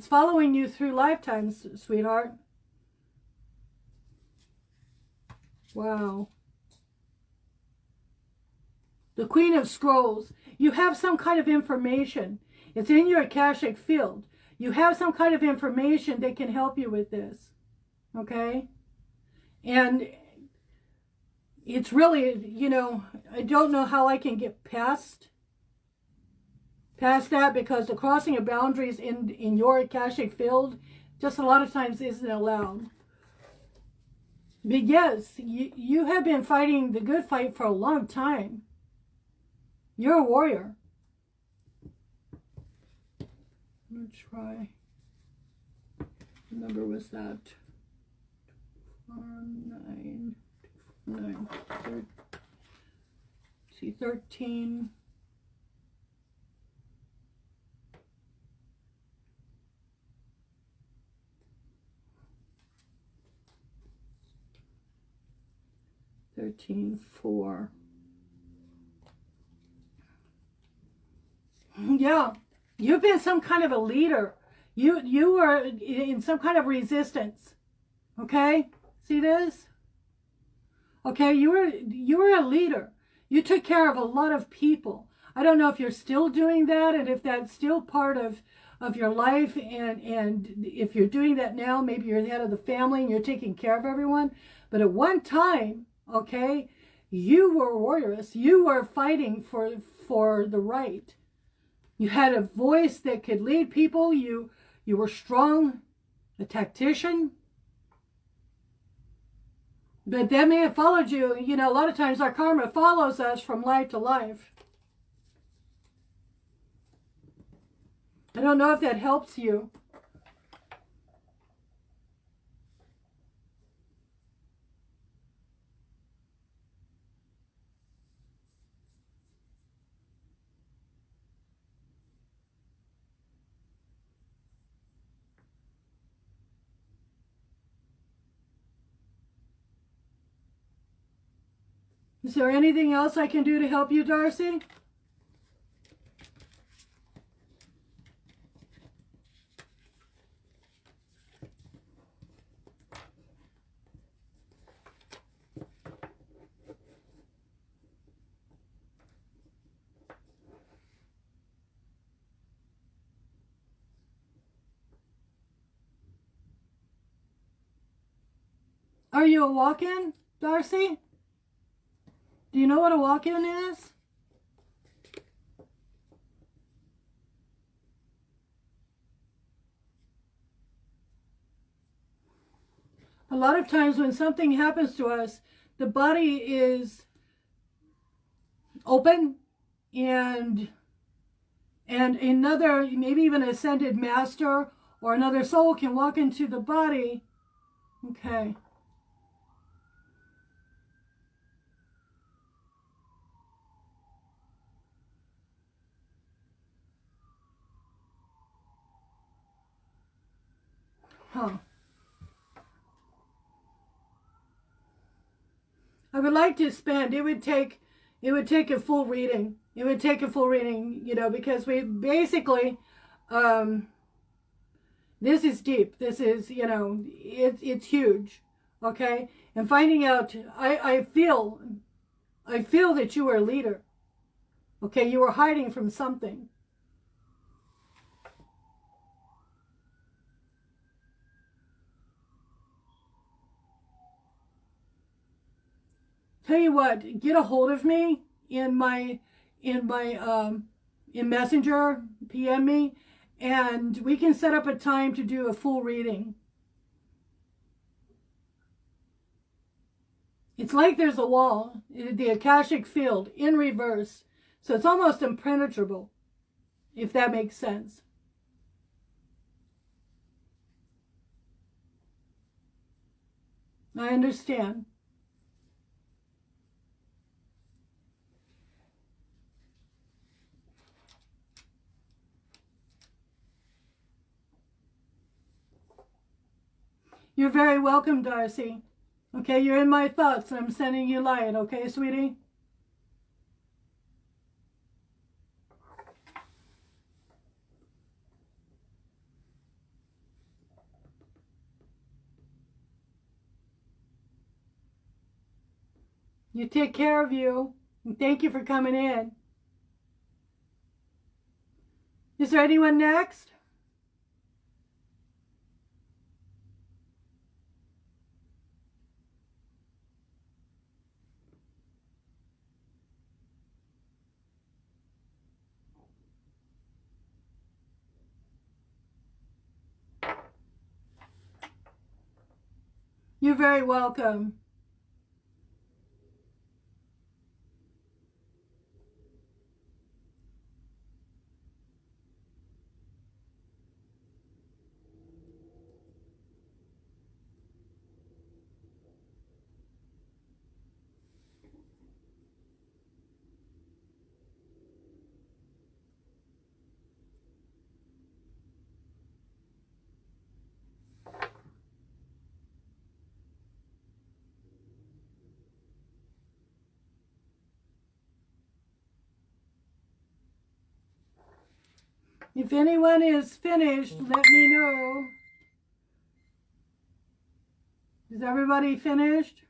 following you through lifetimes, sweetheart. Wow. The Queen of Scrolls. You have some kind of information. It's in your Akashic field. You have some kind of information that can help you with this. Okay? And it's really, I don't know how I can get past that, because the crossing of boundaries in your Akashic field just a lot of times isn't allowed. But yes, you have been fighting the good fight for a long time. You're a warrior. I'm going to try. What number was that? 9, 9, 13. Four. Yeah, you've been some kind of a leader. You were in some kind of resistance. Okay, see this? Okay, you were a leader. You took care of a lot of people. I don't know if you're still doing that, and if that's still part of your life, and if you're doing that now, maybe you're the head of the family and you're taking care of everyone. But at one time, okay, you were warriors. You were fighting for the right. You had a voice that could lead people. You were strong, a tactician. But that may have followed you. You know, a lot of times our karma follows us from life to life. I don't know if that helps you. Is there anything else I can do to help you, Darcy? Are you a walk-in, Darcy? Do you know what a walk-in is? A lot of times when something happens to us, the body is open, and another, maybe even ascended master or another soul can walk into the body. Okay. Huh. I would like to spend, it would take a full reading. It would take a full reading, you know, because we basically, this is deep. This is, you know, it's huge. Okay. And finding out, I feel that you were a leader. Okay. You were hiding from something. Tell you what, get a hold of me in Messenger, PM me, and we can set up a time to do a full reading. It's like there's a wall, the Akashic field, in reverse. So it's almost impenetrable, if that makes sense. I understand. You're very welcome, Darcy. Okay, you're in my thoughts, and I'm sending you light. Okay, sweetie? You take care of you. And thank you for coming in. Is there anyone next? You're very welcome. If anyone is finished, let me know. Is everybody finished?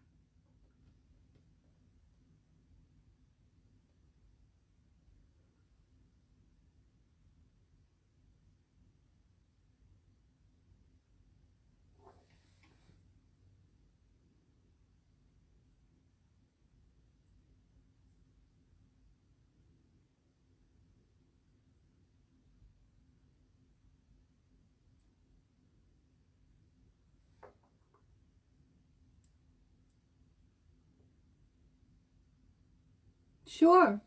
Sure.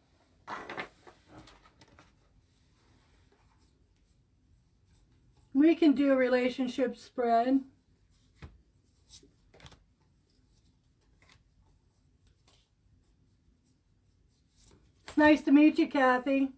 We can do a relationship spread. It's nice to meet you, Kathy.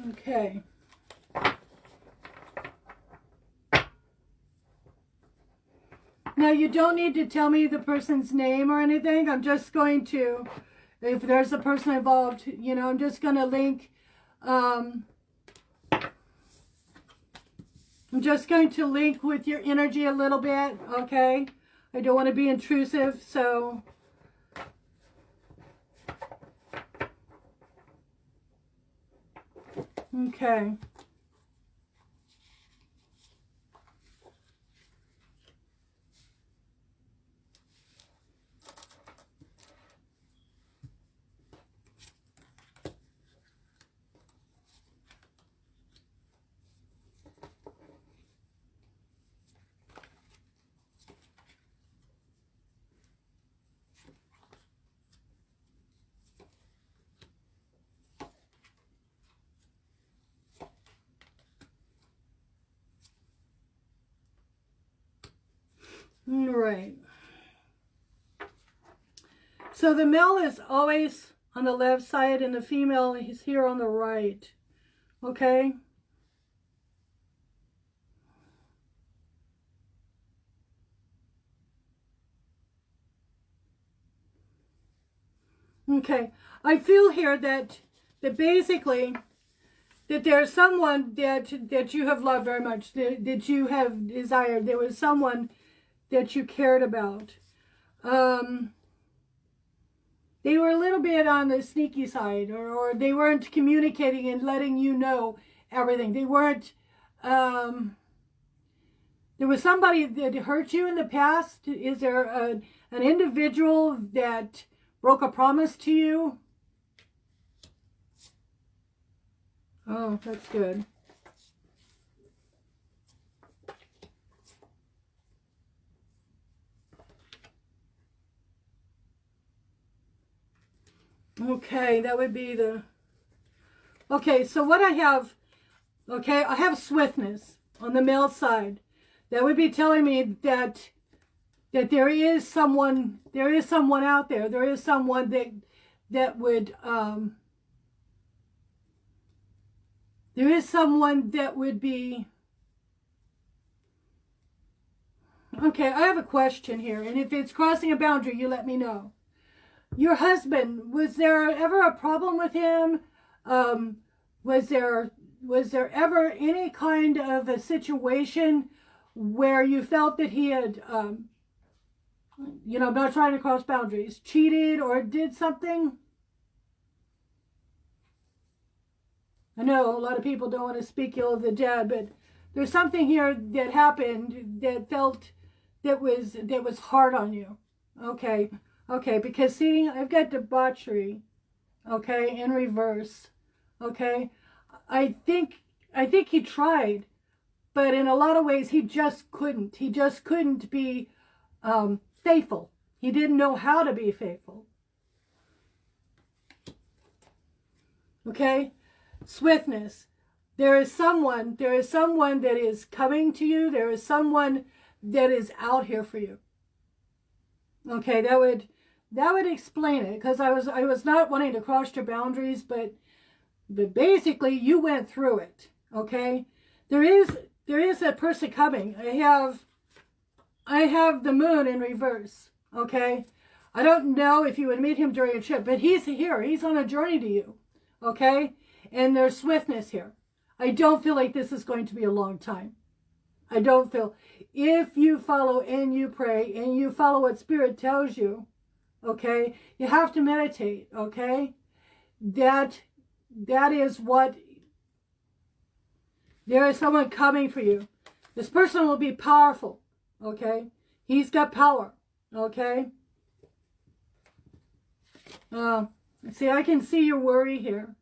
Okay. Now you don't need to tell me the person's name or anything. I'm just going to, if there's a person involved, you know, I'm just going to link, I'm just going to link with your energy a little bit, okay? I don't want to be intrusive, so... Okay. Right. So the male is always on the left side and the female is here on the right. Okay? Okay. I feel here that basically that there's someone that you have loved very much, that you have desired. There was someone that you cared about. They were a little bit on the sneaky side, or they weren't communicating and letting you know everything. They weren't, there was somebody that hurt you in the past. Is there an individual that broke a promise to you? Oh, that's good. Okay, that would be the... Okay, so what I have... Okay, I have swiftness on the male side. That would be telling me that there is someone out there. There is someone that would... there is someone that would be... Okay, I have a question here. And if it's crossing a boundary, you let me know. Your husband, was there ever a problem with him? Was there ever any kind of a situation where you felt that he had, you know, I'm not trying to cross boundaries, cheated or did something? I know a lot of people don't want to speak ill of the dead, but there's something here that happened that was hard on you. Okay. Okay, because see, I've got debauchery, okay, in reverse, okay. I think he tried, but in a lot of ways he just couldn't. He just couldn't be faithful. He didn't know how to be faithful. Okay, swiftness. there is someone that is coming to you. There is someone that is out here for you. Okay, that would explain it, because I was not wanting to cross your boundaries, but basically you went through it. Okay, there is a person coming. I have the moon in reverse. Okay, I don't know if you would meet him during a trip, but he's here. He's on a journey to you. Okay, and there's swiftness here. I don't feel like this is going to be a long time. I don't feel. If you follow and you pray and you follow what Spirit tells you, okay, you have to meditate, okay? That is what, there is someone coming for you. This person will be powerful, okay? He's got power, okay? See, I can see your worry here.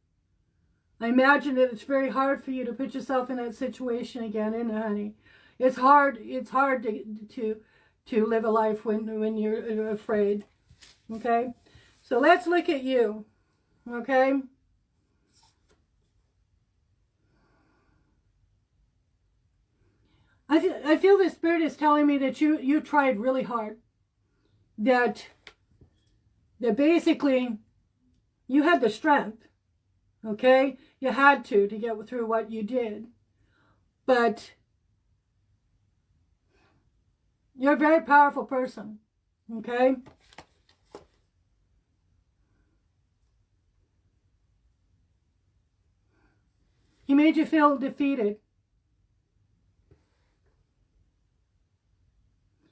I imagine that it's very hard for you to put yourself in that situation again, isn't it, honey? It's hard to live a life when you're afraid. Okay? So let's look at you. Okay? I feel the Spirit is telling me that you tried really hard. That basically you had the strength. Okay? You had to get through what you did. But you're a very powerful person. Okay? He made you feel defeated.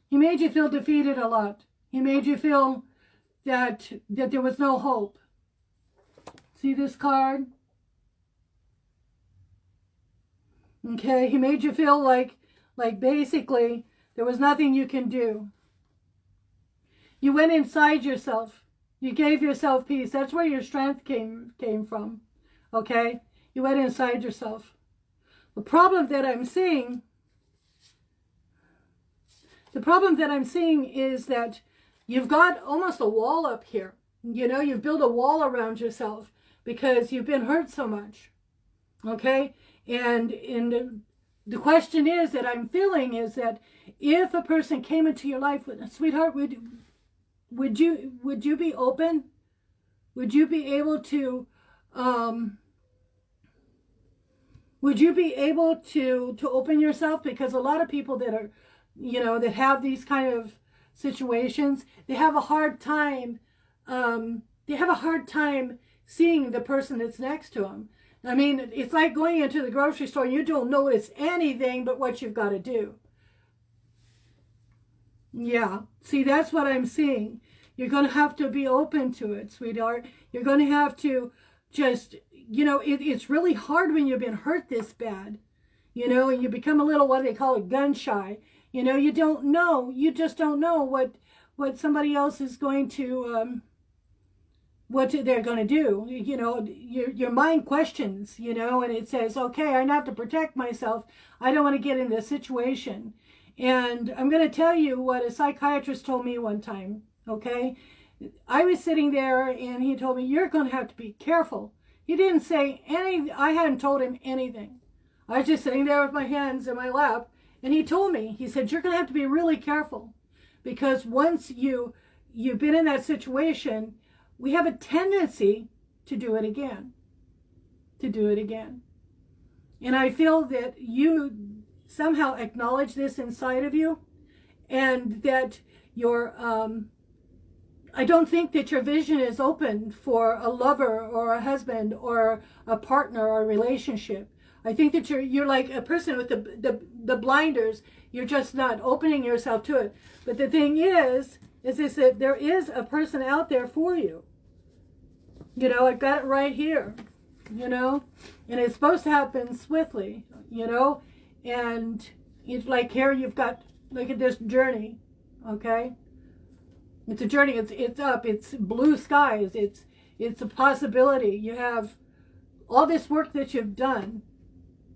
He made you feel defeated a lot. He made you feel that there was no hope. See this card? Okay, he made you feel like basically there was nothing you can do. You went inside yourself. You gave yourself peace. That's where your strength came from. Okay? You went inside yourself. The problem that I'm seeing is that you've got almost a wall up here. You know, you've built a wall around yourself because you've been hurt so much. Okay? And the question is that I'm feeling is that if a person came into your life, sweetheart, would you be open? Would you be able to open yourself? Because a lot of people that are, that have these kind of situations, they have a hard time. They have a hard time seeing the person that's next to them. I mean, it's like going into the grocery store. You don't notice anything but what you've got to do. Yeah. See, that's what I'm seeing. You're going to have to be open to it, sweetheart. You're going to have to just, it's really hard when you've been hurt this bad, and you become a little, what they call it, gun shy. You don't know. You just don't know what somebody else is going to, what they're going to do. Your mind questions, and it says, okay, I have to protect myself. I don't want to get in this situation. And I'm going to tell you what a psychiatrist told me one time, okay? I was sitting there and he told me, you're going to have to be careful. He didn't say anything. I hadn't told him anything. I was just sitting there with my hands in my lap, and he told me, he said, you're going to have to be really careful, because once you've been in that situation, we have a tendency to do it again. And I feel that you somehow acknowledge this inside of you, and that I don't think that your vision is open for a lover or a husband or a partner or a relationship. I think that you're like a person with the blinders. You're just not opening yourself to it. But the thing is that there is a person out there for you. I've got it right here, and it's supposed to happen swiftly, and it's like here you've got, look at this journey, okay? It's a journey, it's up, it's blue skies, it's a possibility. You have all this work that you've done,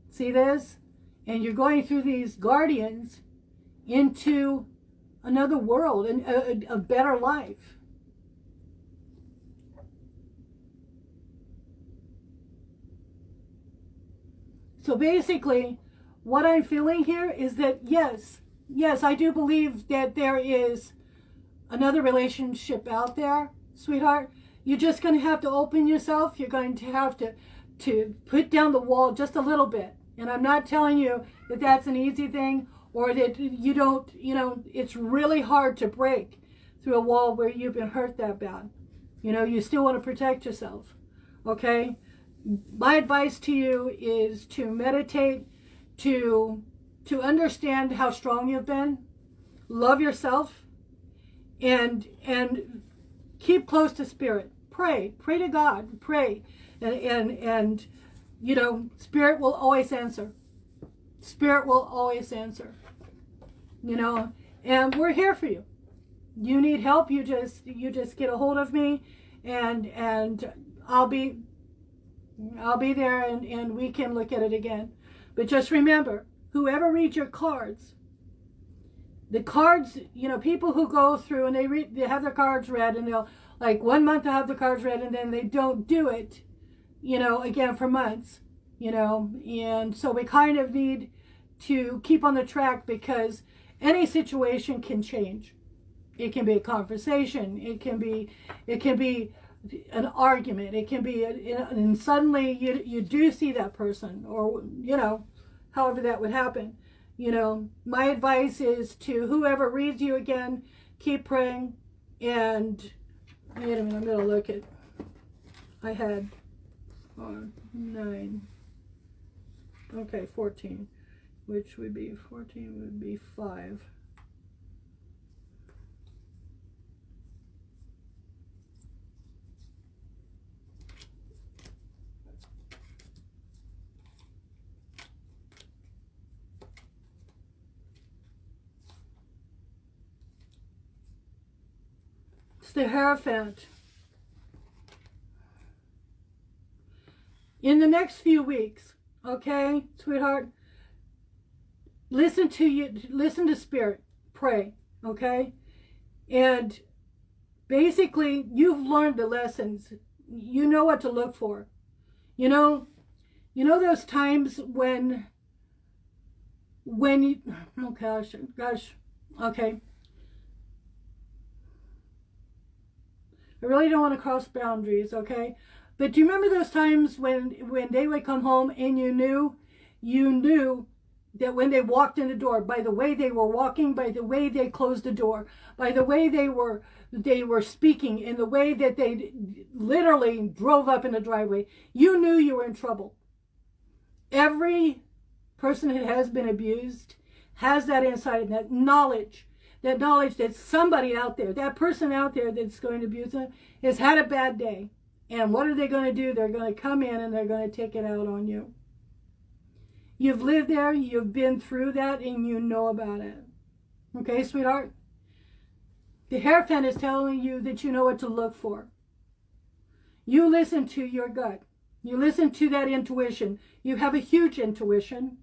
see this? And you're going through these guardians into another world and a better life. So basically, what I'm feeling here is that yes, I do believe that there is another relationship out there, sweetheart. You're just going to have to open yourself. You're going to have to put down the wall just a little bit. And I'm not telling you that that's an easy thing, or that you don't, it's really hard to break through a wall where you've been hurt that bad. You still want to protect yourself. Okay? My advice to you is to meditate, to understand how strong you've been, love yourself, and keep close to spirit. Pray to God. Pray, and spirit will always answer. Spirit will always answer. And we're here for you. You need help, you just get a hold of me, and I'll be there, and we can look at it again. But just remember, whoever reads your cards, the cards, people who go through and they have their cards read, and they'll, like, 1 month they'll have the cards read, and then they don't do it, again for months, and so we kind of need to keep on the track, because any situation can change. It can be a conversation, it can be an argument, it can be and suddenly you do see that person, or however that would happen. My advice is to whoever reads you again, keep praying. And wait a minute, I'm going to look at, I had 9, okay, 14, which would be 14 would be 5. It's the Hierophant. In the next few weeks, okay, sweetheart, listen to spirit, pray, okay? And basically, you've learned the lessons. You know what to look for. You know those times when you, oh gosh, okay. I really don't want to cross boundaries, okay? But do you remember those times when they would come home and you knew that when they walked in the door, by the way they were walking, by the way they closed the door, by the way they were speaking, in the way that they literally drove up in the driveway, you knew you were in trouble. Every person that has been abused has that insight, that knowledge that somebody out there, that person out there that's going to abuse them, has had a bad day. And what are they going to do? They're going to come in and they're going to take it out on you. You've lived there, you've been through that, and you know about it. Okay, sweetheart? The Hierophant is telling you that you know what to look for. You listen to your gut. You listen to that intuition. You have a huge intuition.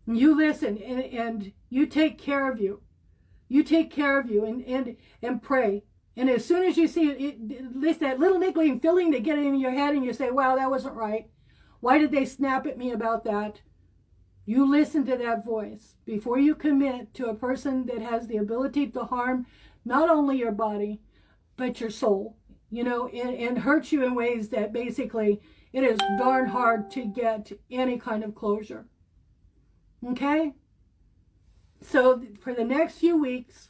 You listen, and you take care of you. You take care of you, and pray. And as soon as you see it, that little niggling feeling that get in your head, and you say, wow, that wasn't right. Why did they snap at me about that? You listen to that voice before you commit to a person that has the ability to harm not only your body, but your soul, and hurt you in ways that basically it is darn hard to get any kind of closure. Okay? So for the next few weeks,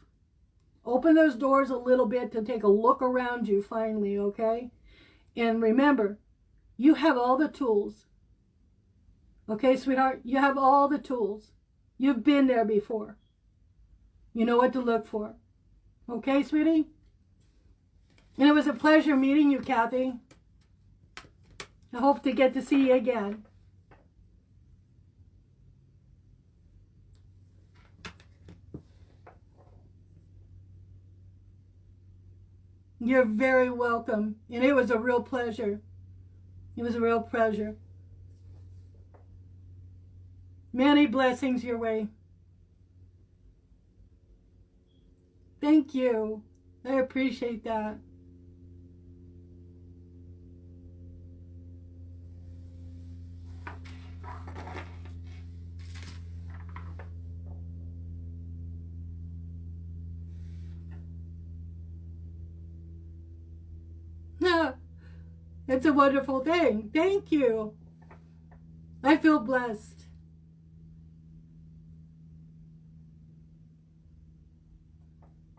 open those doors a little bit to take a look around you finally, okay? And remember, you have all the tools. Okay, sweetheart? You have all the tools. You've been there before. You know what to look for. Okay, sweetie? And it was a pleasure meeting you, Kathy. I hope to get to see you again. You're very welcome. And it was a real pleasure. It was a real pleasure. Many blessings your way. Thank you. I appreciate that. It's a wonderful thing. Thank you. I feel blessed.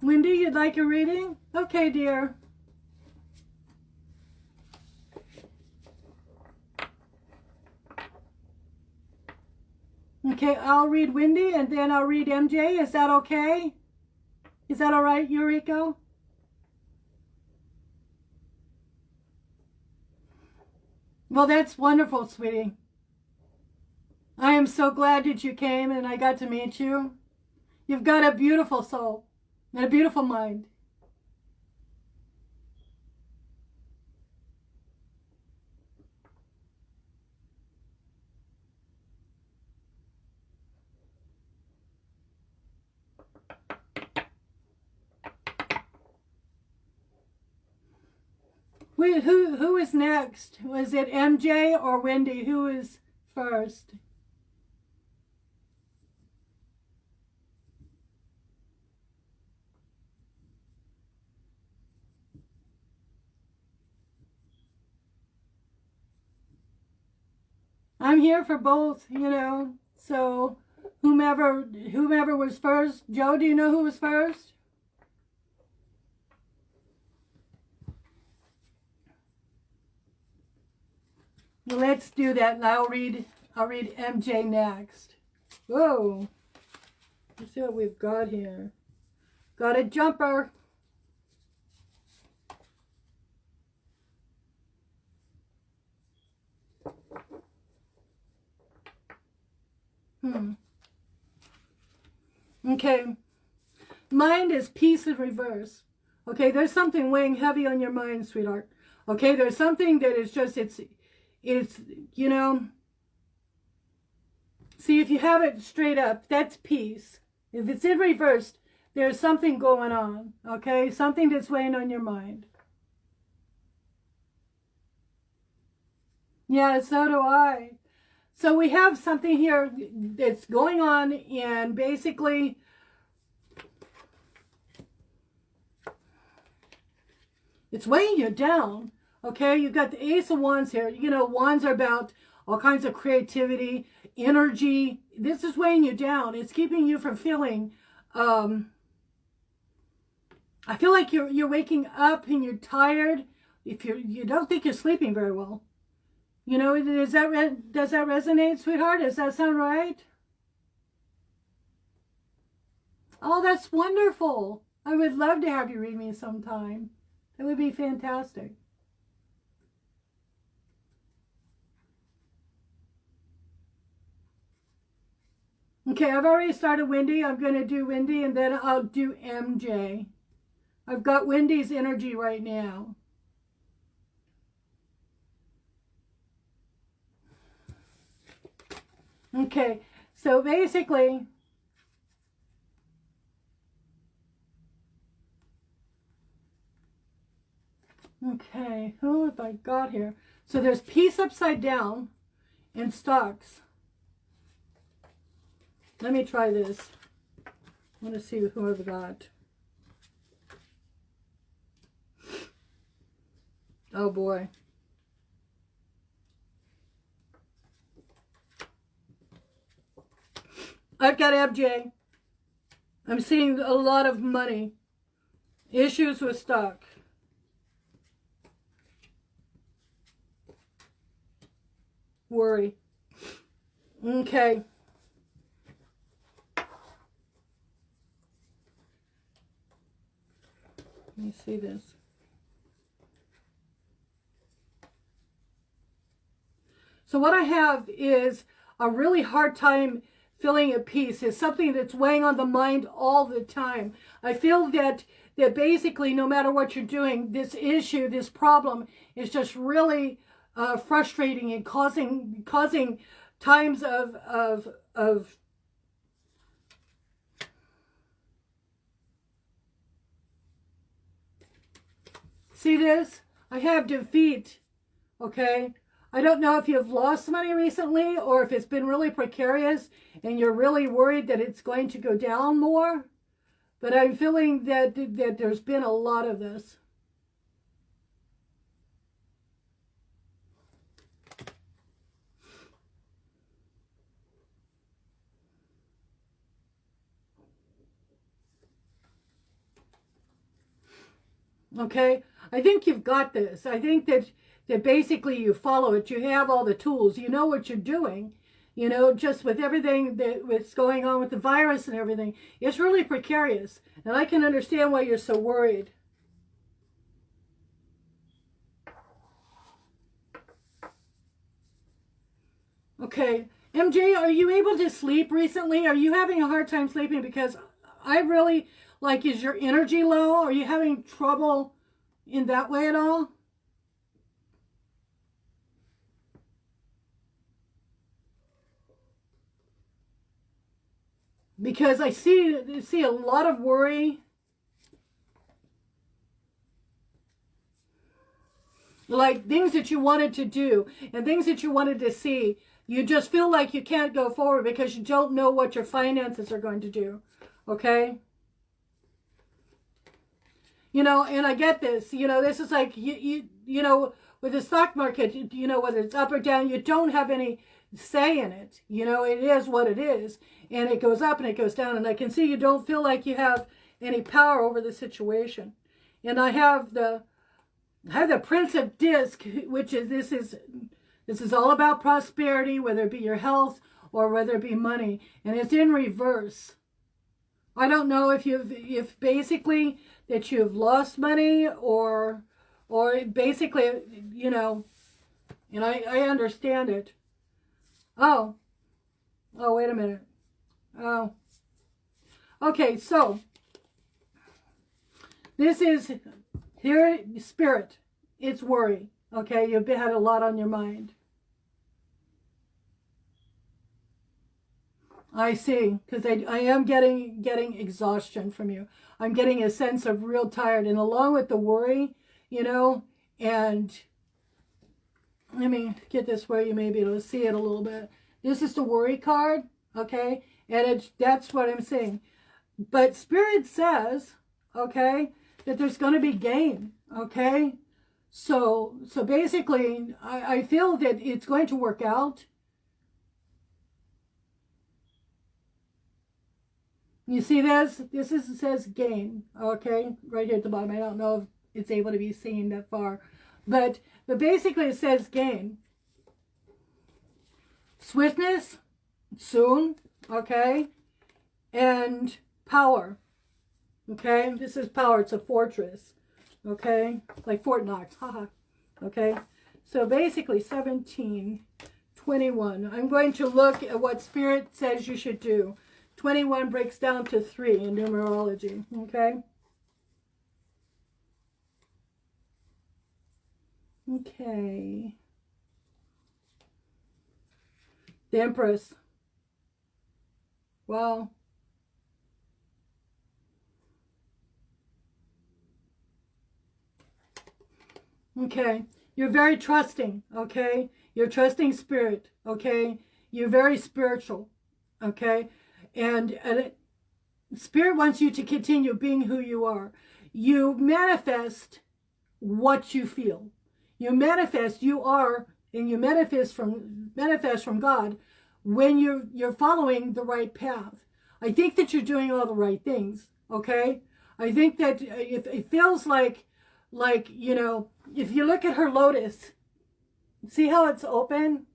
Wendy, you'd like a reading? Okay, dear. Okay, I'll read Wendy and then I'll read MJ. Is that okay? Is that all right, Eureka? Well, that's wonderful, sweetie. I am so glad that you came and I got to meet you. You've got a beautiful soul and a beautiful mind. Wait, who is next? Was it MJ or Wendy? Who is first? I'm here for both, so whomever was first. Joe, do you know who was first? Well, let's do that, and I'll read MJ next. Whoa. Let's see what we've got here. Got a jumper. Okay. Mind is peace in reverse. Okay, there's something weighing heavy on your mind, sweetheart. Okay, there's something that is just, it's, see, if you have it straight up, that's peace. If it's in reverse, there's something going on, okay? Something that's weighing on your mind. Yeah, so do I. So we have something here that's going on, and basically it's weighing you down, okay? You've got the Ace of Wands here. Wands are about all kinds of creativity, energy. This is weighing you down. It's keeping you from feeling, I feel like you're waking up and you're tired. If you don't think you're sleeping very well. Does that resonate, sweetheart? Does that sound right? Oh, that's wonderful. I would love to have you read me sometime. That would be fantastic. Okay, I've already started Wendy. I'm going to do Wendy and then I'll do MJ. I've got Wendy's energy right now. Okay, so basically, okay, who have I got here? So there's peace upside down and stocks. Let me try this. I want to see who I've got. Oh boy. I've got MJ. I'm seeing a lot of money. Issues with stock. Worry. Okay. Let me see this. So what I have is a really hard time feeling at peace. Is something that's weighing on the mind all the time. I feel that basically no matter what you're doing, this issue, this problem is just really frustrating and causing times of see this? I have defeat. Okay. I don't know if you've lost money recently or if it's been really precarious and you're really worried that it's going to go down more. But I'm feeling that there's been a lot of this. Okay? I think you've got this. I think that basically you follow it. You have all the tools. You know what you're doing. You know, just with everything that's going on with the virus and everything. It's really precarious. And I can understand why you're so worried. Okay. MJ, are you able to sleep recently? Are you having a hard time sleeping? Because I really, like, is your energy low? Are you having trouble in that way at all? Because I see a lot of worry. Like things that you wanted to do and things that you wanted to see. You just feel like you can't go forward because you don't know what your finances are going to do. Okay? You know, and I get this. You know, this is like, you know, with the stock market, you know, whether it's up or down, you don't have any say in it. You know, it is what it is. And it goes up and it goes down. And I can see you don't feel like you have any power over the situation. And I have the Prince of Disc, which is, this is all about prosperity, whether it be your health or whether it be money. And it's in reverse. I don't know if basically that you've lost money or basically, you know, and I understand it. Oh, wait a minute. Oh, okay, so this is here, spirit. It's worry. Okay, you've had a lot on your mind. I see, because I am getting exhaustion from you. I'm getting a sense of real tired, and along with the worry, you know, and let me get this where you may be able to see it a little bit. This is the worry card, okay, and that's what I'm saying. But Spirit says, okay, that there's going to be gain, okay. So basically, I feel that it's going to work out. You see this? Says gain, okay? Right here at the bottom. I don't know if it's able to be seen that far. But basically it says gain. Swiftness, soon, okay? And power, okay? This is power. It's a fortress, okay? Like Fort Knox, haha, okay? So basically 17, 21. I'm going to look at what Spirit says you should do. 21 breaks down to 3 in numerology, okay? Okay. The Empress. Wow. Okay. You're very trusting, okay? You're trusting spirit, okay? You're very spiritual, okay? And Spirit wants you to continue being who you are. You manifest what you feel. You manifest, you are, and you manifest from God when you're following the right path. I think that you're doing all the right things, okay? I think that if it feels like, you know, if you look at her lotus, see how it's open,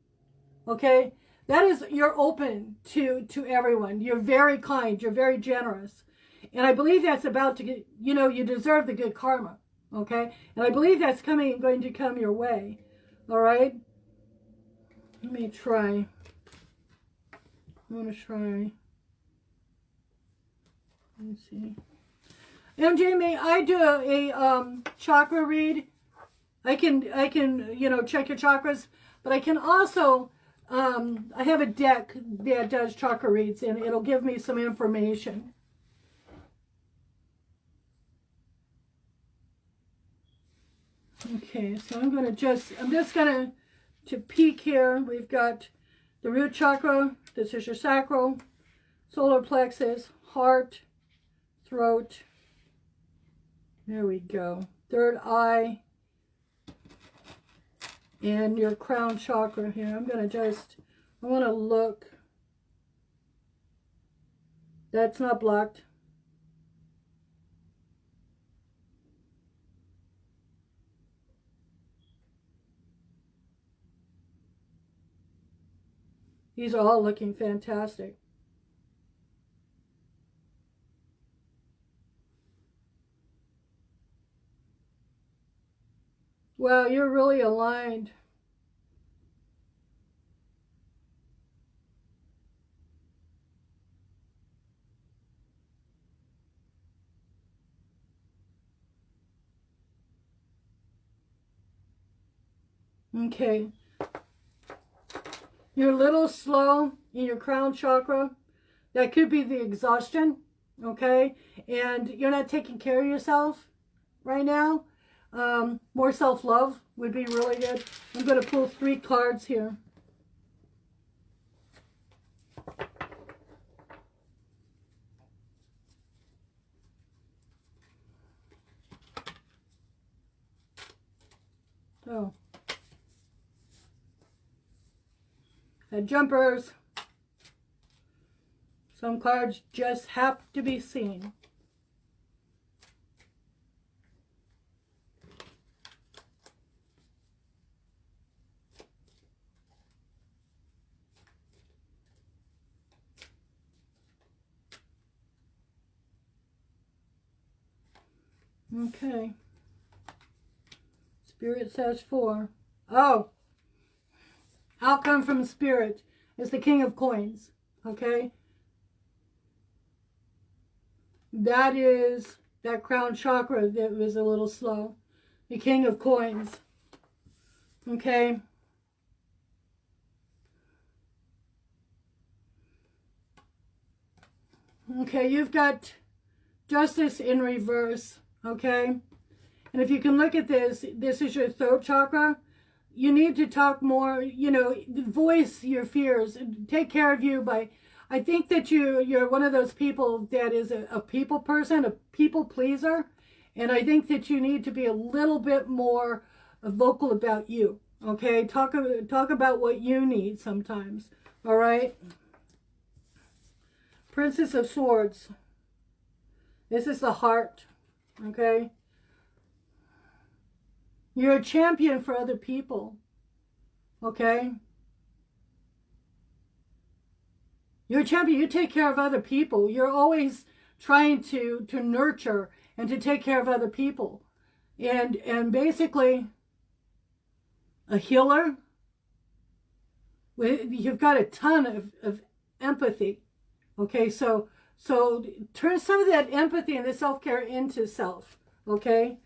okay? That is, you're open to everyone. You're very kind. You're very generous. And I believe that's about to get, you know, you deserve the good karma. Okay? And I believe that's going to come your way. All right? Let me try. I want to try. Let me see. MJ, may I do a chakra read? I can, you know, check your chakras, but I can also, I have a deck that does chakra reads, and it'll give me some information. Okay, so I'm just going to peek here. We've got the root chakra. This is your sacral, solar plexus, heart, throat. There we go. Third eye. And your crown chakra here. I want to look. That's not blocked. These are all looking fantastic. Well, you're really aligned. Okay. You're a little slow in your crown chakra. That could be the exhaustion, okay? And you're not taking care of yourself right now. More self-love would be really good. I'm going to pull 3 cards here. Oh. Jumpers. Some cards just have to be seen. Okay. Spirit says 4. Oh. Outcome from Spirit is the King of Coins. Okay. That is that crown chakra that was a little slow. The King of Coins. Okay. Okay, you've got Justice in reverse. Okay. And if you can look at this, this is your throat chakra. You need to talk more, you know, voice your fears. Take care of you by, I think that you're one of those people that is a people person, a people pleaser. And I think that you need to be a little bit more vocal about you. Okay, talk about what you need sometimes. All right. Princess of Swords. This is the heart. Okay. You're a champion for other people. Okay. You're a champion. You take care of other people. You're always trying to nurture and to take care of other people. And basically a healer. You've got a ton of empathy. Okay, so turn some of that empathy and the self-care into self. Okay.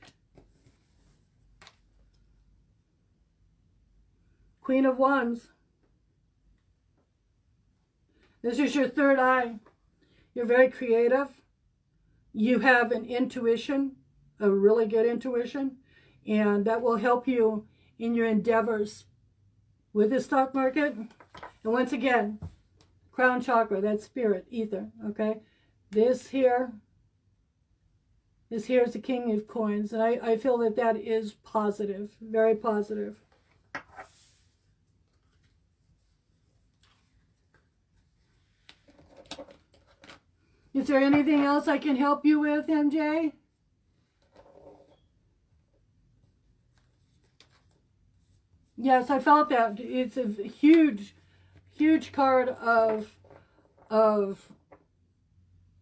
Queen of Wands. This is your third eye. You're very creative. You have an intuition, a really good intuition, and that will help you in your endeavors with the stock market. And once again, crown chakra, that's spirit, ether, okay? This here is the King of Coins, and I feel that that is positive, very positive. Is there anything else I can help you with, MJ? Yes, I felt that. It's a huge, huge card of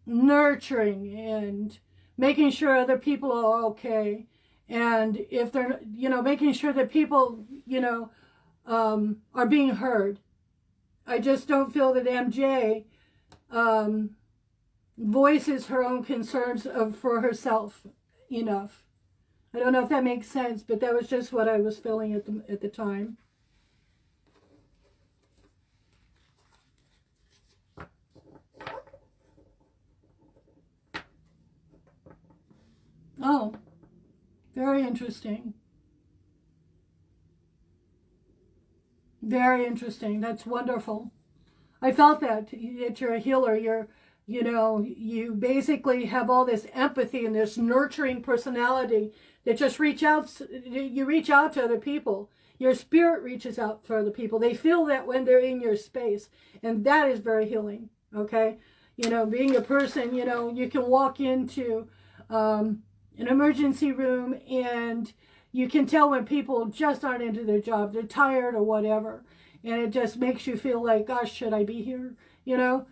nurturing and making sure other people are okay. And if they're, you know, making sure that people, you know, are being heard. I just don't feel that MJ voices her own concerns for herself enough. I don't know if that makes sense, but that was just what I was feeling at the time. Oh, very interesting. Very interesting. That's wonderful. I felt that you're a healer. You know, you basically have all this empathy and this nurturing personality that just you reach out to other people. Your spirit reaches out for other people. They feel that when they're in your space. And that is very healing. Okay. You know, being a person, you know, you can walk into an emergency room and you can tell when people just aren't into their job. They're tired or whatever. and it just makes you feel like, gosh, should I be here? You know?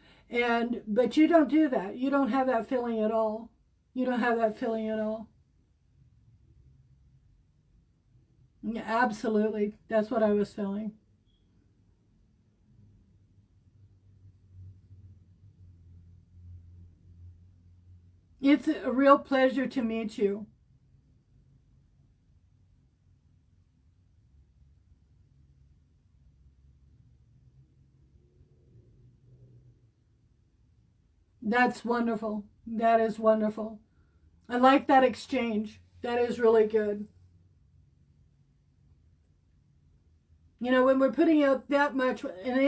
But you don't do that. You don't have that feeling at all. You don't have that feeling at all. Yeah, absolutely. That's what I was feeling. It's a real pleasure to meet you. That's wonderful. That is wonderful. I like that exchange. That is really good. You know, when we're putting out that much, if an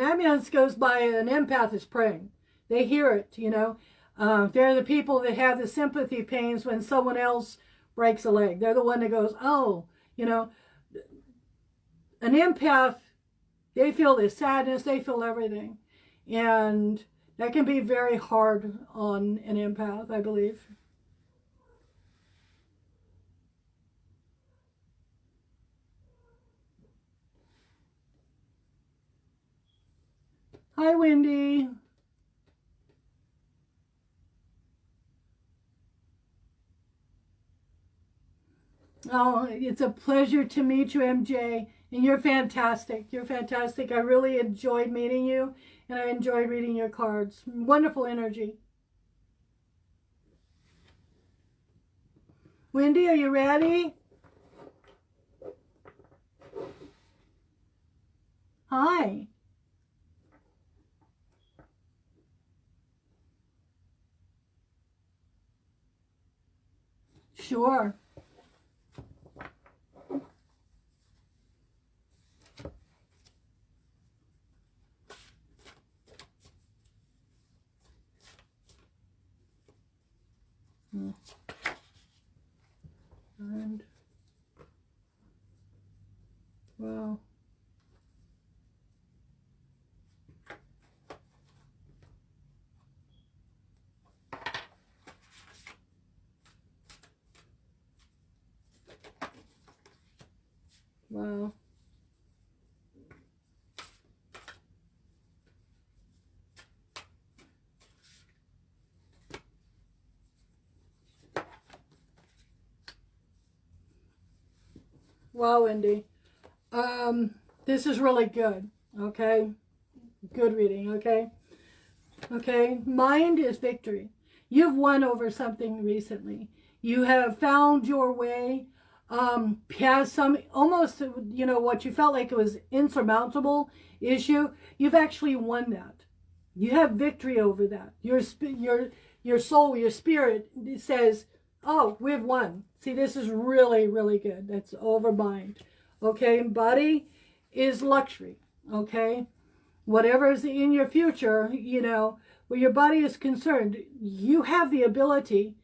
ambulance goes by, an empath is praying. They hear it, you know. They're the people that have the sympathy pains when someone else breaks a leg. They're the one that goes, oh, you know. An empath, they feel the sadness, they feel everything. And that can be very hard on an empath, I believe. Hi, Wendy. Oh, it's a pleasure to meet you, MJ. And you're fantastic. You're fantastic. I really enjoyed meeting you, and I enjoyed reading your cards. Wonderful energy. Wendy, are you ready? Hi. Sure. And well, wow. Wow, Wendy. This is really good. Okay. Good reading. Okay. Okay. Mind is victory. You've won over something recently. You have found your way past some almost, you know, what you felt like it was insurmountable issue. You've actually won that. You have victory over that. Your soul, your spirit says, oh, we've won. See, this is really, really good. That's over mind. Okay, body is luxury. Okay, whatever is in your future, you know, where your body is concerned, you have the ability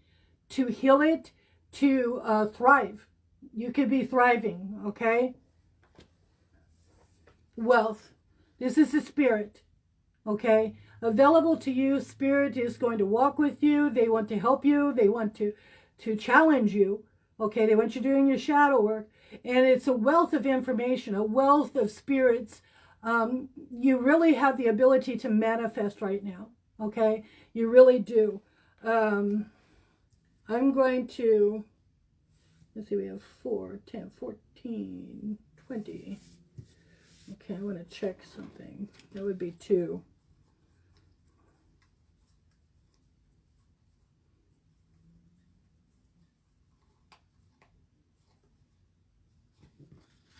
to heal it, to thrive. You could be thriving. Okay, wealth. This is the spirit. Okay, available to you. Spirit is going to walk with you. They want to help you. They want to challenge you. Okay, they want you doing your shadow work. And it's a wealth of information, a wealth of spirits. You really have the ability to manifest right now. Okay, you really do. I'm going to, let's see, we have 4, 10, 14, 20. Okay, I want to check something. That would be 2.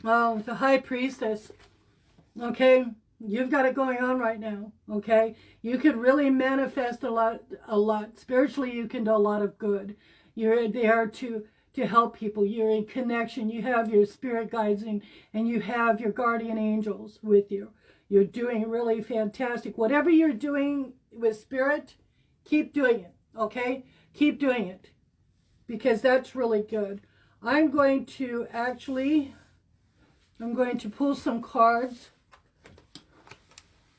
Oh, the High Priestess. Okay, you've got it going on right now. Okay, you could really manifest a lot. Spiritually, you can do a lot of good. You're there to help people. You're in connection. You have your spirit guides and you have your guardian angels with you. You're doing really fantastic. Whatever you're doing with spirit, keep doing it. Okay, keep doing it because that's really good. I'm going to pull some cards,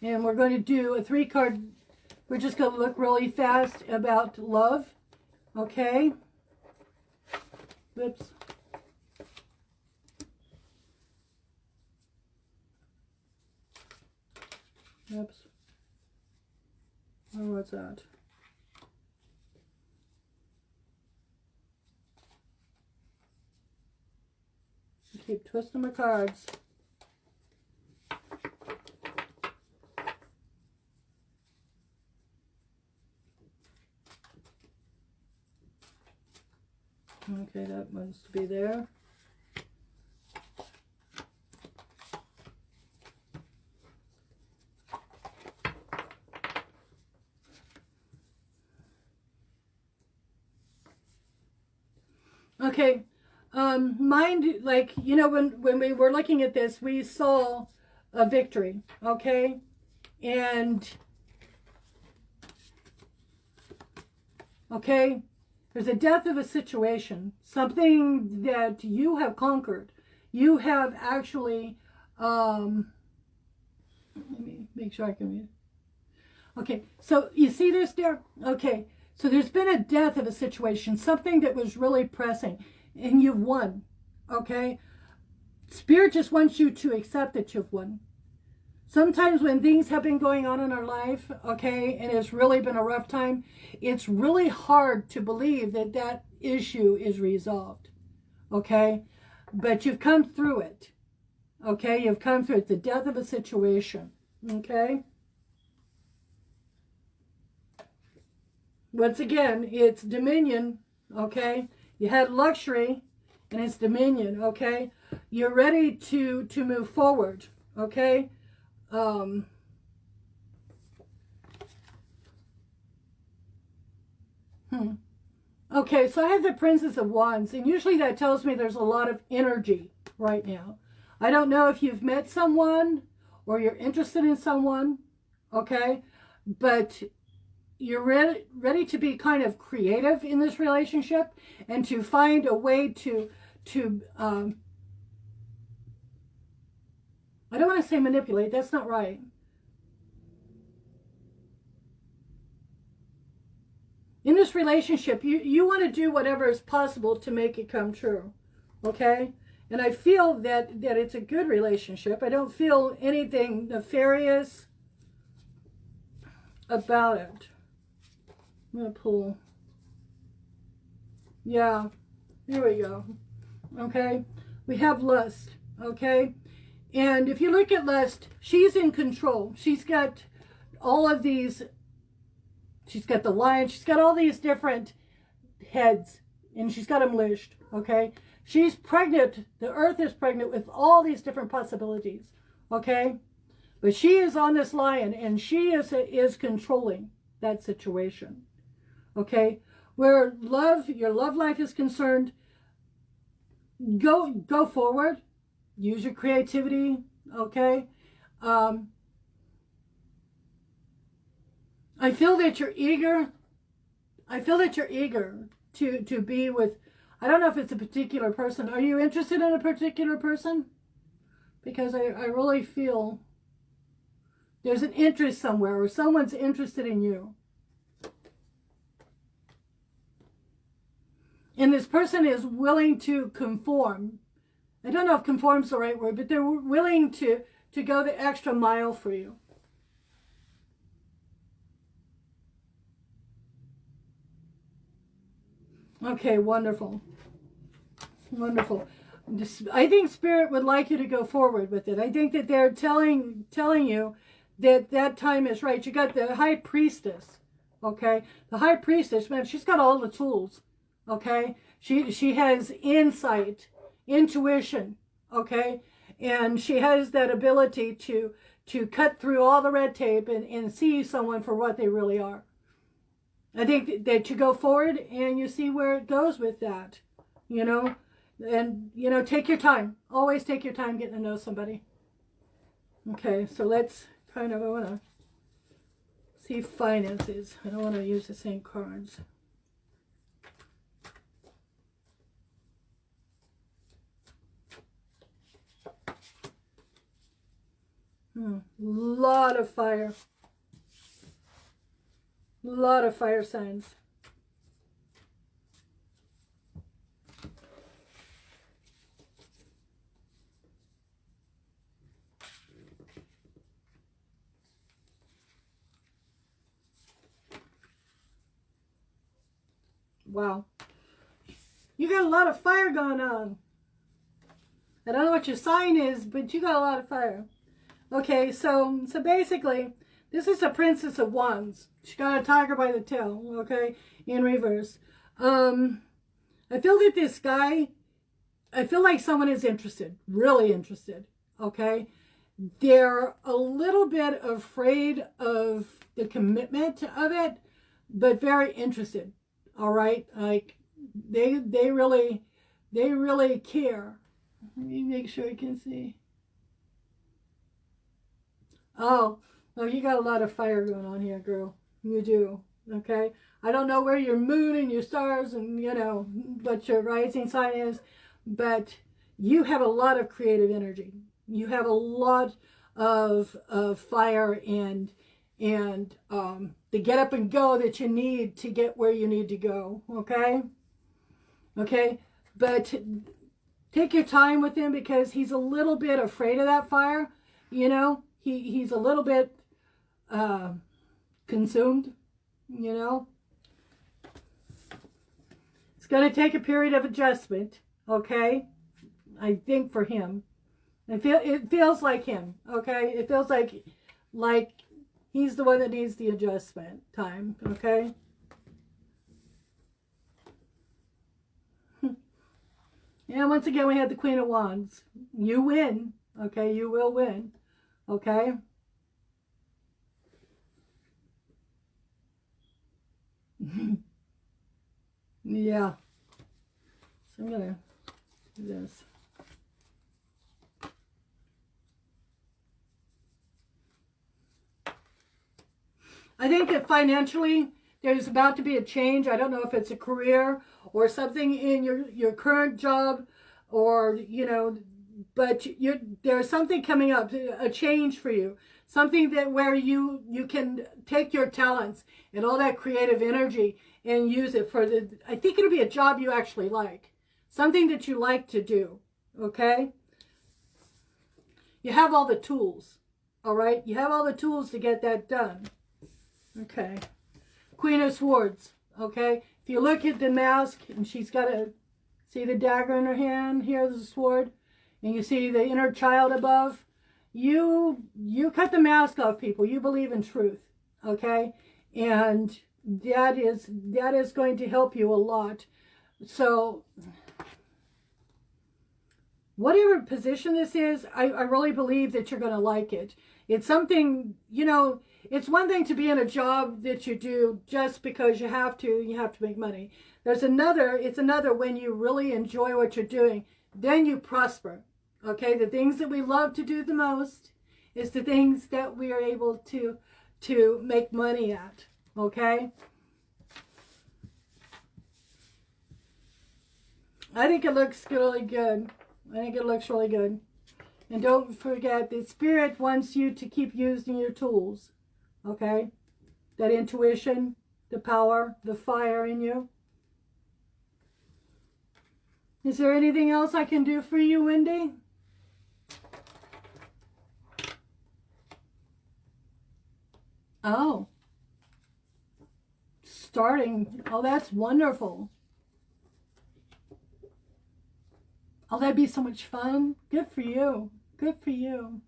and we're going to do a 3-card. We're just going to look really fast about love. Okay. Whoops. Oops. Oh, what's that? I keep twisting my cards. Okay, that wants to be there. Okay, mind, like, you know, when we were looking at this, we saw a victory, okay? And, okay, there's a death of a situation, something that you have conquered. You have actually, let me make sure I can read. Okay, so you see this there? Okay, so there's been a death of a situation, something that was really pressing, and you've won, okay? Spirit just wants you to accept that you've won. Sometimes when things have been going on in our life, okay, and it's really been a rough time, it's really hard to believe that that issue is resolved, okay? But you've come through it, okay? You've come through it, the death of a situation, okay? Once again, it's dominion, okay? You had luxury, and it's dominion, okay? You're ready to move forward, okay? Okay, so I have the Princess of Wands, and usually that tells me there's a lot of energy right now. I don't know if you've met someone or you're interested in someone, okay? But you're ready to be kind of creative in this relationship and to find a way to I don't want to say manipulate, that's not right. In this relationship, you want to do whatever is possible to make it come true, okay? And I feel that it's a good relationship. I don't feel anything nefarious about it. I'm going to pull. Yeah, here we go. Okay, we have lust, okay? And if you look at lust, she's in control. She's got all of these, she's got the lion, she's got all these different heads, and she's got them leashed, okay? She's pregnant, the earth is pregnant with all these different possibilities, okay? But she is on this lion, and she is controlling that situation, okay? Where love, your love life is concerned, go forward. Use your creativity, okay? I feel that you're eager. I feel that you're eager to be with, I don't know if it's a particular person. Are you interested in a particular person? Because I really feel there's an interest somewhere, or someone's interested in you. And this person is willing to conform. I don't know if conform is the right word, but they're willing to go the extra mile for you. Okay, wonderful. Wonderful. I think Spirit would like you to go forward with it. I think that they're telling you that time is right. You got the High Priestess, okay? The High Priestess, man, she's got all the tools, okay? She has insight, intuition, okay? And she has that ability to cut through all the red tape and see someone for what they really are. I think that you go forward and you see where it goes with that, you know? And, you know, take your time. Always take your time getting to know somebody. Okay, so let's kind of, I want to see finances. I don't want to use the same cards. Lot of fire. Lot of fire signs. Wow. You got a lot of fire going on. I don't know what your sign is, but you got a lot of fire. Okay, so basically, this is a Princess of Wands. She got a tiger by the tail, okay, in reverse. I feel that this guy, I feel like someone is interested, really interested, okay? They're a little bit afraid of the commitment of it, but very interested, all right? Like, they really care. Let me make sure I can see. Oh, no, you got a lot of fire going on here, girl. You do, okay? I don't know where your moon and your stars and, you know, what your rising sign is, but you have a lot of creative energy. You have a lot of fire and the get up and go that you need to get where you need to go, okay? Okay, but take your time with him because he's a little bit afraid of that fire, you know? He's a little bit consumed, you know? It's going to take a period of adjustment, okay? I think for him. It feels like him, okay? It feels like he's the one that needs the adjustment time, okay? Yeah, once again, we had the Queen of Wands. You win, okay? You will win, okay? Yeah. So I'm going to do this. I think that financially, there's about to be a change. I don't know if it's a career or something in your current job or, you know, but there's something coming up, a change for you. Something that where you can take your talents and all that creative energy and use it for I think it'll be a job you actually like. Something that you like to do, okay? You have all the tools, all right? You have all the tools to get that done. Okay. Queen of Swords, okay? If you look at the mask, and she's got see the dagger in her hand, here's the sword, and you see the inner child above. You cut the mask off, people. You believe in truth, okay? And that is going to help you a lot. So, whatever position this is, I really believe that you're going to like it. It's something, you know, it's one thing to be in a job that you do just because you have to make money. It's another when you really enjoy what you're doing, then you prosper. Okay, the things that we love to do the most is the things that we are able to make money at. Okay? I think it looks really good. I think it looks really good. And don't forget that Spirit wants you to keep using your tools. Okay? That intuition, the power, the fire in you. Is there anything else I can do for you, Wendy? Oh. Starting. Oh, that's wonderful. Oh, that'd be so much fun. Good for you. Good for you.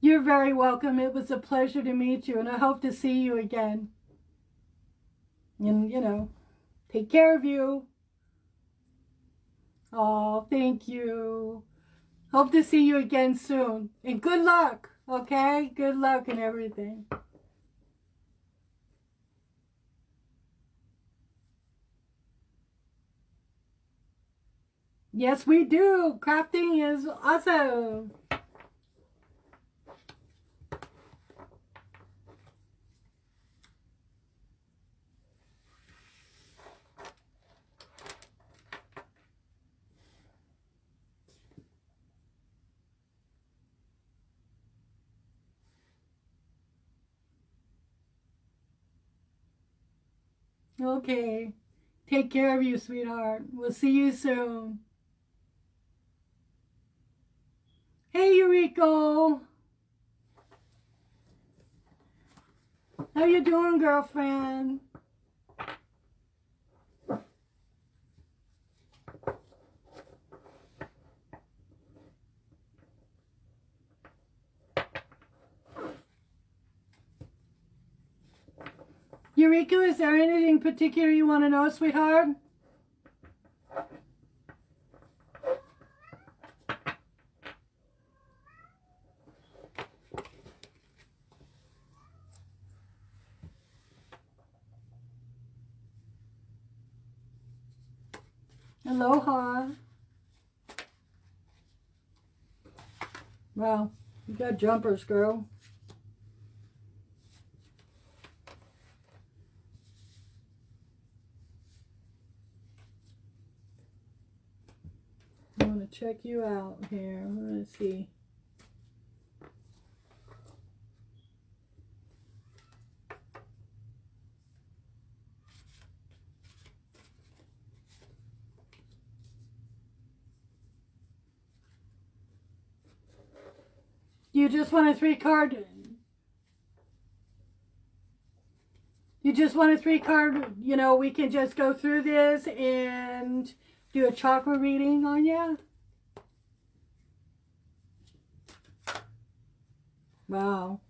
You're very welcome. It was a pleasure to meet you, and I hope to see you again. And, you know, take care of you. Oh, thank you. Hope to see you again soon. And good luck, okay? Good luck and everything. Yes, we do. Crafting is awesome. Okay. Take care of you, sweetheart. We'll see you soon. Hey, Eureka. How you doing, girlfriend? Eureka, is there anything particular you want to know, sweetheart? Aloha. Wow, you got jumpers, girl. I want to check you out here. Let's see. You just want a 3-card. You just want a 3-card. You know, we can just go through this and do a chakra reading on you. Wow.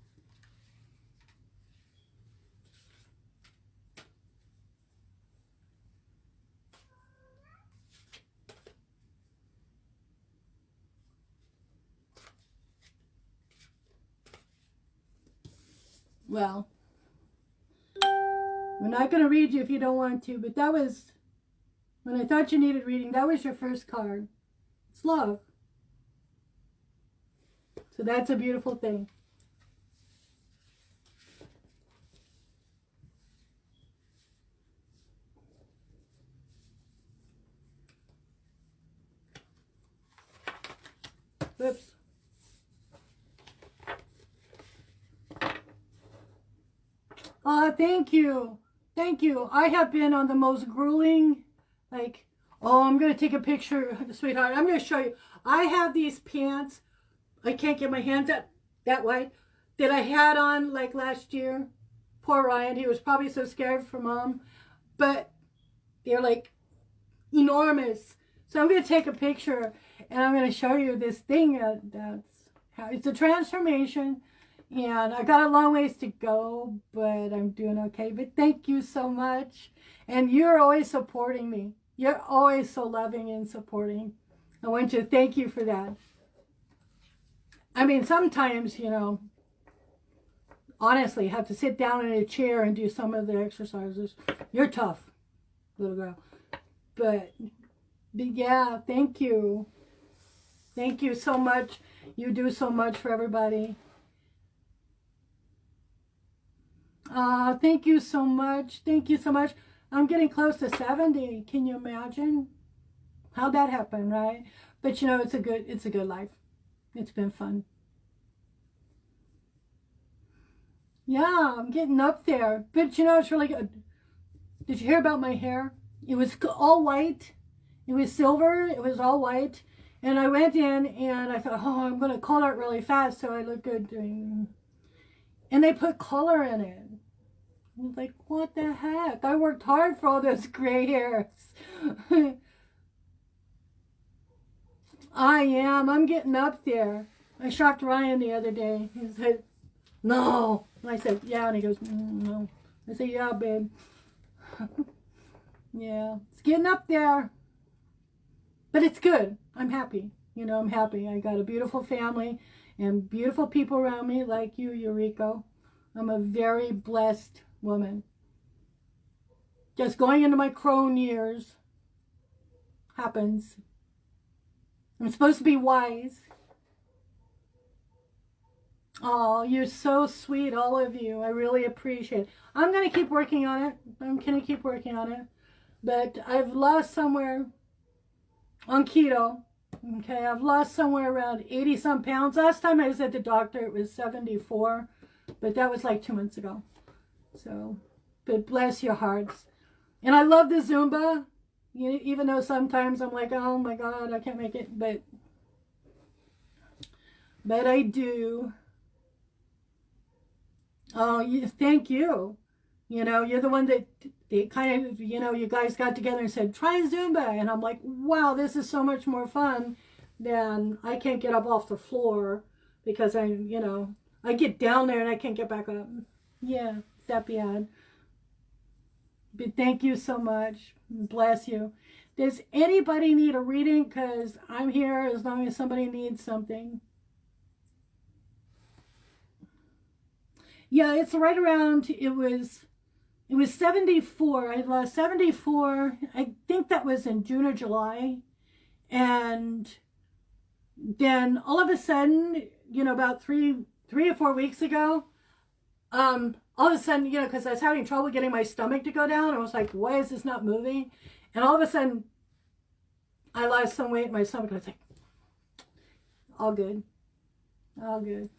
Well, we're not going to read you if you don't want to, but that was, when I thought you needed reading, that was your first card. It's love. So that's a beautiful thing. Whoops. Thank you. Thank you. I have been on the most grueling, like, oh, I'm going to take a picture, sweetheart. I'm going to show you. I have these pants. I can't get my hands up that wide. That I had on like last year. Poor Ryan. He was probably so scared for mom. But they're like enormous. So I'm going to take a picture and I'm going to show you this thing. That's how it's a transformation. And I got a long ways to go, but I'm doing okay. But thank you so much. And you're always supporting me. You're always so loving and supporting. I want to thank you for that. I mean, sometimes, you know, honestly, have to sit down in a chair and do some of the exercises. You're tough, little girl. But yeah, thank you. Thank you so much. You do so much for everybody. Thank you so much. Thank you so much. I'm getting close to 70. Can you imagine? How'd that happen, right? But you know, it's a good life. It's been fun. Yeah, I'm getting up there. But you know, it's really good. Did you hear about my hair? It was all white. It was silver. It was all white. And I went in and I thought, oh, I'm going to color it really fast so I look good doing. And they put color in it. I was like, what the heck? I worked hard for all those gray hairs. I am. I'm getting up there. I shocked Ryan the other day. He said, no. And I said, yeah. And he goes, no. I said, yeah, babe. Yeah. It's getting up there. But it's good. I'm happy. You know, I'm happy. I got a beautiful family and beautiful people around me like you, Eureka. I'm a very blessed woman. Just going into my crone years happens. I'm supposed to be wise. Oh, you're so sweet, all of you. I really appreciate it. I'm going to keep working on it. I'm going to keep working on it. But I've lost somewhere on keto. Okay, I've lost somewhere around 80-some pounds. Last time I was at the doctor, it was 74. But that was like 2 months ago. So, but bless your hearts. And I love the Zumba. You know, even though sometimes I'm like, oh my God, I can't make it. But I do. Oh, thank you. You know, you're the one that they kind of, you know, you guys got together and said, try Zumba. And I'm like, wow, this is so much more fun than I can't get up off the floor because you know, I get down there and I can't get back up. Yeah, it's that bad. But thank you so much. Bless you. Does anybody need a reading? Because I'm here as long as somebody needs something. Yeah, it's right around, it was 74. I lost 74. I think that was in June or July. And then all of a sudden, you know, about three or 4 weeks ago, all of a sudden, you know, because I was having trouble getting my stomach to go down. I was like, why is this not moving? And all of a sudden, I lost some weight in my stomach. I was like, all good. All good.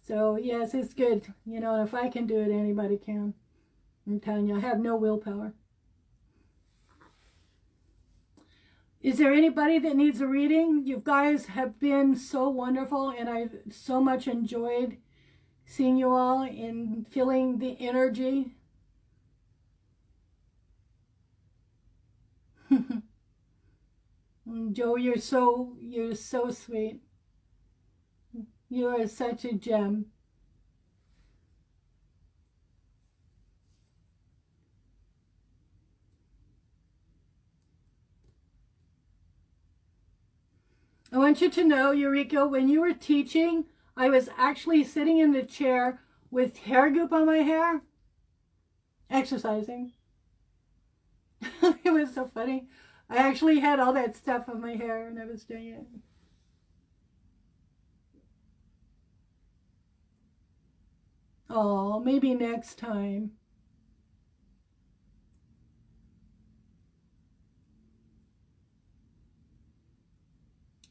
So, yes, it's good. You know, and if I can do it, anybody can. I'm telling you, I have no willpower. Is there anybody that needs a reading? You guys have been so wonderful, and I've so much enjoyed seeing you all and feeling the energy. Joe, you're so sweet. You are such a gem. I want you to know, Eureka, when you were teaching, I was actually sitting in the chair with hair goop on my hair, exercising. It was so funny. I actually had all that stuff on my hair and I was doing it. Oh, maybe next time.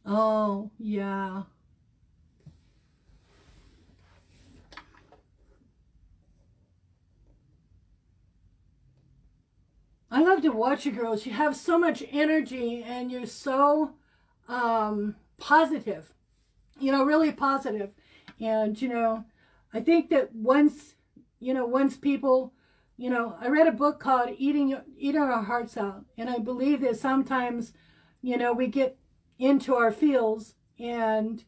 Oh, yeah. I love to watch you girls. You have so much energy and you're so positive, you know, really positive. And, you know, I think that once people, you know, I read a book called Eating Our Hearts Out. And I believe that sometimes, you know, we get into our feels and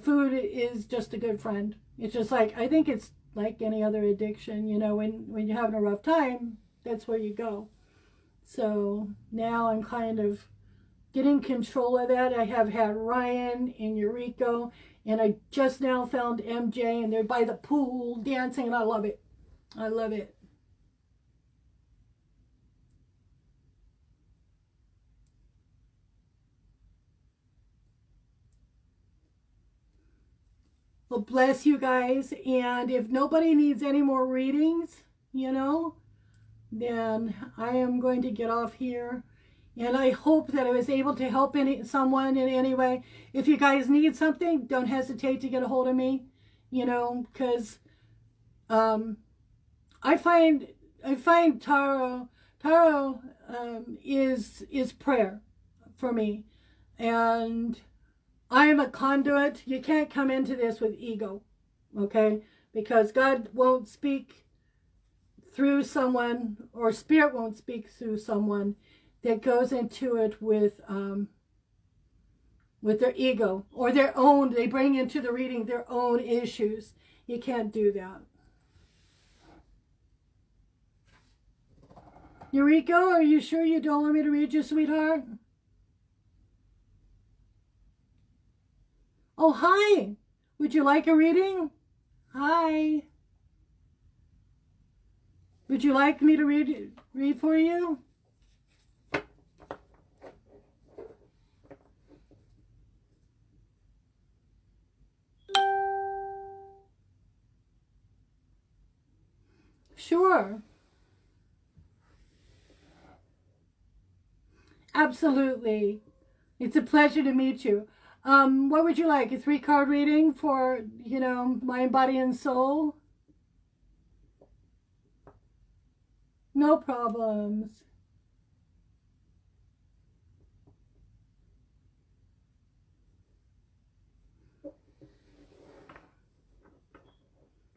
food is just a good friend. It's just like, I think it's like any other addiction, you know, when you're having a rough time, that's where you go. So now I'm kind of getting control of that. I have had Ryan and Eureka, and I just now found MJ, and they're by the pool dancing, and I love it. I love it. Well, bless you guys, and if nobody needs any more readings, you know, then I am going to get off here. And I hope that I was able to help someone in any way. If you guys need something, don't hesitate to get a hold of me, you know, because I find tarot is prayer for me, and I am a conduit. You can't come into this with ego, okay? Because God won't speak through someone, or spirit won't speak through someone that goes into it with their ego or their own. They bring into the reading their own issues. You can't do that. Eureka, are you sure you don't want me to read you, sweetheart? Oh, hi. Would you like a reading? Hi. Would you like me to read for you? Sure. Absolutely. It's a pleasure to meet you. What would you like? A 3-card reading for, you know, mind, body, and soul? No problems.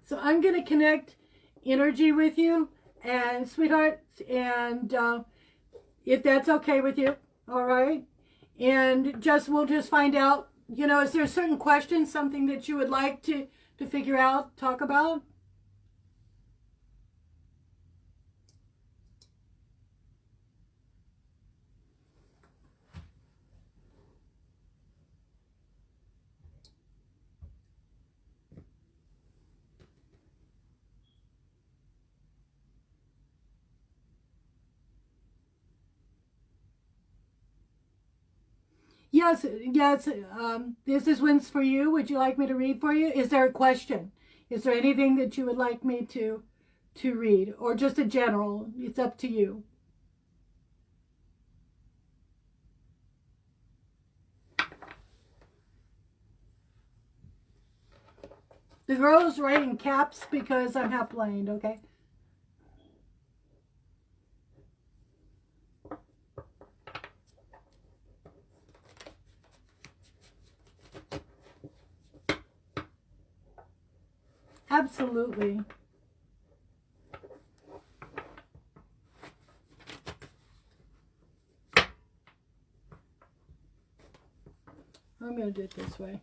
So I'm going to connect energy with you, and sweetheart, and if that's okay with you, all right? And we'll just find out, you know, is there a certain question, something that you would like to figure out, talk about? Yes, yes. This is one's for you. Would you like me to read for you? Is there a question? Is there anything that you would like me to read, or just a general? It's up to you. The girl's writing caps because I'm half blind. Okay. Absolutely. I'm going to do it this way.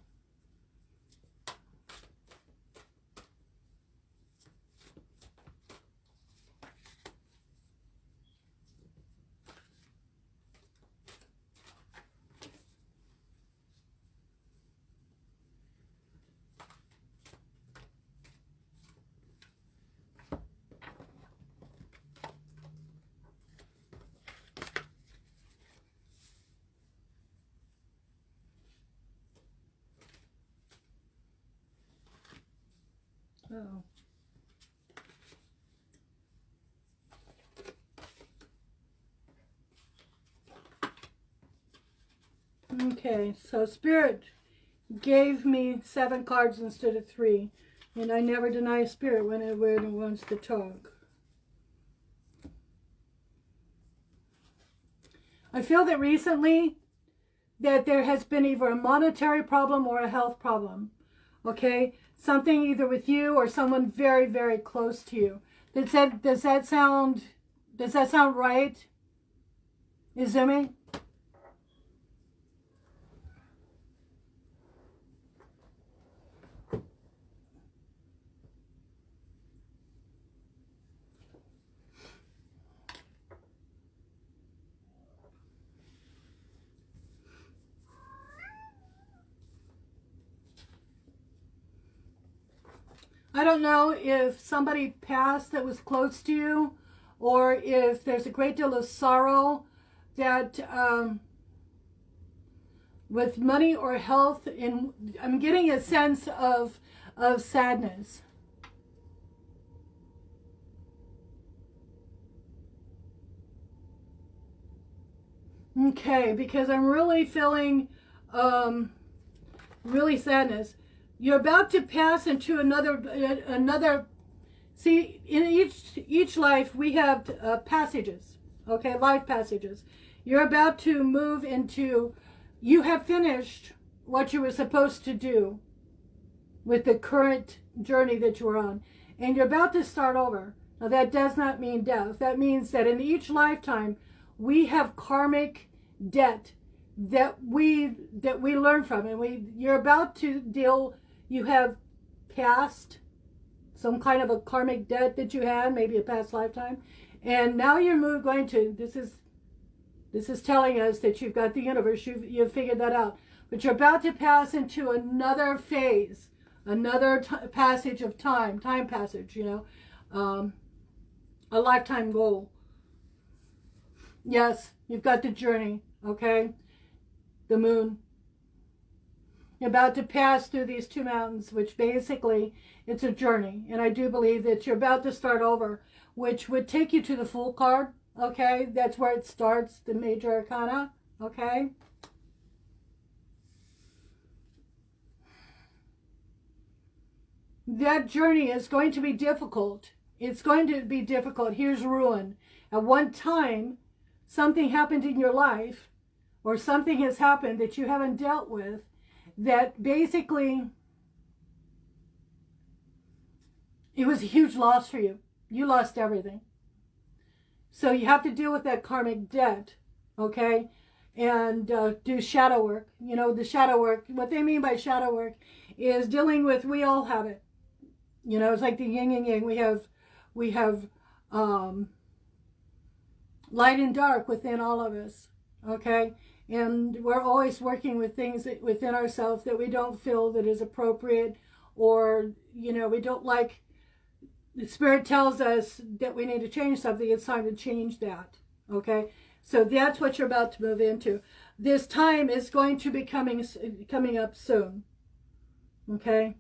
Oh. Okay, so Spirit gave me 7 cards instead of 3. And I never deny Spirit when it wants to talk. I feel that recently that there has been either a monetary problem or a health problem. Okay? Something either with you or someone very, very close to you. Does that sound right, Izumi? I don't know if somebody passed that was close to you, or if there's a great deal of sorrow that with money or health, and I'm getting a sense of sadness. Okay, because I'm really feeling really sadness. You're about to pass into another. See, in each life we have passages. Okay, life passages. You're about to move into. You have finished what you were supposed to do with the current journey that you're on, and you're about to start over. Now that does not mean death. That means that in each lifetime we have karmic debt that we learn from, and you're about to deal. You have passed some kind of a karmic debt that you had, maybe a past lifetime, and now you're going to. This is telling us that you've got the universe. You've figured that out, but you're about to pass into another phase, another passage of time passage. You know, a lifetime goal. Yes, you've got the journey. Okay, the moon. You're about to pass through these 2 mountains, which basically it's a journey. And I do believe that you're about to start over, which would take you to the Fool card. Okay, that's where it starts, the major arcana. Okay. That journey is going to be difficult. It's going to be difficult. Here's ruin. At one time, something happened in your life, or something has happened that you haven't dealt with, that basically It was a huge loss for you. You lost everything. So you have to deal with that karmic debt, okay? And do shadow work. You know, the shadow work, what they mean by shadow work is dealing with, we all have it. You know, it's like the yin and yang. We have light and dark within all of us, okay? And we're always working with things within ourselves that we don't feel that is appropriate, or, you know, we don't like. The Spirit tells us that we need to change something. It's time to change that, okay? So that's what you're about to move into. This time is going to be coming up soon, okay?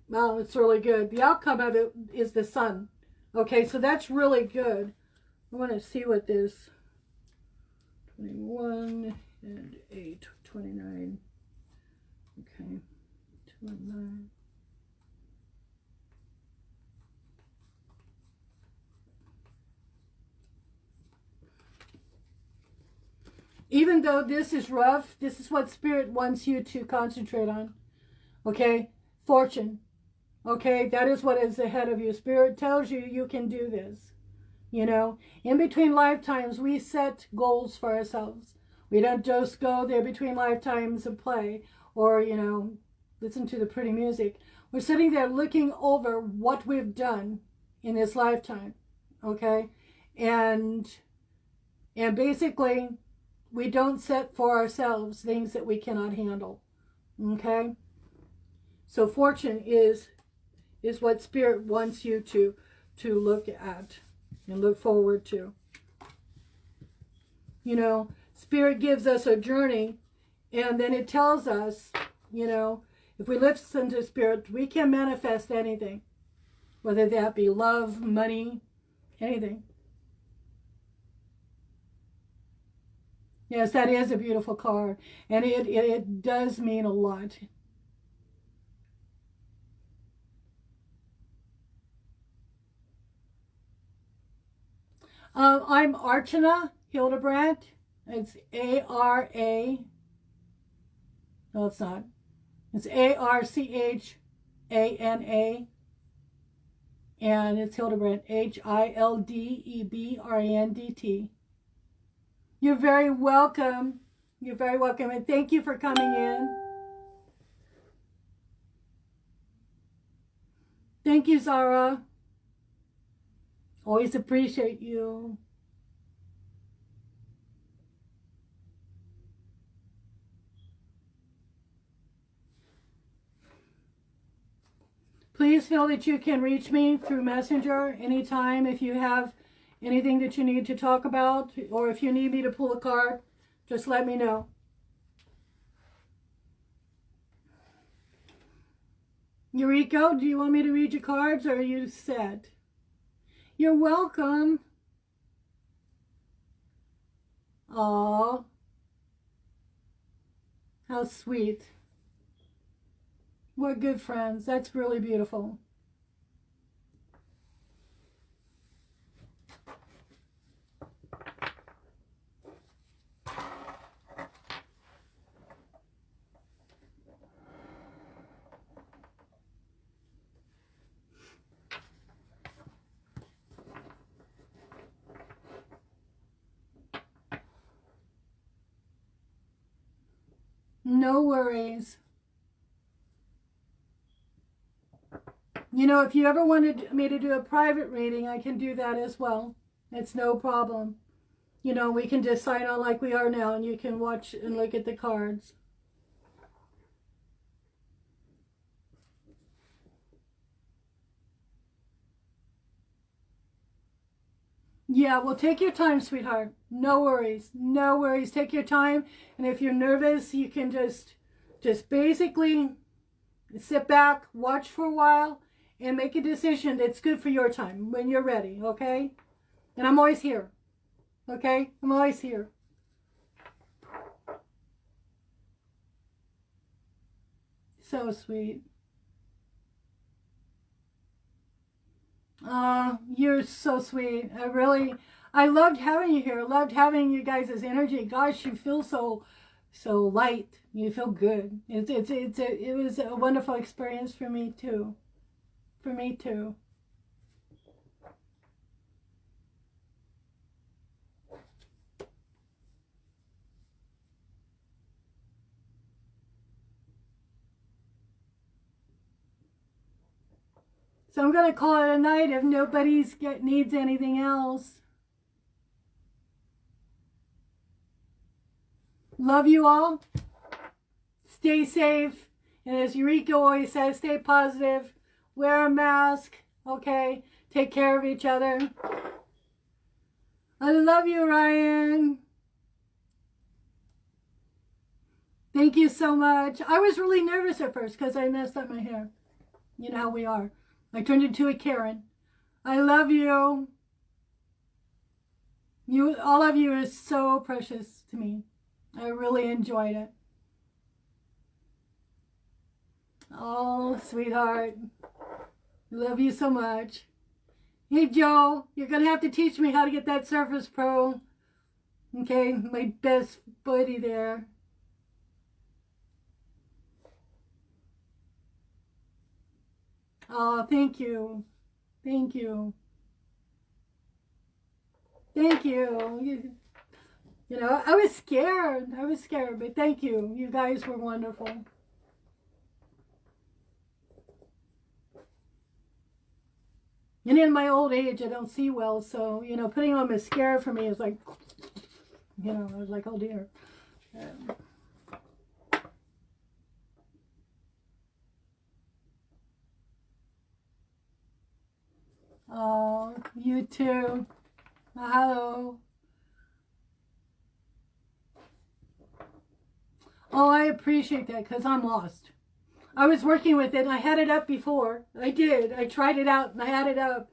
Well, it's really good. The outcome of it is the sun, okay? So that's really good. I want to see what this 21 and 8, 29, okay, 2 and 9. Even though this is rough, this is what Spirit wants you to concentrate on. Okay? Fortune. Okay? That is what is ahead of you. Spirit tells you you can do this. You know? In between lifetimes, we set goals for ourselves. We don't just go there between lifetimes and play or, you know, listen to the pretty music. We're sitting there looking over what we've done in this lifetime. Okay? And basically, we don't set for ourselves things that we cannot handle. Okay? So fortune is what Spirit wants you to look at and look forward to. You know, Spirit gives us a journey, and then it tells us, you know, if we listen to Spirit, we can manifest anything. Whether that be love, money, anything. Yes, that is a beautiful card, and it does mean a lot. I'm Archana Hildebrandt. It's A-R-A. No, it's not. It's A-R-C-H-A-N-A. And it's Hildebrandt. H-I-L-D-E-B-R-A-N-D-T. You're very welcome. You're very welcome. And thank you for coming in. Thank you, Zara. Always appreciate you. Please feel that you can reach me through Messenger anytime if you have anything that you need to talk about, or if you need me to pull a card, just let me know. Eureka, do you want me to read your cards, or are you set? You're welcome. Aw. How sweet. We're good friends. That's really beautiful. No worries. You know, if you ever wanted me to do a private reading, I can do that as well. It's no problem. You know, we can just sign on like we are now, and you can watch and look at the cards. Yeah, well, take your time, sweetheart. No worries. No worries. Take your time. And if you're nervous, you can just basically sit back, watch for a while, and make a decision that's good for your time when you're ready, okay? And I'm always here, okay? I'm always here. So sweet. You're so sweet. I loved having you here. I loved having you guys' energy. Gosh, you feel so light. You feel good. It was a wonderful experience for me too. For me too. So I'm going to call it a night if nobody's needs anything else. Love you all. Stay safe. And as Eureka always says, stay positive. Wear a mask. Okay? Take care of each other. I love you, Ryan. Thank you so much. I was really nervous at first because I messed up my hair. You know how we are. I turned into a Karen. I love you. All of you is so precious to me. I really enjoyed it. Oh, sweetheart. Love you so much. Hey, Joe, you're going to have to teach me how to get that Surface Pro. Okay, my best buddy there. Oh, thank you. Thank you. Thank you. You know, I was scared. But thank you. You guys were wonderful. And in my old age, I don't see well. So, you know, putting on mascara for me is like, you know, I was like, oh dear. Oh, you too. Hello. Oh, I appreciate that because I'm lost. I was working with it and I had it up before. I did. I tried it out and I had it up.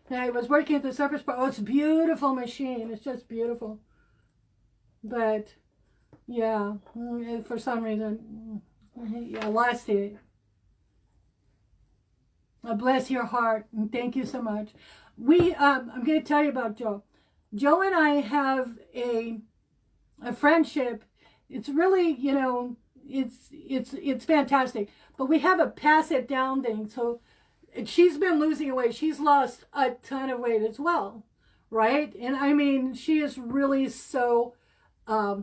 And I was working at the Surface Pro. Oh, it's a beautiful machine. It's just beautiful. But, yeah, for some reason, I lost it. Bless your heart, and thank you so much. I'm going to tell you about Joe. Joe and I have a friendship. It's really, you know, it's fantastic. But we have a pass it down thing. So she's been losing weight. She's lost a ton of weight as well, right? And I mean, she is really so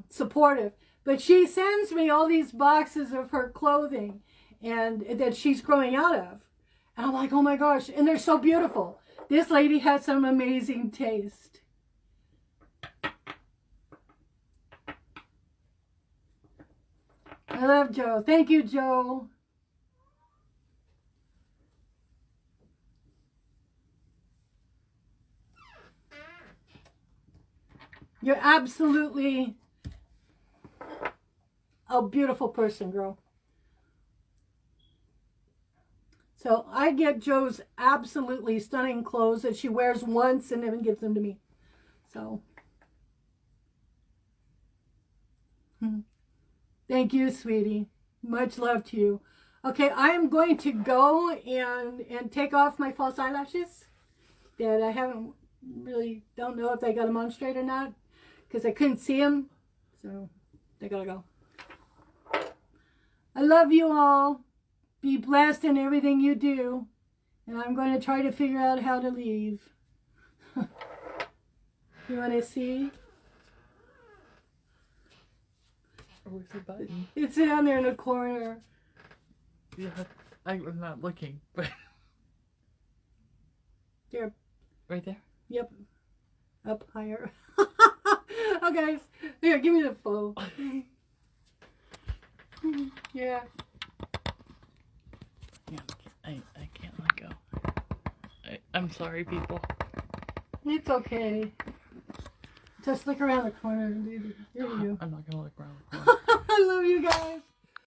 supportive. But she sends me all these boxes of her clothing and that she's growing out of. And I'm like, oh my gosh, and they're so beautiful. This lady has some amazing taste. I love Joe. Thank you, Joe. You're absolutely a beautiful person, girl. So I get Joe's absolutely stunning clothes that she wears once and then gives them to me. So thank you, sweetie. Much love to you. Okay, I'm going to go and take off my false eyelashes that I don't know if they got them on straight or not because I couldn't see them. So they gotta go. I love you all. Be blessed in everything you do. And I'm going to try to figure out how to leave. You want to see? Where's the button? It's down there in the corner. Yeah, I'm not looking, but... There. Right there? Yep. Up higher. Okay. Here, give me the phone. Yeah. Yeah, I can't let go. I'm sorry, people. It's okay. Just look around the corner. There you go. I'm not gonna look around the corner. I love you guys.